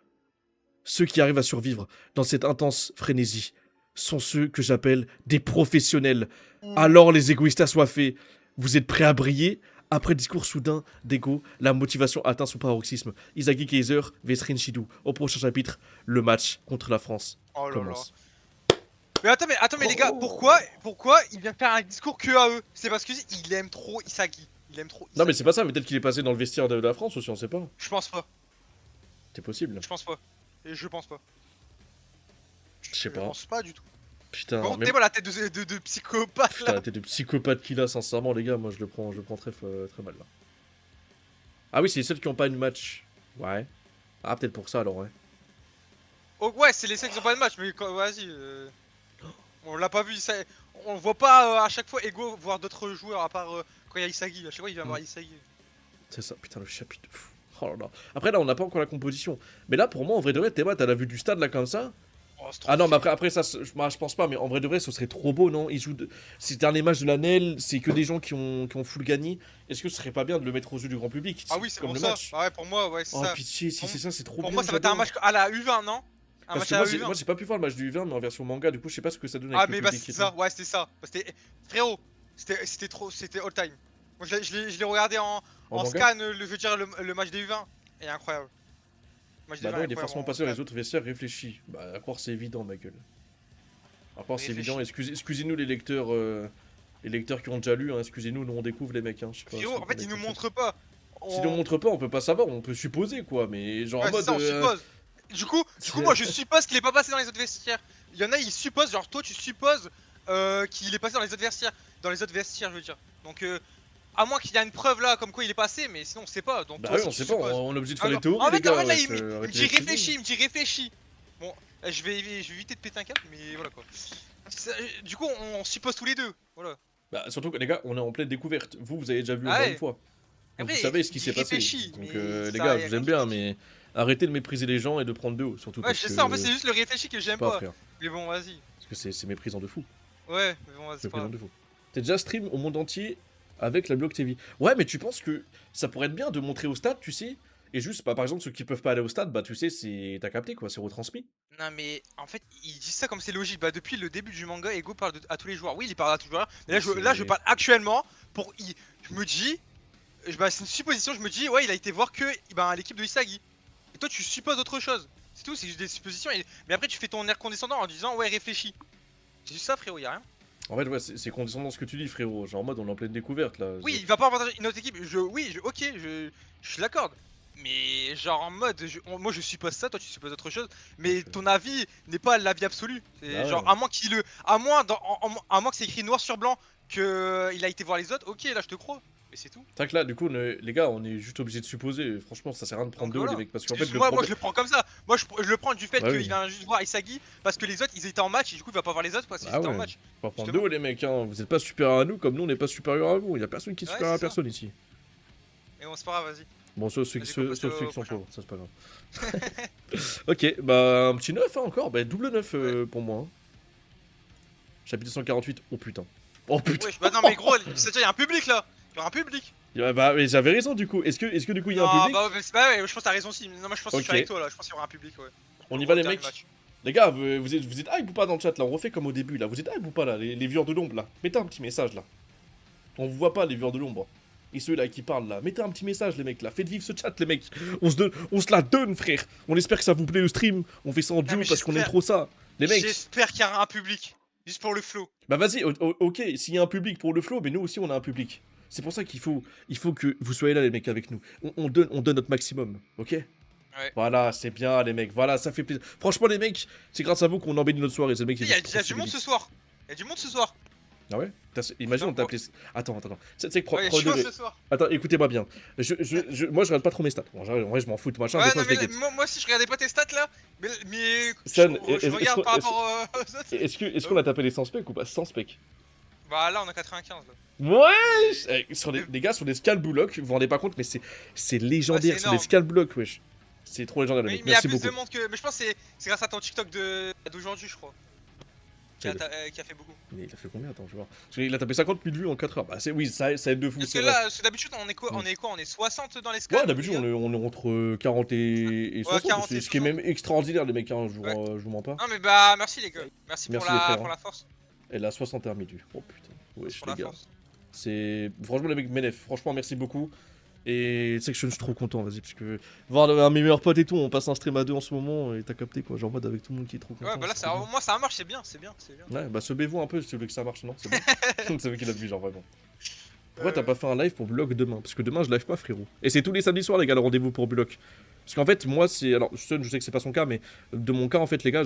Ceux qui arrivent à survivre dans cette intense frénésie sont ceux que j'appelle des professionnels. Alors les égoïstes assoiffés, vous êtes prêts à briller? Après le discours soudain d'Ego, la motivation atteint son paroxysme. Isagi Kaiser, Vesrin Shidou. Au prochain chapitre, le match contre la France Oh là là. commence. Mais attends, mais les gars, pourquoi il vient faire un discours que à eux? C'est parce que il aime trop Isagi. Il aime trop Isagi. Non mais c'est pas ça, mais peut-être qu'il est passé dans le vestiaire de la France aussi, on sait pas. Je pense pas. C'est possible. Je pense pas. Et je pense pas. Je sais Je pas. pense pas du tout. Putain, Bon, mais... t'es moi la tête de psychopathe Putain, là. la tête de psychopathe qu'il a, sincèrement, les gars, moi je le prends très, très mal là. Ah oui, c'est les seuls qui ont pas une match. Ouais. Ah, peut-être pour ça alors, ouais. Oh, ouais, c'est les seuls qui ont pas de match, mais vas-y. On l'a pas vu, on voit pas à chaque fois Ego voir d'autres joueurs à part quand il y a Isagi. À chaque fois il vient voir Isagi. C'est ça, putain, le chapitre. Pff, oh là là. Après, là, on n'a pas encore la composition. Mais là, pour moi, en vrai de vrai, Théma, t'as la vue du stade là comme ça. Oh, c'est trop Ah non, mais stylé. après ça, je pense pas, mais en vrai de vrai, ce serait trop beau, non? Ils jouent. C'est le dernier match de la NEL, c'est que des gens qui ont full gagné. Est-ce que ce serait pas bien de le mettre aux yeux du grand public? Ah oui, c'est comme pour le ça. match. Ah ouais, pour moi, ouais, c'est Oh ça. pitié, si Pour- c'est ça, c'est trop Pour bien. moi, ça va être un j'adore. match à la U20, non? Un Parce match que à moi, la U20. moi, j'ai pas pu voir le match du U20, mais en version manga, du coup, je sais pas ce que ça donne Ah, avec mais le bah, public c'est et ça, tout. ouais, c'était ça. C'était. Frérot, c'était trop. C'était all time. Moi, je l'ai regardé En en manga? scan, je veux dire, le match des U20. Et incroyable. Le match des Bah U20 non, il est incroyable forcément en passé dans scan. les autres vestiaires réfléchis. Bah, à croire c'est évident, ma gueule. À croire c'est Réfléchis. évident. Excusez-nous les lecteurs qui ont déjà lu, hein. Excusez-nous, nous on découvre les mecs, hein. Je sais pas ce Frérot, que en fait, vous ils nous comptez. montrent pas. S'ils nous montrent pas, on peut pas savoir, on peut supposer quoi, mais genre en Ouais, c'est mode. ça, on suppose. Du coup, moi, je suppose qu'il est pas passé dans les autres vestiaires. Il y en a, ils supposent, genre toi, tu supposes qu'il est passé dans les autres vestiaires. Dans les autres vestiaires, je veux dire. Donc, à moins qu'il y ait une preuve là, comme quoi il est passé, mais sinon, on sait pas. Donc, Bah toi oui, aussi, on tu sait pas, supposes. on est obligé de faire Ah, les théories, en les fait, gars. là, wesh, il me arrêtez dit d'être crazy. réfléchis, il me dit réfléchis. Bon, je vais éviter de péter un câble, mais voilà quoi. Du coup, on suppose tous les deux. Voilà. Bah surtout que les gars, on est en pleine découverte. Vous avez déjà vu au Ah moins ouais. une fois. Donc Après, vous savez ce il qui dit s'est passé. réfléchis, Donc mais les ça, gars, y a je vous aime rien bien, qui dit. mais arrêtez de mépriser les gens et de prendre de haut, surtout Ouais, parce c'est que. ça, en fait, c'est juste le réfléchi que j'aime Pas pas. frère. Mais bon, vas-y. Parce que c'est méprisant de fou. Ouais, mais bon, vas-y, C'est c'est pas méprisant grave. de fou. T'es déjà stream au monde entier avec la Block TV. Ouais, mais tu penses que ça pourrait être bien de montrer au stade, tu sais? Et juste, bah, par exemple, ceux qui peuvent pas aller au stade, bah tu sais, t'as capté quoi, c'est retransmis. Non mais en fait ils disent ça comme c'est logique. Bah depuis le début du manga, Ego parle à tous les joueurs. Oui il parle à tous les joueurs. Mais là je parle actuellement pour je me dis, bah, c'est une supposition. Je me dis ouais il a été voir que l'équipe de Isagi. Et toi tu supposes autre chose. C'est tout, c'est juste des suppositions. Mais après tu fais ton air condescendant en disant ouais réfléchis. C'est juste ça frérot, y a rien. En fait, ouais, c'est condescendant ce que tu dis, frérot. Genre en mode, on est en pleine découverte là. Oui il va pas avantager une autre équipe. Ok je l'accorde. Mais genre en mode, moi je suppose ça, toi tu supposes autre chose, mais ton avis n'est pas l'avis absolu. C'est Ah ouais. genre à moins à moins que c'est écrit noir sur blanc que il a été voir les autres, ok là je te crois, mais c'est tout. Tac là, du coup, les gars, on est juste obligé de supposer. Franchement, ça sert à rien de prendre Donc de haut, voilà. les mecs. Parce qu'en C'est fait, juste moi je le prends comme ça. Moi je le prends du fait Bah qu'il oui. vient juste voir Isagi parce que les autres ils étaient en match et du coup il va pas voir les autres parce qu'ils Ah étaient en ouais. match. Faut pas prendre de Justement. haut, les mecs. Hein. Vous êtes pas supérieurs à nous comme nous, on n'est pas supérieurs à vous. Il y a personne qui est Ouais, supérieur à c'est ça. personne ici. Et bon c'est pas grave, vas-y. Bon, sauf ceux Vas-y, qui sont au pauvres, prochain. ça c'est pas grave. Ok, bah un petit 9 hein, encore. Bah double 9 pour moi. Hein. Chapitre 148, oh putain. Oh putain. Ouais, bah non mais gros, c'est-à-dire il y a un public là. Il y aura un public. Bah mais j'avais raison du coup. Est-ce que du coup il y a un public? Bah ouais, je pense que t'as raison aussi. Non, moi je pense que je suis Ok. avec toi là. Je pense qu'il y aura un public, ouais. On y va les Dernier mecs. match. Les gars, vous êtes hype ou pas dans le chat là? On refait comme au début là. Vous êtes hype ou pas là? Les viewers de l'ombre là. Mettez un petit message là. On vous voit pas les viewers de l'ombre. Et ceux là qui parlent là. Mettez un petit message les mecs là. Faites vivre ce chat les mecs. On se la donne frère. On espère que ça vous plaît le stream. On fait ça en duo mais parce qu'on aime j'espère- trop ça. Les mecs. J'espère qu'il y aura un public. Juste pour le flow. Bah vas-y, ok, s'il y a un public pour le flow, mais nous aussi on a un public. C'est pour ça qu'il faut que vous soyez là les mecs avec nous. On donne notre maximum, ok? Ouais. Voilà, c'est bien les mecs, voilà, ça fait plaisir. Franchement les mecs, c'est grâce à vous qu'on embellit notre soirée, c'est le mec qui Il y a du monde ce soir. Il y a du monde ce soir. Ah ouais? Imagine on Putain, t'appelait... Attends. Tu sais que ouais, il y a premier chaud degré. ce soir. Attends, écoutez-moi bien. Moi je regarde pas trop mes stats. Bon, en vrai je m'en fous de machin, des Ouais, fois non, je mais les guette. moi aussi je regardais pas tes stats là. Mais Stan, je regarde par rapport aux autres. est-ce qu'on a tapé les 100 specs ou pas? 100 specs. Bah là, on a 95 là. Ouais. Les gars, sur des scale blocks, vous vous rendez pas compte, mais c'est légendaire, c'est sur des énorme. scale blocks, wesh. C'est trop légendaire, Mais mec. il y a Merci plus beaucoup. de monde que. Mais je pense que c'est grâce à ton TikTok d'aujourd'hui, je crois. Qui Ouais, a fait beaucoup. Mais il a fait combien? Attends, je vais voir. Parce qu'il a tapé 50 000 vues en 4 heures. Bah, oui, ça aide de fou, Parce que c'est vrai. là, parce que d'habitude, on est quoi? On est quoi? On est 60 dans les scans? Ouais, d'habitude, on est entre 40 et 60. 40 et Ce qui est 60. même extraordinaire, les mecs, hein, Ouais. je vous mens pas. Non, mais bah, merci les gars. Merci Merci pour les frères, pour hein. la force. Elle a 61 000 vues. Oh putain. Wesh, Pour les la gars. force. C'est. Franchement, les mecs, Menef, franchement, merci beaucoup. Et tu sais que je suis trop content, vas-y, parce que voir un de mes meilleurs potes et tout, on passe un stream à 2 en ce moment, et t'as capté quoi, genre en mode avec tout le monde qui est trop content. Ouais, bah là, c'est trop bien. moi ça marche, c'est bien, c'est bien. Ouais, bah sebez-vous un peu si vous voulez que ça marche, non? C'est bon. C'est vous qui l'a vu, genre vraiment. Pourquoi t'as pas fait un live pour Bloc demain? Parce que demain je live pas, frérot. Et c'est tous les samedis soirs, les gars, le rendez-vous pour Bloc. Parce qu'en fait, moi, c'est. Alors, Sun, je sais que c'est pas son cas, mais de mon cas, en fait, les gars,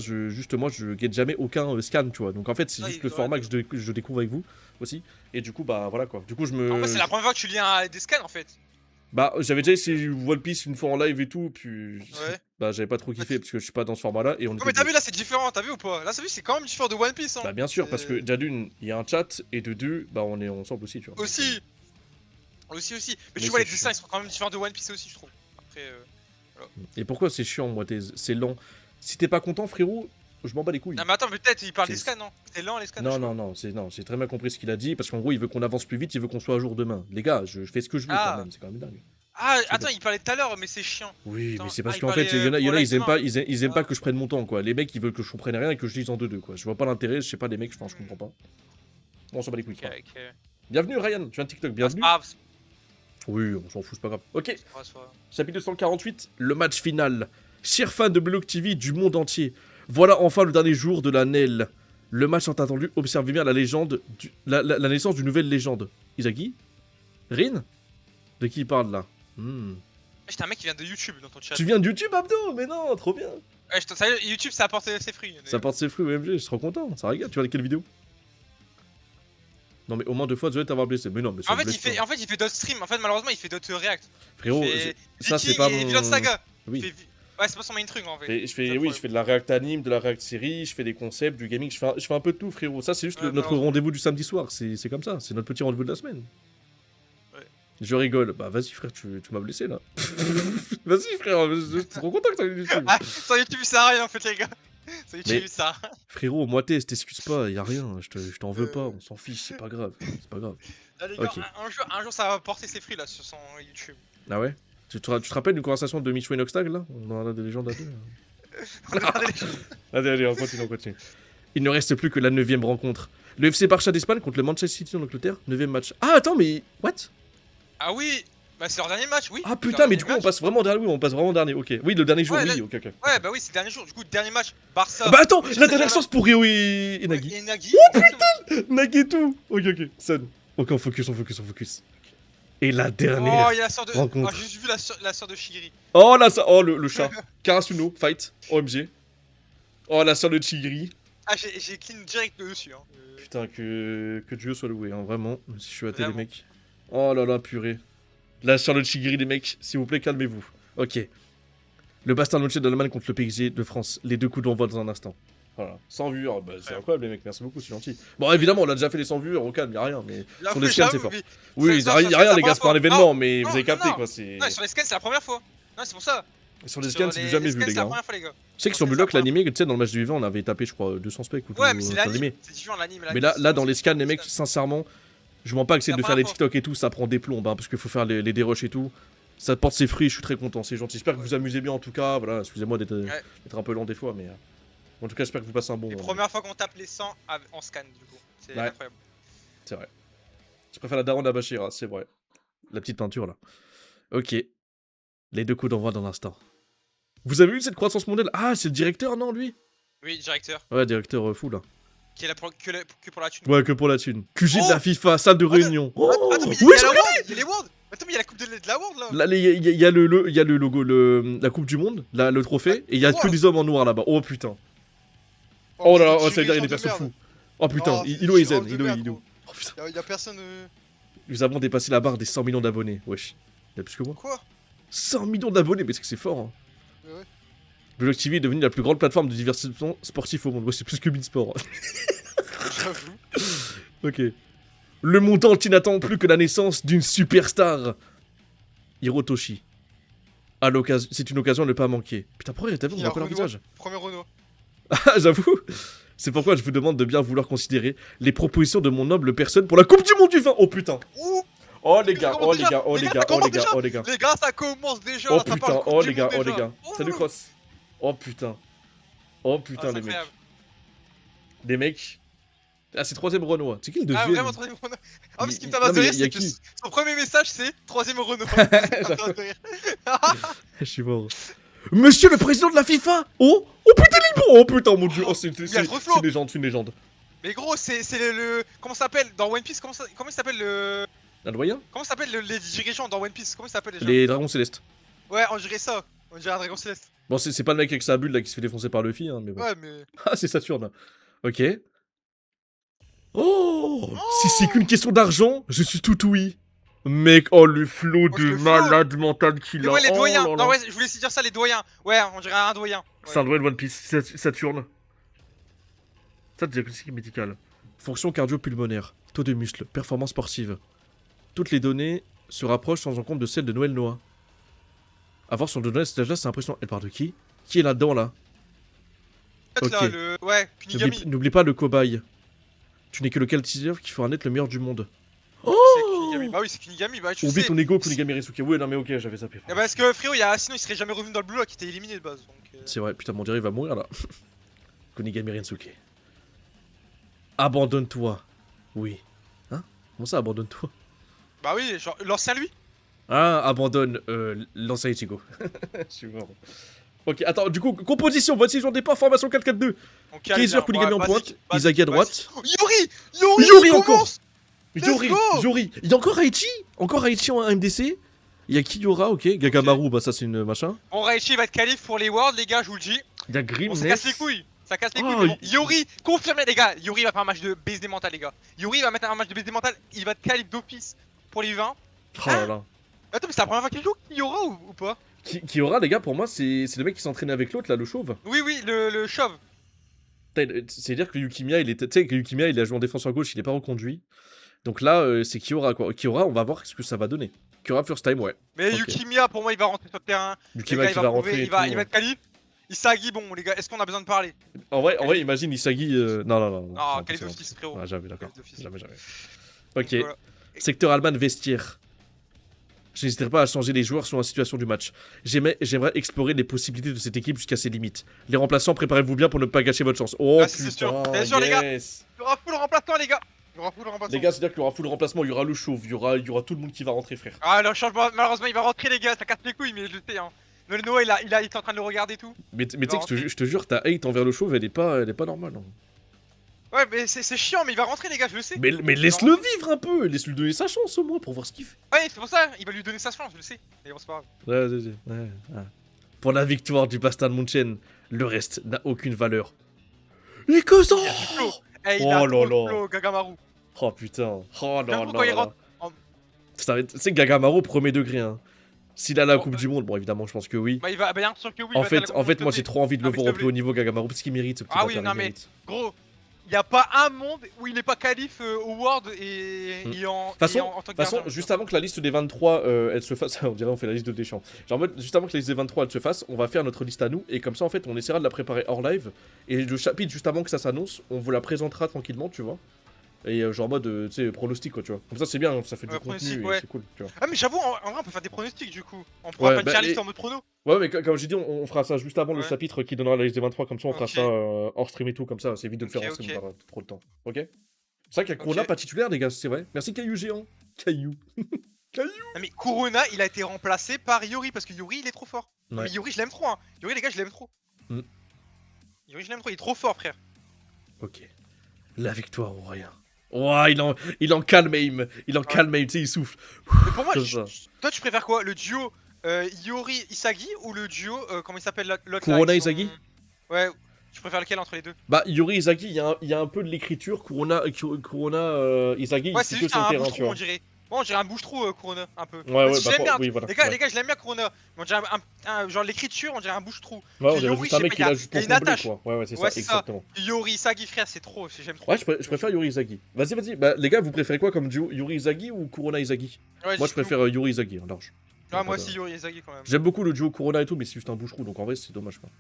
moi, je guette jamais aucun scan, tu vois. Donc, en fait, c'est Ouais, juste le ouais, format que je découvre avec vous aussi. Et du coup, bah voilà quoi. Du coup, je me. En vrai, c'est la première fois que tu lis des scans en fait. Bah, j'avais déjà essayé One Piece une fois en live et tout, puis. Ouais. Bah, j'avais pas trop kiffé parce que je suis pas dans ce format-là. Et on Non, était mais t'as deux. vu là, c'est différent, t'as vu ou pas? Là, t'as vu, c'est quand même différent de One Piece. Hein. Bah, bien sûr, parce que déjà d'une, il y a un chat, et de deux, bah, on est ensemble aussi, tu vois. Aussi. Mais Mais tu vois, les c'est dessins chiant. ils sont quand même différents de One Piece aussi, je trouve. Après, Et pourquoi c'est chiant, moi, c'est lent? Si t'es pas content, frérot, je m'en bats les couilles. non, mais attends, mais peut-être il parle des C'est- scans, non? C'est lent les scans. Non, je non, non, j'ai très bien compris ce qu'il a dit, parce qu'en gros, il veut qu'on avance plus vite, il veut qu'on soit à jour demain. Les gars, je fais ce que je veux Ah. quand même, c'est quand même dingue. Ah, C'est attends, bon. il parlait tout à l'heure, mais c'est chiant. Oui, Putain. mais c'est parce il qu'en fait, parlait, il y en a, pour ils aiment live pas, demain. ils aiment pas Ah. que je prenne mon temps, quoi. Les mecs, ils veulent que je comprenne rien et que je lise en 2-2, quoi. Je vois pas l'intérêt, je sais pas, les mecs, je comprends pas. Bon, on s'en bat les couilles, Ok, c'est pas grave. ok. Bienvenue, Ryan, tu viens de TikTok, bienvenue. Ah, c'est Oui, on s'en fout, c'est pas grave. Ok, pas grave. chapitre 248, le match final. Chers fans de Block TV du monde entier, voilà enfin le dernier jour de la NEL. Le match tant attendu, observez bien la légende, la naissance d'une nouvelle légende. Isagi? Rin? De qui il parle là? J'étais un mec qui vient de YouTube dans ton chat. Tu viens de YouTube, Abdo? Mais non, trop bien. Ouais, sérieux, YouTube ça apporte ses fruits. Ça porte ses fruits, OMG, je suis trop content, ça regarde. Tu vois quelle vidéo? Non mais au moins 2 fois, tu dois t'avoir blessé. Mais non, mais ça En me fait, blesse pas. il fait d'autres streams. En fait, malheureusement, il fait d'autres reacts. Frérot, Il fait ça c'est Viking pas et mon... Vinland Saga. Oui. Ouais, c'est pas son main truc en fait. Oui, C'est le je fais de la react anime, de la react série, je fais des concepts, du gaming, je fais un peu de tout, frérot. Ça, c'est juste Ouais, notre malheureusement. rendez-vous du samedi soir, c'est comme ça, c'est notre petit rendez-vous de la semaine. Ouais. Je rigole. Bah, vas-y, frère, tu m'as blessé là. Vas-y, frère, je suis trop content que t'as eu YouTube. Ah, sur YouTube, ça sert à rien en fait, les gars. Sur YouTube, Mais- ça. Frérot, moi, t'excuses pas, y a rien, je t'en veux pas, on s'en fiche, c'est pas grave, c'est pas grave. Là, les gars, Ok. un jour, ça va porter ses fruits là sur son YouTube. Ah ouais? Tu te rappelles d'une conversation de Michou et Noxtag là? On en a des légendes à deux. On a regardé les choses. Allez, on continue. Il ne reste plus que la 9ème rencontre. Le FC Barça d'Espagne contre le Manchester City en Angleterre, 9ème match. Ah, attends, mais. What? Ah oui, bah c'est leur dernier match, oui. Ah C'est putain, leur mais dernier du coup, on match. passe vraiment dernier. Oui, on passe vraiment dernier. Ok. Oui, le dernier jour, Ouais, oui, là- ok. Ouais, bah oui, c'est le dernier jour. Du coup, dernier match, Barça. Bah attends, Manchester la dernière United. chance pour Rio et Nagui. Et Nagui. Nagui et tout. Ok. Sun. Ok, on focus. Et la dernière. Oh, il y a la sœur de. rencontre. Oh, j'ai juste vu la sœur de Shigiri. Oh là, ça. Oh, le chat. Karasuno, fight. OMG. Oh, la sœur de Chigri. Ah, j'ai clean direct dessus. Hein. Putain, que Dieu soit loué, hein, vraiment. Si je suis athée, les Vraiment. mecs. Oh là là, purée. La Charlotte Chigiri, les mecs, s'il vous plaît, calmez-vous. Ok. Le Bastard Noche d'Allemagne contre le PSG de France. Les 2 coups d'envoi dans un instant. Voilà. 100 vues, bah, c'est Ouais. incroyable, les mecs, merci beaucoup, c'est gentil. Bon, évidemment, on a déjà fait les 100 vues, au calme, y'a rien, mais. Là, Sur les scans, c'est j'avoue, fort. mais- Oui, ça, y'a ça, rien, c'est les gars, la c'est pas un première événement, fois. mais Non, vous avez non, capté, non. quoi, c'est. Ouais, sur les scans, c'est la première fois. Non, c'est pour ça. Sur les scans, c'est du les jamais vu, scans, les c'est la gars. première fois, les gars. Je sais que sur c'est Bullock, la l'animé, tu sais, dans le match du vivant, on avait tapé, je crois, 200 specs ou tout. Ouais, mais c'est sur l'anime. C'est différent l'anime. Mais là, dans les scans, les mecs, sincèrement, je mens pas que c'est La de faire des première TikTok et tout, ça prend des plombs, hein, parce qu'il faut faire les dérushs et tout. Ça porte ses fruits, je suis très content, c'est gentil. J'espère que vous vous amusez bien en tout cas. Voilà, excusez-moi d'être un peu lent des fois, mais en tout cas, j'espère que vous passez un bon Les moment. premières fois qu'on tape les 100 en scan, du coup. C'est Ouais. incroyable. C'est vrai. Je préfère la daronne à Bachira, c'est vrai. La petite peinture là. Ok. Les 2 coups d'envoi dans l'instant. Vous avez vu cette croissance mondiale? Ah, c'est le directeur, non, lui? Oui, directeur. Ouais, directeur fou là. Qui est là pour, que pour la thune. Ouais, que pour la thune. QG de Oh la FIFA, salle de réunion. Oh Attends, mais oui, il y a les Worlds. Attends, mais il y a la coupe de la World là. Là, il y a le logo, la Coupe du Monde, là, le trophée, et il y a que Oh, des hommes en noir là-bas. Oh putain. oh, Oh mais là là, c'est ça veut dire il y a des dirigeant de persos merde. fous. Oh putain, Oh, c'est Ilo et dirigeant Zen, de Ilo et merde, Ilo. gros. Oh putain. Y'a personne. Nous avons dépassé la barre des 100 millions d'abonnés. Wesh. Il y a plus que moi. Quoi? 100 millions d'abonnés, mais c'est que c'est fort. Hein. Ouais. Block TV est devenu la plus grande plateforme de divertissement sportif au monde. Ouais, c'est plus que Beansport. J'avoue. Ok. Le monde entier n'attend plus que la naissance d'une superstar. Hirotoshi. C'est une occasion à ne pas manquer. Putain, pourquoi t'as vu, on Il y voit a pas leur Renault. visage. Premier Renault. Ah, j'avoue. C'est pourquoi je vous demande de bien vouloir considérer les propositions de mon noble personne pour la Coupe du Monde du vin. Oh putain. Ouh! Oh les Ça gars, commence oh les déjà. gars, oh Les les gars, gars, ça oh les commence gars, déjà. oh les gars. Les gars, ça commence déjà. Oh là, ça putain, parle Coupe oh du les gars, Monde oh les déjà. gars. Salut Ouh. Cross. Oh putain. Oh putain Ah, c'est les mecs. incroyable. Les mecs. Ah c'est troisième Renault. C'est qui le Ah, deuxième? vraiment, troisième Renault. Ah, mais ce qui me fait Non, de mais rire, y a c'est que qui son premier message, c'est troisième Renault. Ça me fait de rire. Je suis mort. Monsieur le président de la FIFA. Oh. Oh putain il est bon. Oh putain mon dieu. Oh c'est Il y a le reflow. une légende, c'est une légende. Mais gros, c'est le. Comment ça s'appelle dans One Piece? Comment il s'appelle le. Un doyen? Comment ça s'appelle les dirigeants dans One Piece? Comment il s'appelle déjà? Les dragons célestes. Ouais, on dirait ça. On dirait un dragon céleste. Bon c'est pas le mec avec sa bulle là qui se fait défoncer par Luffy hein, mais bon. Ouais, mais. Ah c'est Saturne. Ok. Oh, si c'est qu'une question d'argent, je suis tout oui. Mec, oh le flot Oh, de le flow. malade mental qu'il Mais a. ouais, les Oh doyens. là là. Non, ouais, je voulais aussi dire ça, les doyens. Ouais, on dirait un doyen. Ouais. C'est un doyen de One Piece, Saturne. Ça, diagnostic médical. Fonction cardio-pulmonaire, taux de muscle, performance sportive. Toutes les données se rapprochent sans en compte de celles de Noël Noah. Avoir son données à cet âge-là, c'est impressionnant. Elle parle de qui? Qui est là-dedans, là? Peut-être là, Ok. le. Ouais, Kunigami. N'oublie pas le cobaye. Tu n'es que le cultivateur qui fera naître le meilleur du monde. C'est Kunigami. Bah oui, c'est Kunigami. Bah, tu Oublie sais. ton ego, Kunigami Risuke. Ouais, non mais ok, j'avais zappé. Eh bah, parce que frérot, sinon il serait jamais revenu dans le blue lock, il était éliminé de base. Donc, C'est vrai, putain, mon dieu, il va mourir là. Kunigami Rensuke. Abandonne-toi. Oui. Hein? Comment ça, abandonne-toi? Bah oui, genre l'ancien lui. Ah, abandonne l'ancien Ichigo. Je suis mort. Ok, attends, du coup, composition, voici jour de départ, formation 4-4-2. Donc, Kaiser, Kunigami en pointe, Izagi à droite. Yuri Yuri encore. commence. Yuri, Let's go. Yuri. Il y a encore Aichi? Encore Aichi en MDC? Il y a Kiyora, ok. Gagamaru, bah ça c'est une machin. Bon, Raichi va être qualif pour les Worlds, les gars, je vous le dis. Il y a Grim, Bon, ça casse les couilles. Ça casse les couilles, Oh, mais bon. Yuri, confirmé, les gars. Yuri va faire un match de BSD mental, les gars. Yuri va mettre un match de BSD mental. Il va être qualif d'office pour les 20. Oh là là. Attends, mais c'est la première fois qu'il joue Kiyora ou pas? Kiyora, les gars, pour moi, c'est le mec qui s'entraînait avec l'autre, là, le chauve. Oui, oui, le chauve. C'est-à-dire que Yukimiya, tu sais que Yukimiya, il a joué en défenseur gauche, il est pas reconduit. Donc là, c'est Kiyora, quoi. Kiyora, on va voir ce que ça va donner. Kiyora first time, ouais. Mais Ok. Yukimiya, pour moi, il va rentrer sur le terrain. Les Yukimiya gars, qui il va va rentrer prouver, et il va tout, être qualif. Isagi, bon, les gars, est-ce qu'on a besoin de parler? En vrai, imagine Isagi. Non, non, non. Non, c'est qualif impossible. d'office, frérot. Ah, jamais, d'accord. Qualif d'office. Jamais, jamais. Donc, Ok. voilà. Secteur Alman vestiaire. Je n'hésiterai pas à changer les joueurs selon la situation du match. J'aimerais explorer les possibilités de cette équipe jusqu'à ses limites. Les remplaçants, préparez-vous bien pour ne pas gâcher votre chance. Oh Ah, c'est sûr. putain, Bien sûr, les gars. yes. Il y aura full remplaçant, les gars. Il y aura full remplaçant. Les gars, c'est-à-dire qu'il y aura full remplacement, il y aura le chauve, il y aura tout le monde qui va rentrer, frère. Ah, le changement, malheureusement, il va rentrer, les gars. Ça casse les couilles, mais je le sais, hein. Le Noah, il est en train de le regarder et tout. Mais tu sais que je te jure, ta hate envers le chauve, elle est pas normale. Hein. Ouais, mais c'est chiant, mais il va rentrer, les gars, je le sais. Mais laisse-le vivre un peu, laisse-lui donner sa chance au moins pour voir ce qu'il fait. Ouais, c'est pour ça, il va lui donner sa chance, je le sais. Mais bon, c'est pas grave. Ouais. Pour la victoire du Bastard Munchen, le reste n'a aucune valeur. Et que ça Il a du flow. Eh, il Oh a là trop de là. flow, Gagamaru. Oh putain. Oh là J'avoue, quand il là. rentre. en- Tu sais que Gagamaru, premier degré. Hein. S'il a la Oh, Coupe du Monde, bon évidemment, je pense que oui. Bah, il va bien sûr que oui. il En va être à la fait, moi Coupe j'ai trop envie de le Ah, mais voir s'il au te plus haut niveau Gagamaru parce qu'il mérite ce petit Ah oui, bâtard, non, il mais- mérite. Gros, il y a pas un monde où il est pas qualif au World et, Mm. et en, De toute et en tant que façon, gardien. juste avant que la liste des 23 elle se fasse, on dirait on fait la liste de Deschamps. Genre en mode, juste avant que la liste des 23 elle se fasse, on va faire notre liste à nous et comme ça en fait on essaiera de la préparer hors live et le chapitre juste avant que ça s'annonce, on vous la présentera tranquillement, tu vois. Et genre en mode, tu sais, pronostic quoi, tu vois. Comme ça c'est bien, ça fait du Ouais, contenu pronostic, et ouais. c'est cool, tu vois. Ah, mais j'avoue, en vrai, on peut faire des pronostics du coup. On pourra Ouais, faire une bah, tier list et- en mode prono. Ouais, mais comme j'ai dit, on fera ça juste avant le Ouais. chapitre qui donnera la liste des 23, comme ça on fera Ok. ça hors stream et tout, comme ça c'est vite de le faire Ok, en stream, ok. on pas trop de temps. Ok? C'est vrai qu'il y a Corona Ok. pas titulaire, les gars, c'est vrai. Merci Caillou Géant. Caillou. Non, mais Kuruna, il a été remplacé par Yuri parce que Yuri, il est trop fort. Non, Ouais. mais Yuri, je l'aime trop, hein. Yuri, les gars, je l'aime trop. Mm. Yuri, je l'aime trop, il est trop fort, frère. Ok. La victoire ou rien. Ouah, il en calme aim. Il en Ouais. calme aim, tu sais, il souffle. Mais pour moi, Comme ça. toi, tu préfères quoi? Le duo Iori Isagi ou le duo, comment il s'appelle l'autre là? Ils Kurona sont. Izagi? Ouais, tu préfères lequel entre les deux? Bah, Yuri Izagi, il y a un peu de l'écriture. Kurona Izagi, Ouais, c'est c'est que juste sur le un terrain, tu bouche-trou, on vois. dirait. Moi, on dirait un bouche-trou, Kurona, un peu. Ouais, Même ouais, si je bah, l'aime bien. oui, voilà. Les Ouais. gars, je l'aime bien, Kurona. Mais on dirait genre l'écriture, on dirait un bouche-trou. Ouais, Que on dirait Yori, juste je un sais mec pas, qui est là juste il y a pour une combler, attache. quoi. Ouais, ouais, c'est ça, Ouais, c'est ça. exactement. Yori Isagi, frère, c'est trop, j'aime Ouais, trop. je préfère Yuri Izagi. Vas-y, vas-y. Bah, les gars, vous préférez quoi comme duo? Yuri Izagi ou Kurona Izagi? Ouais, Moi, je dites-nous. préfère Yuri Izagi, en large. Y a Ah, pas moi de... aussi, Yori Isagi quand même. J'aime beaucoup le duo Kurona et tout, mais c'est juste un bouche-trou, donc en vrai, c'est dommage, quoi.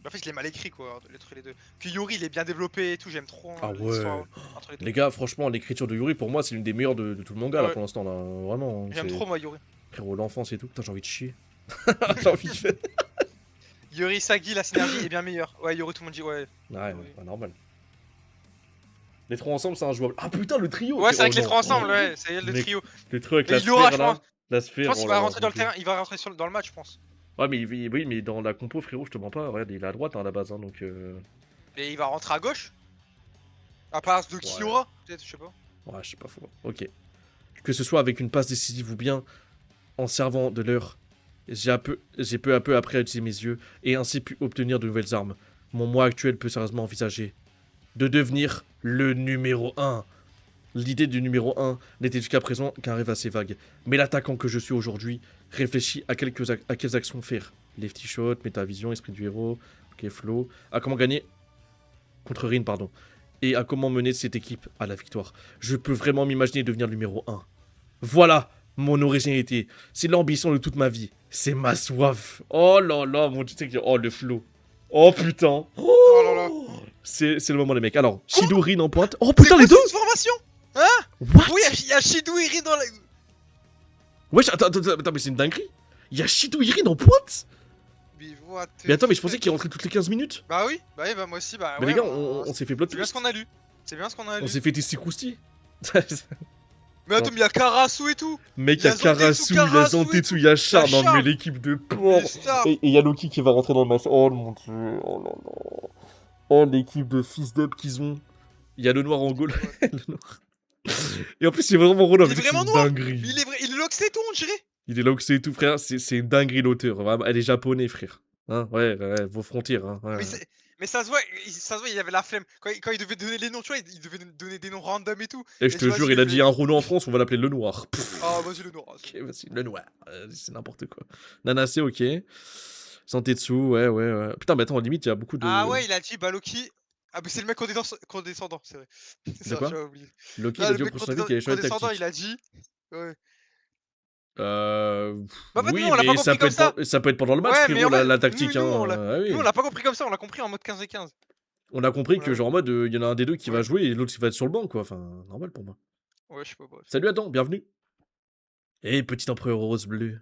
En fait, je l'ai mal écrit, quoi, entre les deux. Puis Yori, il est bien développé et tout, j'aime trop Ah l'histoire ouais. entre les deux. Les gars, franchement, l'écriture de Yuri, pour moi, c'est l'une des meilleures de tout le manga, là, Ouais, pour l'instant, là. Vraiment, hein, j'aime c'est... trop, moi, Yori. Frérot, l'enfance et tout. Putain, j'ai envie de chier. J'ai envie de faire... Yori Isagi, la synergie est bien meilleure. Ouais, Yori, tout le monde dit ouais. Ouais, Yori. pas normal. Les trois ensemble, c'est injouable. Ah putain, le trio! Ouais, c'est vrai Oh que les non. trois Oh. ensemble, ouais, c'est le Mec, trio. le trio avec Et la il l'aura, sphère, je pense. là. La Je sphère, pense oh qu'il là va là, rentrer dans mon le dieu. terrain, il va rentrer dans le match, je pense. Ouais, mais oui, mais dans la compo, frérot, je te mens pas. Regarde, il est à droite, hein, à la base, hein, donc... Et il va rentrer à gauche. À part de qui Ouais. aura, peut-être, je sais pas. Ouais, je sais pas, faux. Ok. Que ce soit avec une passe décisive ou bien en servant de l'heure, j'ai peu à peu appris à utiliser mes yeux et ainsi pu obtenir de nouvelles armes. Mon moi actuel peut sérieusement envisager de devenir le numéro un. L'idée du numéro un n'était jusqu'à présent qu'un rêve assez vague. Mais l'attaquant que je suis aujourd'hui réfléchit à quelles actions faire. Lefty shot, métavision, esprit du héros, ok, flow. À comment gagner contre Rin, pardon. Et à comment mener cette équipe à la victoire. Je peux vraiment m'imaginer devenir le numéro un. Voilà mon originalité. C'est l'ambition de toute ma vie. C'est ma soif. Oh là là, mon dieu, oh le flow. Oh putain. Oh là là. C'est le moment les mecs. Alors, Shido Rin en pointe. Oh C'est putain quoi les deux. cette formation? Hein? What? Oui, il y a Shidou Iri dans la. Wesh, attends, mais c'est une dinguerie. Il y a Shido Irin en pointe. Mais what the Mais attends, mais je pensais fuck. qu'il rentrait toutes les 15 minutes. Bah oui, bah moi aussi, bah Mais ouais. les gars, bah, on s'est fait blood c'est bien twist. ce qu'on a lu. C'est bien ce qu'on a On lu. s'est fait tester crousti. Mais attends, mais il y a Karasu et tout. Mec, Il y il y a a Karasu, il y a Zantetsu et Zantetsu, tout. il y a Char. Il y a Non, mais Charles. l'équipe de porc. Les stars. Et il y a Loki qui va rentrer dans le match. Oh mon dieu. Oh là là. Oh, l'équipe de fils d'up qu'ils ont. Il y a le noir en Gaule. Le noir. Et en plus, c'est vraiment relou. Il est C'est vraiment une noir. dinguerie. Il est vrai, il lock c'est tout, on dirait. Il est là où c'est tout, frère. C'est une dinguerie, l'auteur. Vraiment, elle est japonais, frère. Hein, ouais, vos frontières. Hein, ouais. Mais ça se voit, il avait la flemme. Quand il devait donner les noms, tu vois, il devait donner des noms random et tout. Et je Et te tu vois, jure, il a dit un Renault en France, on va l'appeler le noir. Ah, vas-y, le noir. Ok, vas-y, le noir. C'est n'importe quoi. Nana, c'est ok. Santetsu, ouais. Putain, mais attends, limite, il y a beaucoup de. Ah ouais, il a dit Baloki. Ah, mais c'est le mec condescendant, c'est vrai. De Ça, quoi? j'avais oublié. Loki, il Ah, a le dit au mec prochain invite qu'il allait changer de condescendant, tactique. il a dit. Ouais. Bah Bah, en fait, nous, oui, on l'a pas mais compris comme ça. ça peut être pendant le match, Ouais, mais frérot, en fait, la tactique. nous, Hein. nous, Oui. on l'a pas compris comme ça, on l'a compris en mode 15 et 15. On a compris On que, l'a- genre, en mode, il y en a un des deux qui va Ouais. jouer et l'autre qui va être sur le banc, quoi. Enfin, normal pour moi. Ouais, je sais pas, bref. Salut Adam, bienvenue. Eh, petit empereur rose bleu.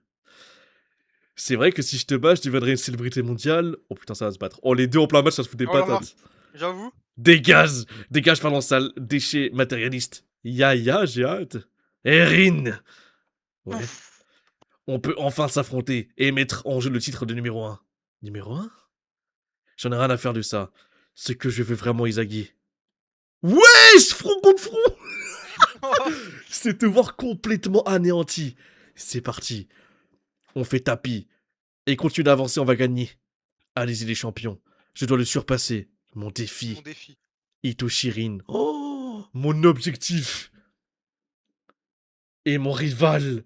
C'est vrai que si je te bats, je deviendrai une célébrité mondiale. Oh putain, ça va se battre. Oh, les deux en plein match, ça se fout des Oh là là, patates. j'avoue. Dégage, parlant sale, déchet matérialiste. Ya, j'ai hâte. Erin. Ouais. Ouf. On peut enfin s'affronter et mettre en jeu le titre de numéro 1. Numéro 1? J'en ai rien à faire de ça. Ce que je veux vraiment, Izagi. Wesh, front contre front. C'est te voir complètement anéanti. C'est parti. On fait tapis. Et continue d'avancer, on va gagner. Allez-y les champions. Je dois le surpasser. Mon défi. Mon défi. Itoshirin. Oh, mon objectif. Et mon rival.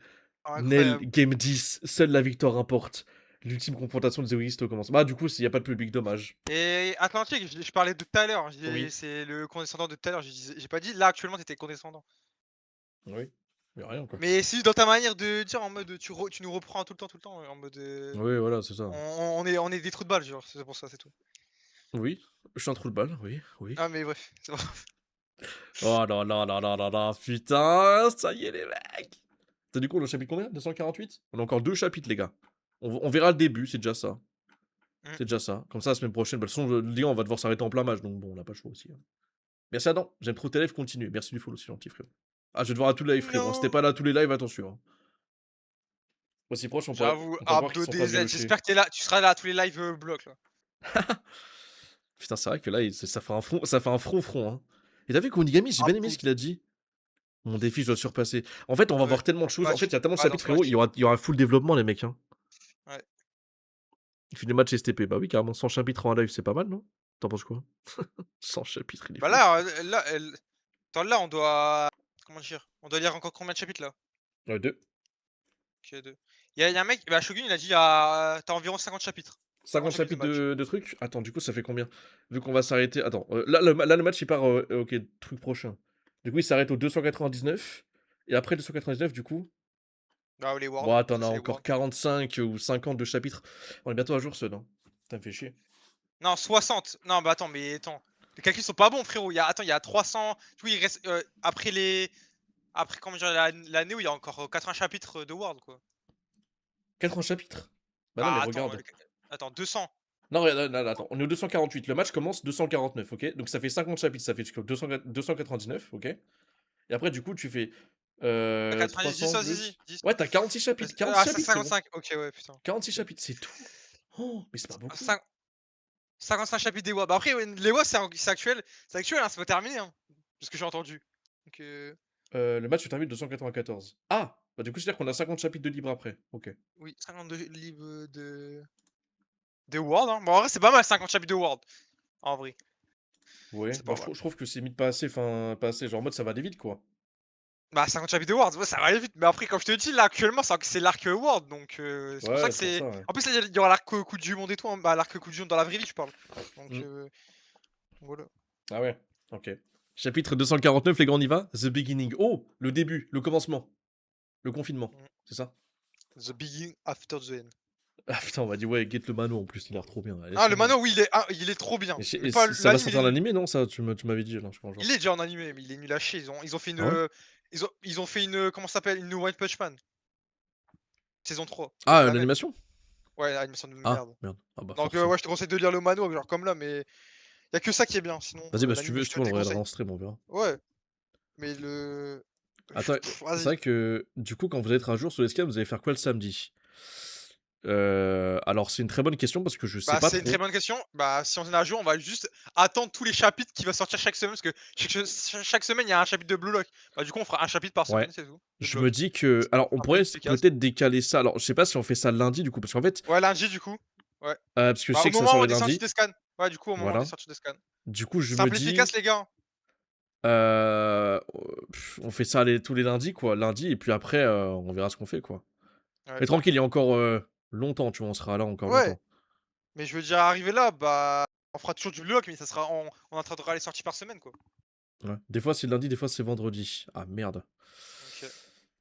Nel, Incroyable. Game 10. Seule la victoire importe. L'ultime confrontation des égoïstes commence. Bah, du coup, s'il n'y a pas de public, dommage. Et Atlantique, je parlais de tout à l'heure. Oui. C'est le condescendant de tout à l'heure. J'ai pas dit là actuellement t'étais condescendant. Oui. Mais rien, quoi. Mais si dans ta manière de dire en mode tu nous reprends tout le temps, en mode Oui, voilà, c'est ça. on est des trous de balle, genre, c'est pour ça, c'est tout. Oui. Je suis un trou de balle, oui. Ah, mais bref, c'est bon. Oh là là là là là là, putain, ça y est les mecs. T'as du coup le chapitre combien? 248? On a encore 2 chapitres les gars. On verra le début, c'est déjà ça. C'est déjà ça. Comme ça, la semaine prochaine, bah, de toute façon, le lien, on va devoir s'arrêter en plein match, donc bon, on n'a pas le choix aussi. Hein. Merci Adam, j'aime trop tes lives, continue. Merci du follow, c'est gentil frérot. Ah, je vais devoir à tous les lives frérot, hein. Si t'es pas là à tous les lives, attention. Hein. Voici proche, J'avoue, on pourra voir qu'ils Abdo sont pas DZ, galochés. j'espère que t'es là, tu seras là à tous les live blocs là. Putain, c'est vrai que là, ça fait un front, hein. Et t'as vu Kunigami, j'ai Un bien aimé peu. ce qu'il a dit. Mon défi, je dois le surpasser. En fait, on va Ouais, voir tellement dans de ce choses. En fait, match. il y a tellement de Ah, dans chapitres, ce frérot. match. Il y aura un full développement, les mecs. Hein. Ouais. Il fait des matchs STP. Bah oui, carrément. 100 chapitres en live, c'est pas mal, non? T'en penses quoi? 100 chapitres, il est Bah fou. là, attends, là, on doit. Comment dire? On doit lire encore combien de chapitres là? Deux. Ok, deux. Y a un mec, bah Shogun, il a dit t'as environ 50 chapitres. 50 50 chapitres de chapitres match. de trucs? Attends, du coup, ça fait combien? Vu qu'on va s'arrêter. Attends, là, le match, il part. Ok, truc prochain. Du coup, il s'arrête au 299. Et après 299, du coup. Bah, les Worlds, Bon, t'en ça as c'est les encore Worlds. 45 ou 50 de chapitres. On est bientôt à jour, ce, non? Ça me fait chier. Non, 60. Non, bah attends, mais attends. Les calculs sont pas bons, frérot. Attends, il y a 300. Oui, il reste. Après les. Après, comment dire, l'année où il y a encore 80 chapitres de World, quoi. 80 chapitres? Bah non, mais Bah attends, regarde. attends, 200. Non, regarde, non, attends, on est au 248. Le match commence 249, ok? Donc ça fait 50 chapitres, ça fait jusqu'au 299, ok? Et après, du coup, tu fais 90, 10, 300 vas-y, plus. 10. Ouais, t'as 46 chapitres. 46 Ah, chapitres, frérot. 55. Ok, ouais, putain. 46 Ok. chapitres, c'est tout. Oh, mais c'est pas beaucoup. 5 55 chapitres des WoW. Bah après, ouais, les WoW, c'est actuel. C'est actuel, hein, c'est pas terminé, hein. C'est ce que j'ai entendu. Donc, Le match se termine 294. Ah! Bah, du coup, c'est-à-dire qu'on a 50 chapitres de libre après. Ok. oui, 52 livres de World, hein. Bon, en vrai, c'est pas mal, 50 chapitres de World. En vrai, Ouais, c'est bah, pas mal. je trouve que c'est mis pas assez, enfin, pas assez. Genre, en mode, ça va aller vite, quoi. Bah, 50 chapitres de World, ouais, ça va aller vite. Mais après, comme je te dis, là, actuellement, c'est l'arc World. Donc, c'est pour ça Ouais, que c'est pour c'est. ça, ouais. En plus, là, il y aura l'arc Coup du Monde et tout. Hein. Bah, l'arc Coup du Monde dans la vraie vie, je parle. Donc, Hmm. voilà. Ah ouais, ok. Chapitre 249, les gars, on y va? The beginning. Oh, le début, le commencement, le confinement. Mm. C'est ça? The Beginning After the End. Ah putain, on m'a dit, ouais, Get le Mano en plus, il a l'air trop bien. Ah, le Laisse-moi. Mano, oui, il est trop bien. Et Mais pas ça va l'anime, il sortir est en nul. animé, non? Ça, tu m'avais dit, là, je crois, genre. Il est déjà en animé, mais il est nul à chier. Ils ont fait une. Ah ouais? Ils ont fait une. Comment ça s'appelle? Une One Punch Man. Saison 3. Bah, Ah, c'est la même. l'animation? Ouais, animation de Ah, merde. merde. Ah bah, Donc, forcément. ouais, je te conseille de lire le Mano, genre comme là, mais y a que ça qui est bien. Sinon, Vas-y, bah, l'anime, je si tu te veux, on le regardera déconseille. en stream, on verra. Ouais, mais le. Attends, c'est Vas-y. vrai que, du coup, quand vous allez être à jour sur l'escape, vous allez faire quoi le samedi? Alors, c'est une très bonne question parce que je sais Bah, pas c'est une très trop. bonne question. Bah, si on est à jour, on va juste attendre tous les chapitres qui va sortir chaque semaine. Parce que chaque semaine, il y a un chapitre de Blue Lock. Bah, du coup, on fera un chapitre par Ouais. semaine, c'est tout. De Je bloc. me dis que. Alors, on Après, pourrait une efficace. peut-être décaler ça. Alors, je sais pas si on fait ça lundi, du coup, parce qu'en fait, Ouais, lundi, du coup. Ouais. parce que je Bah, sais au que ça sort moment les des sorties lundis. des scans. Ouais, du coup, au moment des Voilà. sorties des scans. Du coup, je me Simple, dis. efficace, les gars. On fait ça tous les lundis, quoi. Lundi, et puis après, on verra ce qu'on fait, quoi. Ouais. Mais tranquille, il y a encore longtemps, tu vois, on sera là encore Ouais. longtemps. Mais je veux dire, arriver là, bah. On fera toujours du Blue Lock, mais ça sera. On entraînera les sorties par semaine, quoi. Ouais. Des fois, c'est lundi, des fois, c'est vendredi. Ah, merde. Ok.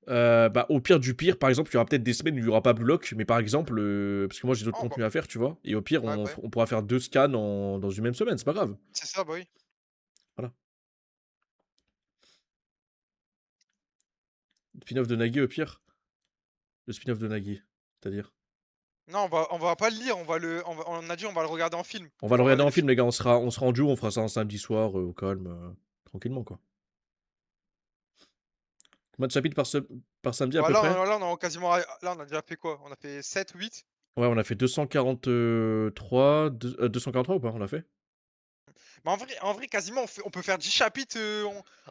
Bah, au pire du pire, par exemple, il y aura peut-être des semaines où il n'y aura pas Blue Lock, mais par exemple, parce que moi j'ai d'autres Oh, bah. contenus à faire, tu vois, et au pire, Ouais, bah, ouais. on pourra faire deux scans dans une même semaine, c'est pas grave. C'est ça, bah oui. Voilà. Spin-off de Nagui, au pire. Le spin-off de Nagui, c'est-à-dire. Non, on va pas le lire, on a dit on va le regarder en film. On va le Genre regarder en les film, films. les gars, on sera en duo, on fera ça un samedi soir, au calme, tranquillement, quoi. Combien de chapitres par samedi à Bah peu là, près? on a quasiment là on a déjà fait quoi? On a fait 7, 8. Ouais, on a fait 243, 243 ou pas? On l'a fait? Mais en vrai quasiment on peut faire 10 chapitres,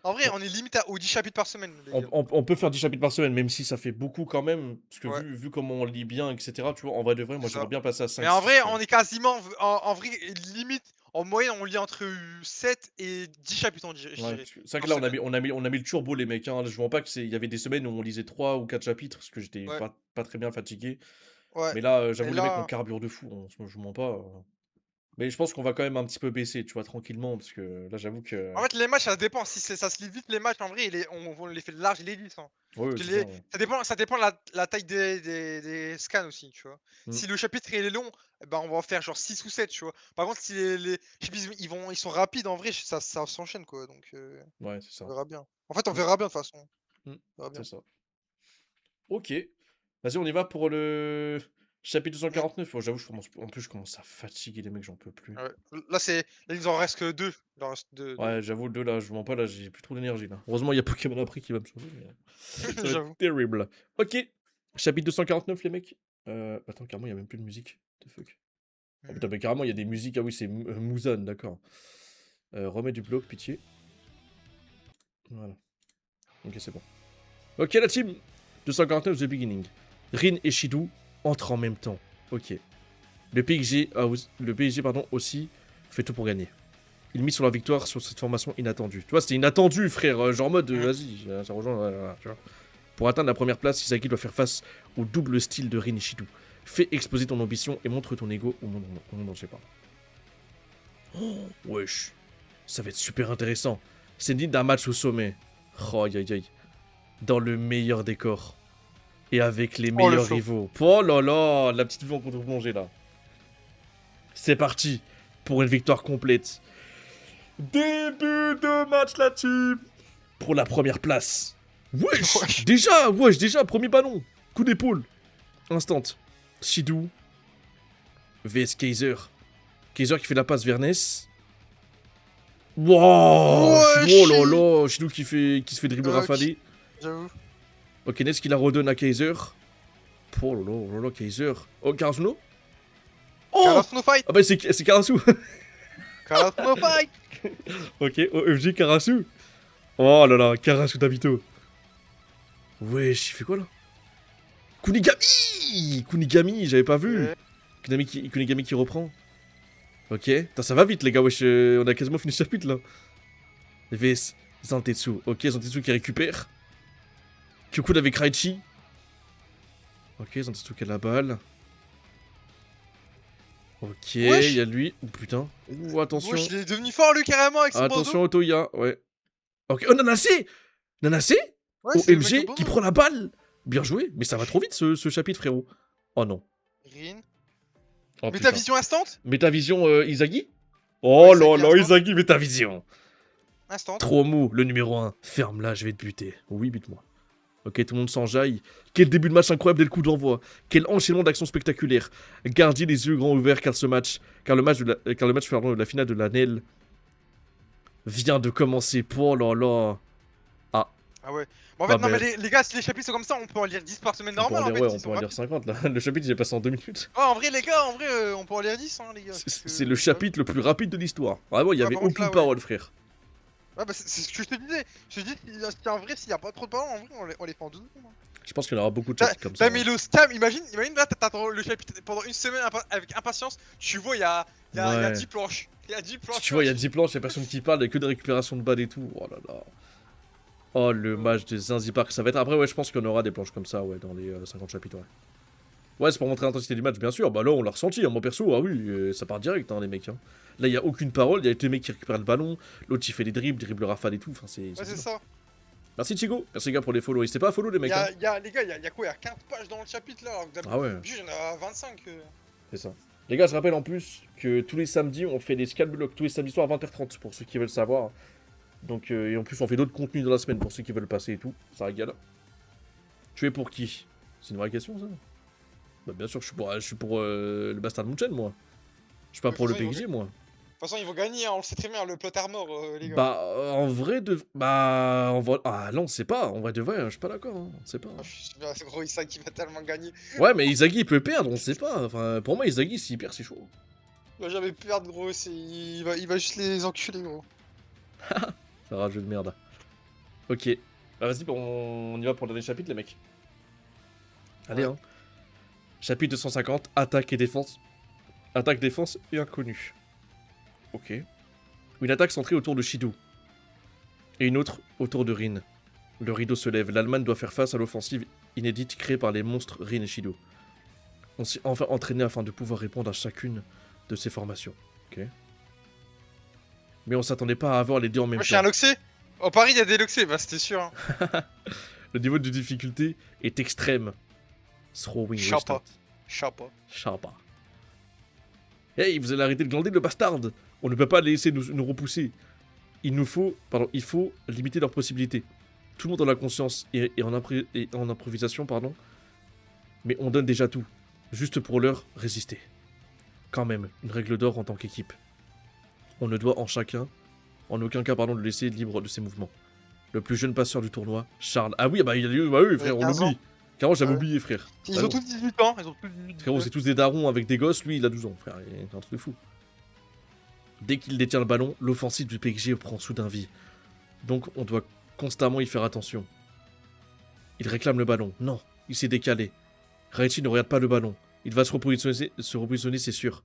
en vrai On, on est limite aux 10 chapitres par semaine les gars. on peut faire 10 chapitres par semaine, même si ça fait beaucoup quand même, parce que Ouais, vu comment on lit bien, etc., tu vois, en vrai de vrai, moi c'est j'aimerais ça. bien passer à Mais cinq en six vrai tu on vois. est quasiment en vrai limite, en moyenne on lit entre 7 et 10 chapitres je Ouais, dirais, parce que c'est vrai que par là, semaine. on a mis le turbo, les mecs, hein. Je vois pas il y avait des semaines où on lisait 3 ou 4 chapitres, parce que j'étais Ouais, pas très bien fatigué. ouais. Mais là, Mais j'avoue, les mecs, on là carbure de fou, je vous mens pas. Mais je pense qu'on va quand même un petit peu baisser, tu vois, tranquillement, parce que là, j'avoue que. en fait les matchs ça dépend, si ça se lit vite les matchs en vrai on les fait large les lisses, hein. Ouais, ouais, Parce c'est que ça, ouais. ça dépend la taille des scans aussi, tu vois? Mm. Si le chapitre il est long, eh ben, on va en faire genre 6 ou 7, tu vois? Par contre si les chapitres ils sont rapides en vrai, ça s'enchaîne quoi, donc Ouais, c'est on ça. verra bien. En fait, on Mm, verra bien de toute façon, mm, on verra c'est bien. ça. Ok. Vas-y, on y va pour le chapitre Mmh, 249. Bon, j'avoue, en plus, je commence à fatiguer les mecs, j'en peux plus. ouais. Là il nous en reste que 2. Il en reste 2. Ouais, j'avoue, le 2 là, je vous mens pas, là, j'ai plus trop d'énergie là. Heureusement, il y a Pokémon après qui va me sauver, mais ça va être J'avoue. terrible. Ok, chapitre 249, les mecs. Attends, carrément, il y a même plus de musique. What the fuck. Oh putain, Mmh. mais carrément, il y a des musiques. Ah oui, c'est Muzan, d'accord. Remets du bloc, pitié. Voilà. Ok, c'est bon. Ok, la team 249 The Beginning. Rin et Shido entrent en même temps. Ok. Le PSG pardon, aussi fait tout pour gagner. Il mise sur la victoire sur cette formation inattendue. Tu vois, c'était inattendu, frère. Genre en mode, vas-y, ça rejoint. Voilà, tu vois. Pour atteindre la première place, Isagi doit faire face au double style de Rin et Shido. Fais exploser ton ambition et montre ton ego au monde entier. Oh, wesh. Ça va être super intéressant. C'est dit d'un match au sommet. Oh, aïe aïe aïe. Dans le meilleur décor. Et avec les meilleurs rivaux. Oh là là, la petite vue en contre-plongée là. C'est parti pour une victoire complète. Début de match la team. Pour la première place. Wesh, déjà, premier ballon. Coup d'épaule. Instant. Shido. vs Kaiser. Kaiser qui fait la passe vers Ness. Wow, oh là là, Shido qui se fait dribbler rafalé. J'avoue. Ok, Ness qui la redonne à Kaiser. Oh là là, Kaiser. Oh, Karasuno. Oh, Karasuno fight. Ah bah c'est Karasu. Karasuno fight. Ok, OFG Karasu. Oh là là, Karasu Tabito. Wesh, il fait quoi là? Kunigami, j'avais pas vu. Ouais. Kunigami qui reprend. Ok, putain, ça va vite les gars, wesh, on a quasiment fini ce chapitre là. VS Zantetsu, ok, Zantetsu qui récupère. Kyokuda avec Raichi. Ok, Zantetsu qui a la balle. Ok, il y a lui. Oh putain. Ouh, attention. Wesh, il est devenu fort lui carrément avec son Attention, Otoya, ouais. Ok, oh Nanase. Ouais, Au c'est le mec MG au qui bono. prend la balle. Bien joué, mais ça va trop vite ce chapitre, frérot. Oh non. Rin. Oh, Mais putain. ta vision instant. Métavision Isagi. Oh là Isagi, là, instant. Isagi, Métavision. Instant. Trop mou, le numéro 1. Ferme-la, je vais te buter. Oui, bute-moi. Ok, tout le monde s'enjaille. Quel début de match incroyable dès le coup d'envoi. Quel enchaînement d'actions spectaculaires. Gardez les yeux grands ouverts car le match de la finale de la NEL vient de commencer. Oh là là. Ah ouais. Bon, en fait, Bah, non, mais- mais les gars, si les chapitres sont comme ça, on peut en lire 10 par semaine On peut normal en en lire, fait. ouais, ils on sont peut en lire rapides. 50 là. Le chapitre il est passé en 2 minutes. Ouais, en vrai, les gars, on peut en lire 10, hein, les gars. C'est le chapitre le plus rapide de l'histoire. Vraiment, il y Ouais, avait par contre, aucune là, ouais. parole, frère. Ouais, bah, c'est ce que je te disais. Je te dis, en vrai, s'il y a pas trop de parents, en vrai, on les fait en 2 secondes. Hein. Je pense qu'il y en aura beaucoup de chapitres comme ça. T'as mis le scam, imagine là, t'attends le chapitre pendant une semaine avec impatience. Tu vois, il y a Ouais. 10 planches. Il y a 10 planches. Tu vois, il y a 10 planches, il y a personne qui parle, il y a que des récupérations de balles et tout. Oh là là. Oh, le match des Zanzibar, ça va être. Après, ouais, je pense qu'il y en aura des planches comme ça, ouais, dans les 50 chapitres, ouais. Ouais, c'est pour montrer l'intensité du match, bien sûr. Bah là, on l'a ressenti, hein, moi perso, ah oui, ça part direct, hein, les mecs. Hein. Là, il y a aucune parole, il y a les mecs qui récupèrent le ballon, l'autre il fait des dribble rafale et tout. Enfin, c'est. Ouais, c'est ça. Merci Chigo, merci les gars pour les follow. N'hésitez pas à follow les mecs. Hein. Les gars, il y a quoi? Il y a 15 pages dans le chapitre là. Alors que Ah ouais. il y en a 25. C'est ça. Les gars, je rappelle en plus que tous les samedis, on fait des scalblocs tous les samedis soirs à 20h30 pour ceux qui veulent savoir. Donc, et en plus, on fait d'autres contenus dans la semaine pour ceux qui veulent passer et tout. Ça régale. Tu es pour qui? C'est une vraie question, ça? Bah, bien sûr, je suis pour le Bastard Munchen, moi. Je suis pas Mais pour le façon, PXG, moi. De toute façon, ils vont gagner, hein, on le sait très bien, le plot armor, les gars. Bah, en vrai, Bah, on va. Ah, là, on sait pas. En vrai, de vrai, je suis pas d'accord. Hein. On sait pas. Ah, je suis bien, c'est gros Isaac qui va tellement gagner. Ouais, mais Isagi, il peut perdre, on sait pas. Enfin, pour moi, Isagi, s'il perd, c'est chaud. Il va jamais perdre, gros. Il va juste les enculer, gros. Ça rageux de merde. Ok. Bah, vas-y, on y va pour le dernier chapitre, les mecs. Allez, Ouais. hein. Chapitre 250, attaque et défense. Attaque, défense et inconnu. Ok. Une attaque centrée autour de Shido. Et une autre autour de Rin. Le rideau se lève. L'Allemagne doit faire face à l'offensive inédite créée par les monstres Rin et Shido. On s'est enfin entraîné afin de pouvoir répondre à chacune de ces formations. Ok. Mais on s'attendait pas à avoir les deux en même Moi, je suis un temps. Loxé. Au Paris, il y a des Loxés, bah c'était sûr. Hein. Le niveau de difficulté est extrême. Throwing Chapa. restart. Chapa. Chapa. Hey, vous allez arrêter de glander le bastard. On ne peut pas les laisser nous repousser. Il faut limiter leurs possibilités. Tout le monde en a conscience et en improvisation, pardon. Mais on donne déjà tout. Juste pour leur résister. Quand même, une règle d'or en tant qu'équipe. On ne doit en aucun cas, le laisser libre de ses mouvements. Le plus jeune passeur du tournoi, Charles. Ah oui, bah oui, frère, on 15 ans. l'oublie. Carrément, j'avais Ouais. oublié, frère. Ils Ah ont non. tous 18 ans. Ils ont tous 18 ans. Frérot, c'est tous des darons avec des gosses, lui il a 12 ans, frère, c'est un truc de fou. Dès qu'il détient le ballon, l'offensive du PXG prend soudain vie. Donc on doit constamment y faire attention. Il réclame le ballon. Non, il s'est décalé. Raichi ne regarde pas le ballon. Il va se repositionner, c'est sûr.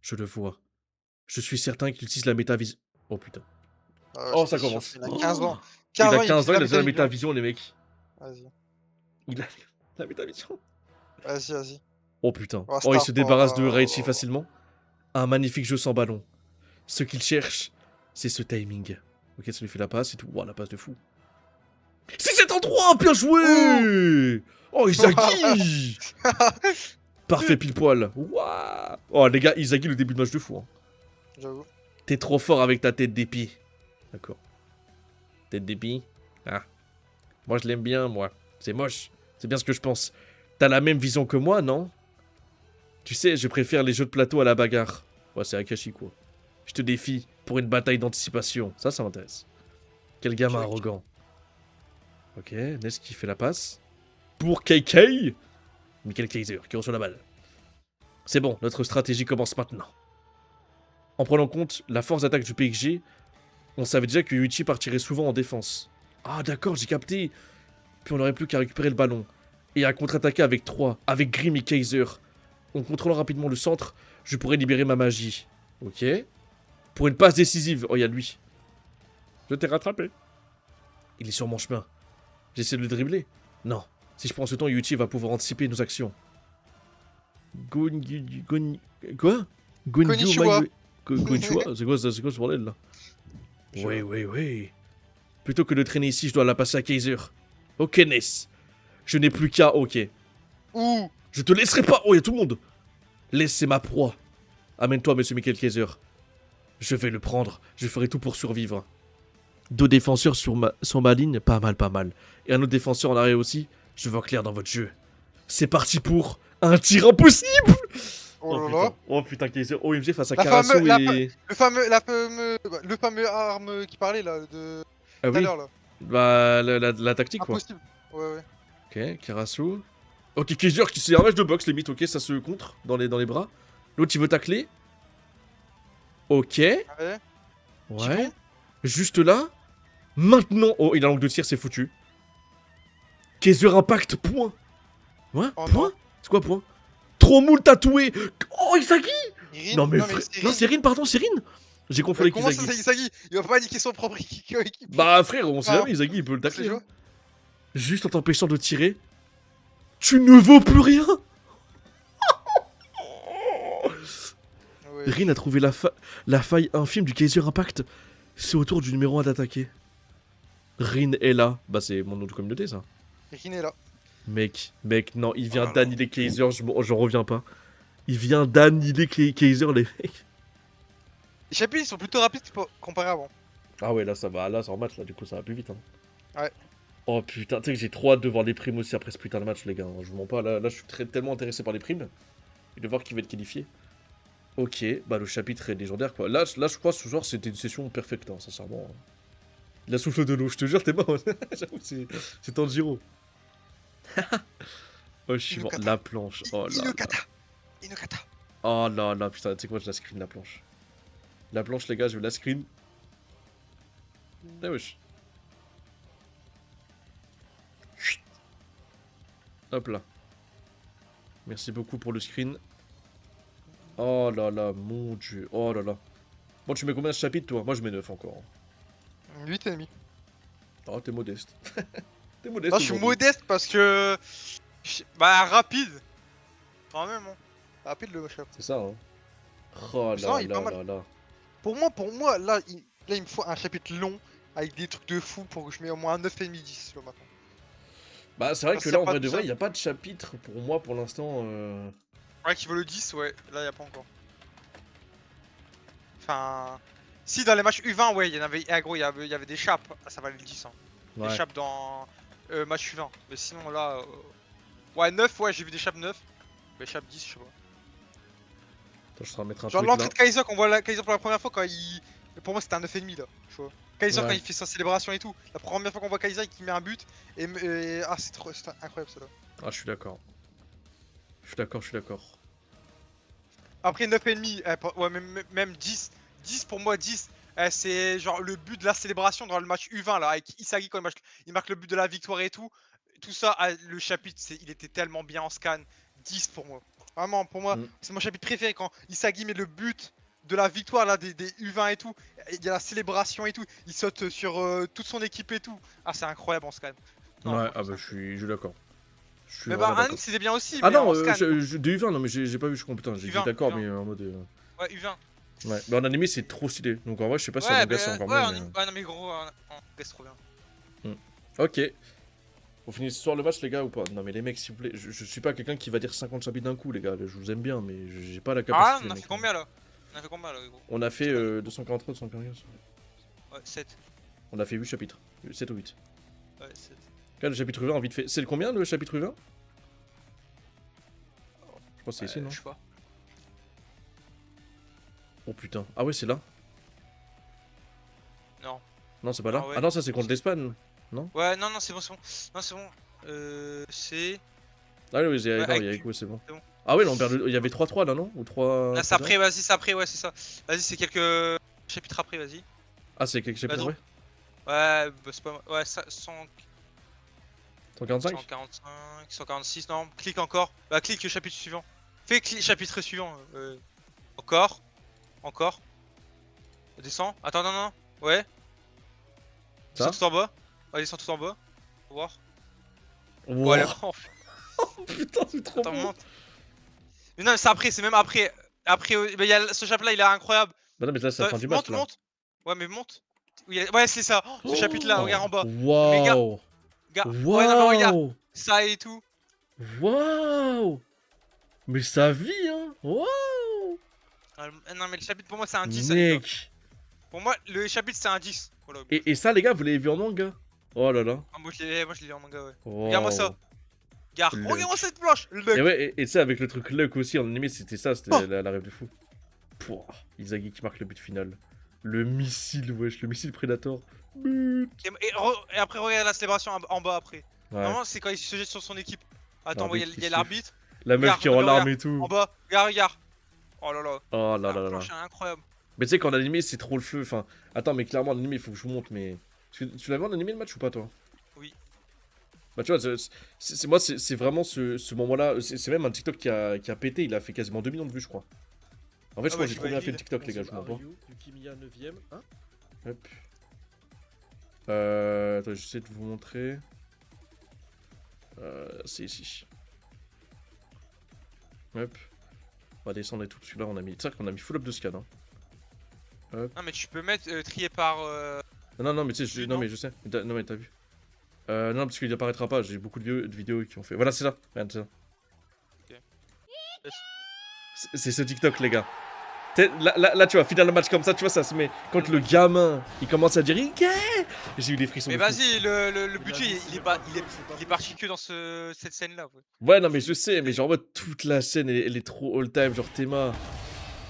Je le vois. Je suis certain qu'il utilise la métavision. Oh putain. Oh, ça j'étais sûr, commence. il a Oh, 15 ans. il 15 a ans, il 15 utilise ans, la il a déjà la métavision. métavision, les mecs. Vas-y, Il a la métavision. vas-y. Oh putain. Oh, Oh, il Star, se oh là débarrasse de Raichi là. facilement. Un magnifique jeu sans ballon. Ce qu'il cherche, c'est ce timing. Ok, ça lui fait la passe et tout. Ouah, la passe de fou. C'est cet endroit. Bien joué. Oh, Izagi. Parfait pile poil. Waouh. Oh, les gars, Izagi, le début de match de fou. Hein. J'avoue. T'es trop fort avec ta tête d'épi. D'accord. Tête d'épi. Ah. Moi, je l'aime bien, moi. C'est moche. C'est bien ce que je pense. T'as la même vision que moi, non? Tu sais, je préfère les jeux de plateau à la bagarre. Ouais, c'est Akashi, quoi. Je te défie pour une bataille d'anticipation. Ça m'intéresse. Quel gamin arrogant. Ok, Ness qui fait la passe. Pour KK. Michael Kaiser qui reçoit la balle. C'est bon, notre stratégie commence maintenant. En prenant en compte la force d'attaque du PSG, on savait déjà que Yuichi partirait souvent en défense. Ah d'accord, j'ai capté. Puis on n'aurait plus qu'à récupérer le ballon. Et à contre-attaquer avec 3, avec Grim et Kaiser. En contrôlant rapidement le centre, je pourrais libérer ma magie. Ok. Pour une passe décisive. Oh, il y a lui. Je t'ai rattrapé. Il est sur mon chemin. J'essaie de le dribbler. Non. Si je prends ce temps, Yuichi va pouvoir anticiper nos actions. Quoi Konnichiwa. Konnichiwa. C'est quoi ce bordel là? Oui. Plutôt que de traîner ici, je dois la passer à Kaiser. Ok, Ness. Je n'ai plus qu'à... Ok. Ouh. Je te laisserai pas. Oh, il y a tout le monde. Laisse, c'est ma proie. Amène-toi, monsieur Michael Kaiser. Je vais le prendre. Je ferai tout pour survivre. 2 défenseurs sur ma ligne. Pas mal. Et un autre défenseur en arrière aussi. Je vois clair dans votre jeu. C'est parti pour un tir impossible. Oh là là. Oh putain, Kaiser. OMG face à La Karasu fameux- la et... Le fameux arme qui parlait là, de Ah tout à oui. l'heure là. Bah, la tactique quoi. Impossible. Ouais. Ok, Karasu. Ok, Kaiser qui c'est un match de boxe limite, ok, ça se contre dans les bras. L'autre il veut tacler. Ok. Ouais. Ouais. Juste là. Maintenant. Oh, il a l'angle de tir, c'est foutu. Kaiser impact, point. Ouais, Oh point. non. C'est quoi point? Trop moule tatoué. Oh, Isagi. Rin, Non mais, c'est non, Rin. c'est Rin, pardon, c'est Rin. J'ai confondu avec Comment ça, Isagi. c'est Isagi? Il va pas niquer son propre équipe. Bah frère, on sait Ah. jamais, Isagi il peut le C'est tacler. chaud. Hein. Juste en t'empêchant de tirer. Tu ne vaux plus rien. Ouais. Rin a trouvé la faille infime du Kaiser Impact. C'est au tour du numéro 1 d'attaquer. Rin est là. Bah c'est mon nom de communauté ça. Rin est là. Mec, non, il vient Oh là là. d'annihiler Kaiser, j'en reviens pas. Il vient d'annihiler Kaiser les mecs. Les chapitres ils sont plutôt rapides comparé avant. Ah ouais là ça va, là c'est en match là, du coup ça va plus vite. Hein. Ouais. Oh putain, tu sais que j'ai trop hâte de voir les primes aussi après ce putain de match les gars. Hein. Je vous mens pas, là je suis tellement intéressé par les primes. Et de voir qui va être qualifié. Ok, bah le chapitre est légendaire quoi. Là je crois ce soir c'était une session parfaite, hein, sincèrement. La souffle de l'eau, je te jure, t'es mort. J'avoue, c'est Tanjiro. Oh, je suis mort. Inukata. La planche. Oh là là. Inukata. Oh là là, putain, tu sais quoi, je la screen la planche. La planche, les gars, je vais la screen. Ah wesh. Chut. Hop là. Merci beaucoup pour le screen. Oh là là, mon dieu. Oh là là. Bon, tu mets combien de chapitres, toi? Moi, je mets 9 encore. 8,5. Oh, t'es modeste. T'es modeste. Non, je suis aujourd'hui. modeste parce que. Bah, rapide. Quand même, hein. Rapide le match-up. C'est ça, hein. Oh Ça, là il est là pas là là. Pour moi, là, il me faut un chapitre long avec des trucs de fou pour que je mette au moins un 9,5 10 là maintenant. Bah, c'est vrai Parce que qu'il là, y a en pas vrai de de vrai, ça. il n'y a pas de chapitre pour moi pour l'instant. Ouais, qui veut le 10, ouais, là, y a pas encore. Enfin. Si, dans les matchs U20, ouais, il y en avait. Ah, gros, il y avait des chapes, ça valait le 10. Hein. Ouais. Des chapes dans match U20. Mais sinon, là. Ouais, 9, ouais, j'ai vu des chapes 9. Mais chapes 10, je sais pas. Attends, je vais mettre un Genre truc l'entrée là. de Kaiser, qu'on voit Kaiser pour la première fois quand il. Pour moi, c'était un 9,5 là, tu vois. Kaiser Ouais. quand il fait sa célébration et tout. La première fois qu'on voit Kaiser et qu'il met un but. Ah, c'est incroyable ça là. Ah, je suis d'accord. Je suis d'accord. Après 9,5, ouais, même 10. 10 pour moi, 10. C'est genre le but de la célébration dans le match U20 là, avec Isagi quand il marque le but de la victoire et tout. Tout ça, le chapitre, il était tellement bien en scan. 10 pour moi. Vraiment, pour moi, Mm. c'est mon chapitre préféré quand Isagi met le but de la victoire là des U20 et tout. Il y a la célébration et tout. Il saute sur toute son équipe et tout. Ah, c'est incroyable en scan. Non, Ouais, franchement, ah bah c'est je suis d'accord. Je suis mais vraiment bah, un d'accord. c'était bien aussi, Ah mais non, en scan. de U20, non mais j'ai pas vu, je comprends, putain, j'ai dit U20, d'accord, U20. mais en mode... Ouais, U20. Ouais, mais en animé c'est trop stylé, donc en vrai je sais pas si en Ouais, manga c'est encore ouais, mieux, mais... ouais, non, mais gros, c'est trop bien. Ok. On finit ce soir le match les gars ou pas? Non mais les mecs s'il vous plaît, je suis pas quelqu'un qui va dire 50 chapitres d'un coup les gars, je vous aime bien mais j'ai pas la Ah, capacité on les a mecs. fait combien là? On a fait combien là, gros? On a fait 243, 245. Ouais, 7. On a fait 8 chapitres, 7 ou 8. Ouais, 7. Regarde le chapitre 20 vite fait. C'est le combien le chapitre 20? Je pense que c'est ici non? Je sais pas. Oh putain. Ah ouais c'est là? Non. Non c'est pas là? Ah ouais. Ah non ça c'est contre l'Espagne. Ouais, non, c'est bon, c'est bon. Non, c'est bon. C'est. Ah oui, il y Ouais, a avec Echo, c'est bon. c'est bon. Ah ouais, non, il y avait 3-3 là, non? Ou 3... Là, c'est après, vas-y, c'est après, ouais, c'est ça. Vas-y, c'est quelques chapitres après, vas-y. Ah, c'est quelques chapitres, Bah, ouais? Ouais, bah, c'est pas. Ouais, ça, 100, 145? 145, 146, non, clique encore. Bah, clique le chapitre suivant. Fais chapitre suivant. Encore. Encore. Descends. Attends, non, non. Ouais. Ça? Descends tout en bas. Ouais, descends tout en bas. Faut voir. Wow. Voilà. Putain, c'est trop Attends, beau. monte. Mais non, c'est après, c'est même après. Après, bah, ce chapitre là, il est incroyable. Bah non, mais là, c'est la fin du match, Monte, là. monte. Ouais, mais monte. Ouais, c'est ça. Ce chapitre là, regarde en bas. Mais Waouh. ouais, non, mais regarde. Waouh. Ça et tout. Waouh. Mais sa vie, hein. Waouh. Non, mais le chapitre pour moi, c'est un 10. Les gars. Mec. Pour moi, le chapitre, c'est un 10. Voilà. Et ça, les gars, vous l'avez vu en manga? Oh là là. Ah, moi, je l'ai lu en manga, ouais. Wow. Regarde-moi ça. Luck. Regarde-moi cette planche. Le Et ouais, et tu sais, avec le truc Luck aussi, en anime, c'était ça, c'était la rêve de fou. Pouah, Isagi qui marque le but final. Le missile, wesh, le missile Predator. But. Et après, regarde la célébration en bas après. Ouais. Normalement, c'est quand il se jette sur son équipe. Attends, il L'arbitre y a qui l'arbitre. La meuf Regarde, qui est en larmes regarde. et tout. En bas, regarde. Oh là là. Oh là La là là planche là. est incroyable. Mais tu sais qu'en animé c'est trop le feu. Enfin, attends, mais clairement en animé il faut que je vous montre. Mais tu l'as vu en animé le match ou pas toi? Oui. Bah tu vois, moi c'est vraiment ce moment-là. C'est même un TikTok qui a pété. Il a fait quasiment 2 millions de vues je crois. En fait je crois que j'ai trop bien fait le TikTok les gars. Je comprends pas. Hein hop. Attends, j'essaie de vous montrer. C'est ici. Hop. On va descendre et tout. Celui-là on a mis. C'est vrai qu'on a mis full up de scan. Hein. Hop. Non, mais tu peux mettre trier par. Non, mais tu sais, non, mais je sais. Non, mais t'as vu. Non, parce qu'il apparaîtra pas. J'ai beaucoup de vidéos qui ont fait. Voilà, c'est ça. Regarde, c'est ça. Ok. C'est ce TikTok, les gars. Là, tu vois, final de match comme ça, tu vois, ça se met. Quand le gamin, il commence à dire Ike, j'ai eu des frissons. Mais de fou. vas-y, le budget, il est parti que dans cette scène-là. Ouais, non, mais je sais, mais genre, en mode, toute la scène, elle est trop all-time. Genre, Théma.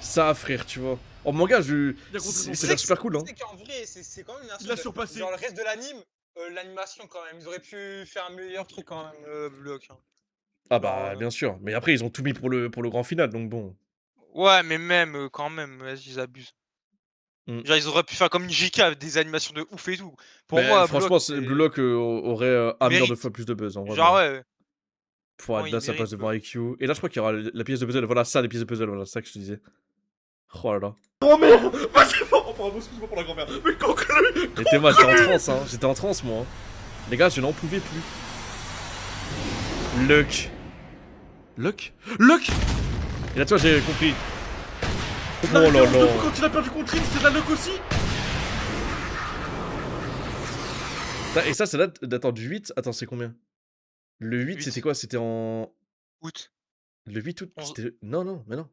Ça, frère, tu vois. En manga, c'est l'air super cool, hein. C'est qu'en vrai, c'est quand même une Il a surpassé. Genre, le reste de l'anime, l'animation, quand même. Ils auraient pu faire un meilleur truc, quand même, Block. Hein. Ah, bah, bien sûr. Mais après, ils ont tout mis pour le grand final, donc bon. Ouais, mais même, quand même, vas-y, ils abusent. Genre, ils auraient pu faire comme une JK avec des animations de ouf et tout. Pour mais moi, franchement, Blue Lock aurait un milliard de fois plus de buzz. En vrai, genre, ouais. Pour Non, être là, il ça passe mérite, devant IQ. Et là, je crois qu'il y aura la pièce de puzzle. Voilà, ça, les pièces de puzzle. Voilà, c'est ça que je te disais. Oh là là. Grand-mère. Vas-y, pardon, excuse-moi pour la grand-mère. Mais conclue. Et t'es moi, j'étais en transe, hein. J'étais en transe, moi. Hein. Les gars, je n'en pouvais plus. Luck. Luck. Et là, tu vois, j'ai compris. Oh La là référence de là. fou quand il a perdu contre Ring, c'est de la luck aussi. Et ça, c'est datant du 8. Attends, c'est combien? Le 8, 8. c'était quoi? C'était en. Août. Le 8 août 11. c'était... Non, mais non.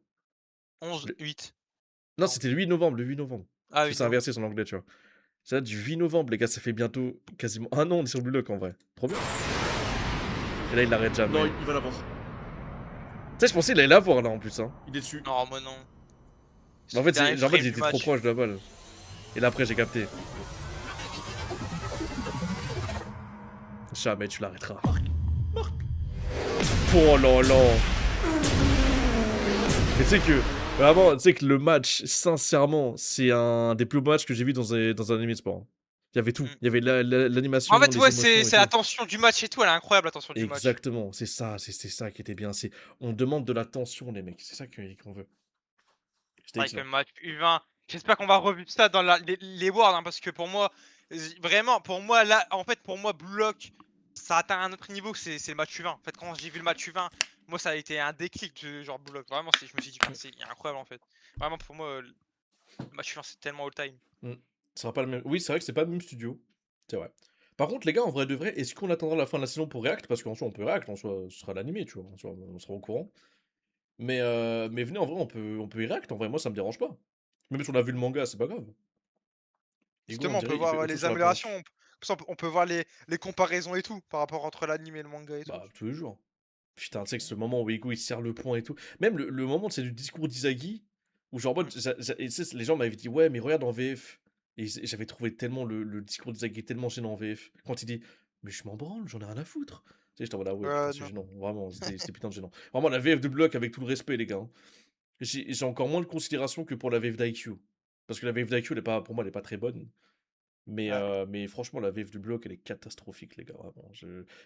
11, 8. Non, c'était le 8 novembre. Le 8 novembre. Ah oui. C'est inversé son anglais, tu vois. Ça date du 8 novembre, les gars. Ça fait bientôt quasiment un an. On est sur Blue Lock en vrai. Trop bien. Et là, il l'arrête jamais. Non, il va l'avoir. Tu sais, je pensais qu'il allait l'avoir là en plus. Hein. Il est dessus. Non, moi non. Mais en fait, Dernier genre, en fait, frame il du était trop match. proche de la balle. Et là, après, j'ai capté. Jamais tu l'arrêteras. Oh là là. Mais tu sais que Vraiment, tu sais que le match, sincèrement, c'est un des plus beaux matchs que j'ai vu dans un animé de sport, hein. Il y avait tout. Mm. Il y avait En l'animation, fait, les ouais, émotions et c'est la tout. tension du match et tout, elle est incroyable, la tension du match. Exactement, c'est ça qui était bien. On demande de la tension, les mecs. C'est ça qu'on veut. C'était Pareil que excellent. le match U20. J'espère qu'on va revivre ça dans les Worlds, hein, parce que pour moi, vraiment, pour moi, là, en fait, pour moi, Blue Lock, ça a atteint un autre niveau, c'est le match U20. En fait, quand j'ai vu le match U20, moi, ça a été un déclic de genre Blue Lock. Vraiment, je me suis dit, putain, c'est incroyable, en fait. Vraiment, pour moi, le match U20, c'est tellement all-time. Mm. Ce sera pas le même. Oui, c'est vrai que c'est pas le même studio. C'est vrai. Par contre, les gars, en vrai de vrai, est-ce qu'on attendra la fin de la saison pour React? Parce qu'en soi, on peut React, en soi, ce sera l'animé, tu vois. En soi, on sera au courant. Mais venez, en vrai, on peut y React. En vrai, moi, ça me dérange pas. Même si on a vu le manga, c'est pas grave. Ego, on Justement, on peut dirait, voir il touche les sur la améliorations, planche. on peut voir les comparaisons et tout, par rapport entre l'anime et le manga et tout. Bah, tous les jours. Putain, tu sais que ce moment où Ego il serre le poing et tout. Même le moment, c'est du discours d'Izagi, où genre, en mode, Mm. et tu sais, les gens m'avaient dit, ouais, mais regarde en VF. Et j'avais trouvé tellement le discours d'Izagi tellement gênant en VF. Quand il dit, mais je m'en branle, j'en ai rien à foutre. Tu sais, j'étais en mode, ah ouais, putain, c'est Non. gênant. Vraiment, c'était putain de gênant. Vraiment, la VF de Block, avec tout le respect, les gars, hein. J'ai encore moins de considération que pour la VF d'IQ. Parce que la VF d'IQ, pour moi, elle est pas très bonne. Ouais. Mais franchement, la VF du bloc, elle est catastrophique, les gars, vraiment.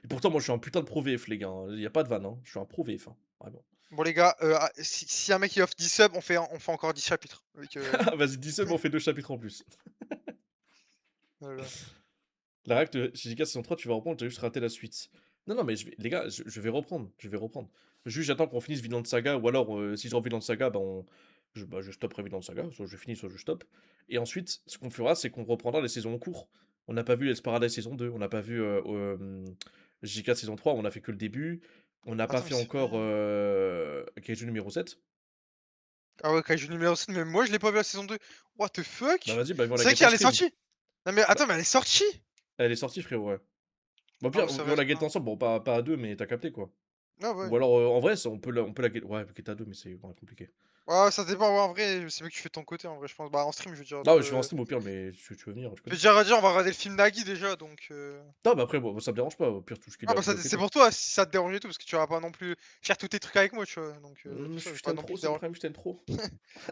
Et pourtant, moi, je suis un putain de pro VF, les gars, hein. Il y a pas de vanne, hein. Je suis un pro VF, hein. Vraiment. Bon les gars, si un mec il offre 10 subs, on fait encore 10 chapitres. Avec, Vas-y, 10 subs, on fait 2 chapitres en plus. voilà. La React chez JK saison 3, tu vas reprendre, tu as juste raté la suite. Non, non, mais les gars, je vais reprendre. Je vais reprendre. Juste, j'attends qu'on finisse Vinland Saga, ou alors, si je rends Vinland Saga, je stopperai Vinland Saga, soit je finis, soit je stoppe. Et ensuite, ce qu'on fera, c'est qu'on reprendra les saisons en cours. On n'a pas vu Hell's Paradise saison 2, on n'a pas vu JK saison 3, on a fait que le début. On n'a pas Attends, mais fait c'est encore vrai. Kaiju numéro 7. Ah ouais, Kaiju numéro 7, mais moi je l'ai pas vu la saison 2. What the Bah fuck? vas-y, bah viens la C'est vrai guette en qu'elle est stream. sortie? Non mais Bah, attends, mais elle est sortie? elle est sortie, frérot, ouais. Bon, Ah pire, ouais, ça on va la être guette ensemble, bon, pas à deux, mais t'as capté, quoi. ah ouais. Ou alors, en vrai, on peut la guetter. Ouais, guette à deux, mais c'est vraiment compliqué. Ouais, ça dépend, ouais, en vrai, c'est mieux que tu fais de ton côté, en vrai, je pense. Bah, en stream, je veux dire, Non, mais je fais un stream au pire, mais tu veux venir, tu Je veux connais. dire, on va regarder le film Nagui déjà, donc Non, mais après, bon, ça me dérange pas, au pire, tout ce qu'il ah y a bah, à bloquer, c'est quoi. pour toi, si ça te dérange et tout, parce que tu vas pas non plus faire tous tes trucs avec moi, tu vois? Donc pour ça, je vais Je pas t'aime non plus trop, te c'est le déranger. problème, je t'aime trop.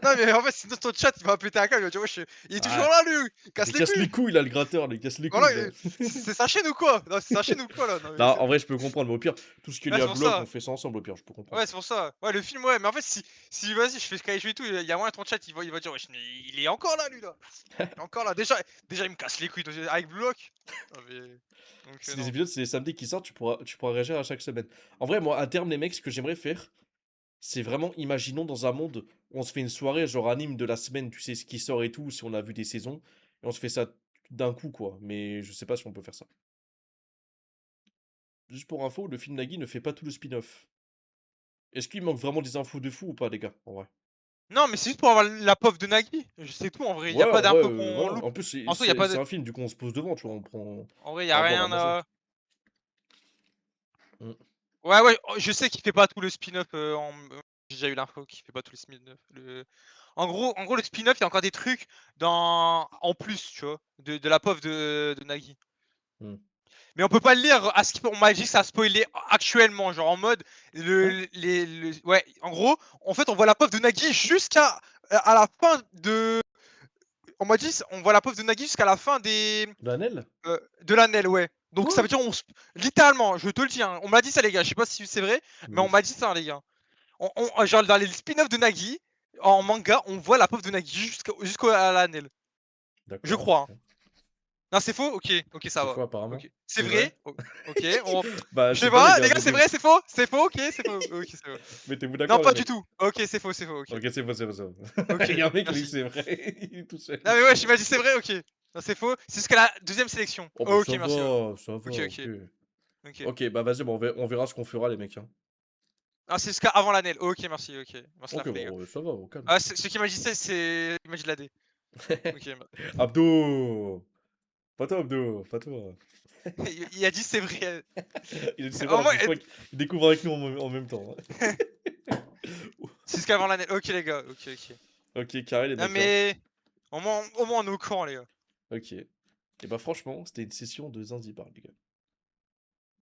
Non mais en fait, sinon ton chat, il va péter un câble, il va dire: «Wesh, il est toujours Ah, là lui! il Casse les casse les couilles!» couilles, là, le gratteur, il casse les Voilà, couilles, là. c'est sa chaîne ou quoi? Non, c'est sa chaîne ou quoi là? Non mais Non, en vrai, je peux comprendre, mais au pire, tout ce qu'il y ouais, a c'est à pour bloc, on ça. fait ça ensemble, au pire, je peux comprendre. Ouais, c'est pour ça. Ouais, le film, ouais, mais en fait, si vas-y, je fais Skyjo et tout, il y a moyen ton chat, il va dire: «Wesh, mais il est encore là lui là! Il est encore là!» Déjà il me casse les couilles avec Block. Non mais donc Si les non. épisodes, c'est les samedis qui sortent, tu pourras réagir à chaque semaine. En vrai, moi, à terme, les mecs, ce que j'aimerais faire, c'est vraiment, imaginons dans un monde où on se fait une soirée, genre anime de la semaine, tu sais ce qui sort et tout, si on a vu des saisons, et on se fait ça d'un coup, quoi. Mais je sais pas si on peut faire ça. Juste pour info, le film Nagui ne fait pas tout le spin-off. Est-ce qu'il manque vraiment des infos de fou ou pas, les gars, en vrai? Non, mais c'est juste pour avoir la POV de Nagui, c'est tout en vrai, il y a Ouais, pas en vrai, d'infos qu'on voilà. loupe. En plus, c'est En soi, il y a pas c'est de un film, du coup, on se pose devant, tu vois, on prend en vrai, il y on a va boire à rien manger. à Mm. ouais, ouais, oh, je sais qu'il fait pas tout le spin-off, j'ai déjà eu l'info qu'il fait pas tout le spin-off, en gros, le spin-off, il y a encore des trucs en plus, tu vois? De la POV de Nagui. Mm. Mais on peut pas le lire à ce qu'on m'a dit que ça a spoilé actuellement, genre en mode Hein? ouais, en gros, en fait, on voit la POV de Nagui jusqu'à à la fin de on m'a dit on voit la POV de Nagui jusqu'à la fin Daniel? de l'année, ouais. Donc ça Quoi? veut dire littéralement, je te le dis, hein, on m'a dit ça les gars, je sais pas si c'est vrai, mais Mais on m'a dit ça les gars. Genre dans les spin-offs de Nagui, en manga, on voit la POV de Nagui jusqu'à l'année. Je d'accord, crois, hein. ok. Non, c'est faux? OK, OK, ça C'est va. faux, apparemment. OK. C'est C'est vrai? vrai? OK, Bah, je je sais sais pas, les pas, gars, les gars, c'est vrai, c'est faux? C'est faux? OK, c'est faux. OK, c'est faux. mettez-vous Non, d'accord, les pas du mecs. tout. OK, c'est faux, OK. Ok, c'est faux, c'est faux, c'est faux. OK, Il y a un mec qui dit que merci. c'est vrai, il est tout seul. Non mais wesh, il m'a dit c'est vrai? OK. Non, c'est faux. C'est jusqu'à la deuxième sélection. Oh, bah OK, merci, ouais. ça va, OK, OK, ok. OK. Ok, bah vas-y, bah, on verra ce qu'on fera, les mecs, hein. Ah, c'est jusqu'à avant l'année. OK, merci, OK. Merci Ok, l'info, les gars. bon, ça va, au calme. Ah, ce qui m'a dit ça, c'est il m'a dit de la D. OK, Abdo! Pas toi, Abdo, pas toi. il a dit c'est vrai. Il est c'est bon, Au alors moins, que je crois qu'il découvre avec nous en même temps, hein. c'est jusqu'à avant l'année. OK, les gars. OK, OK. Ok, carré, les Non mecs, hein. mais au moins on est au courant, les gars. Ok. Et bah franchement, c'était une session de Zanzibar, les gars.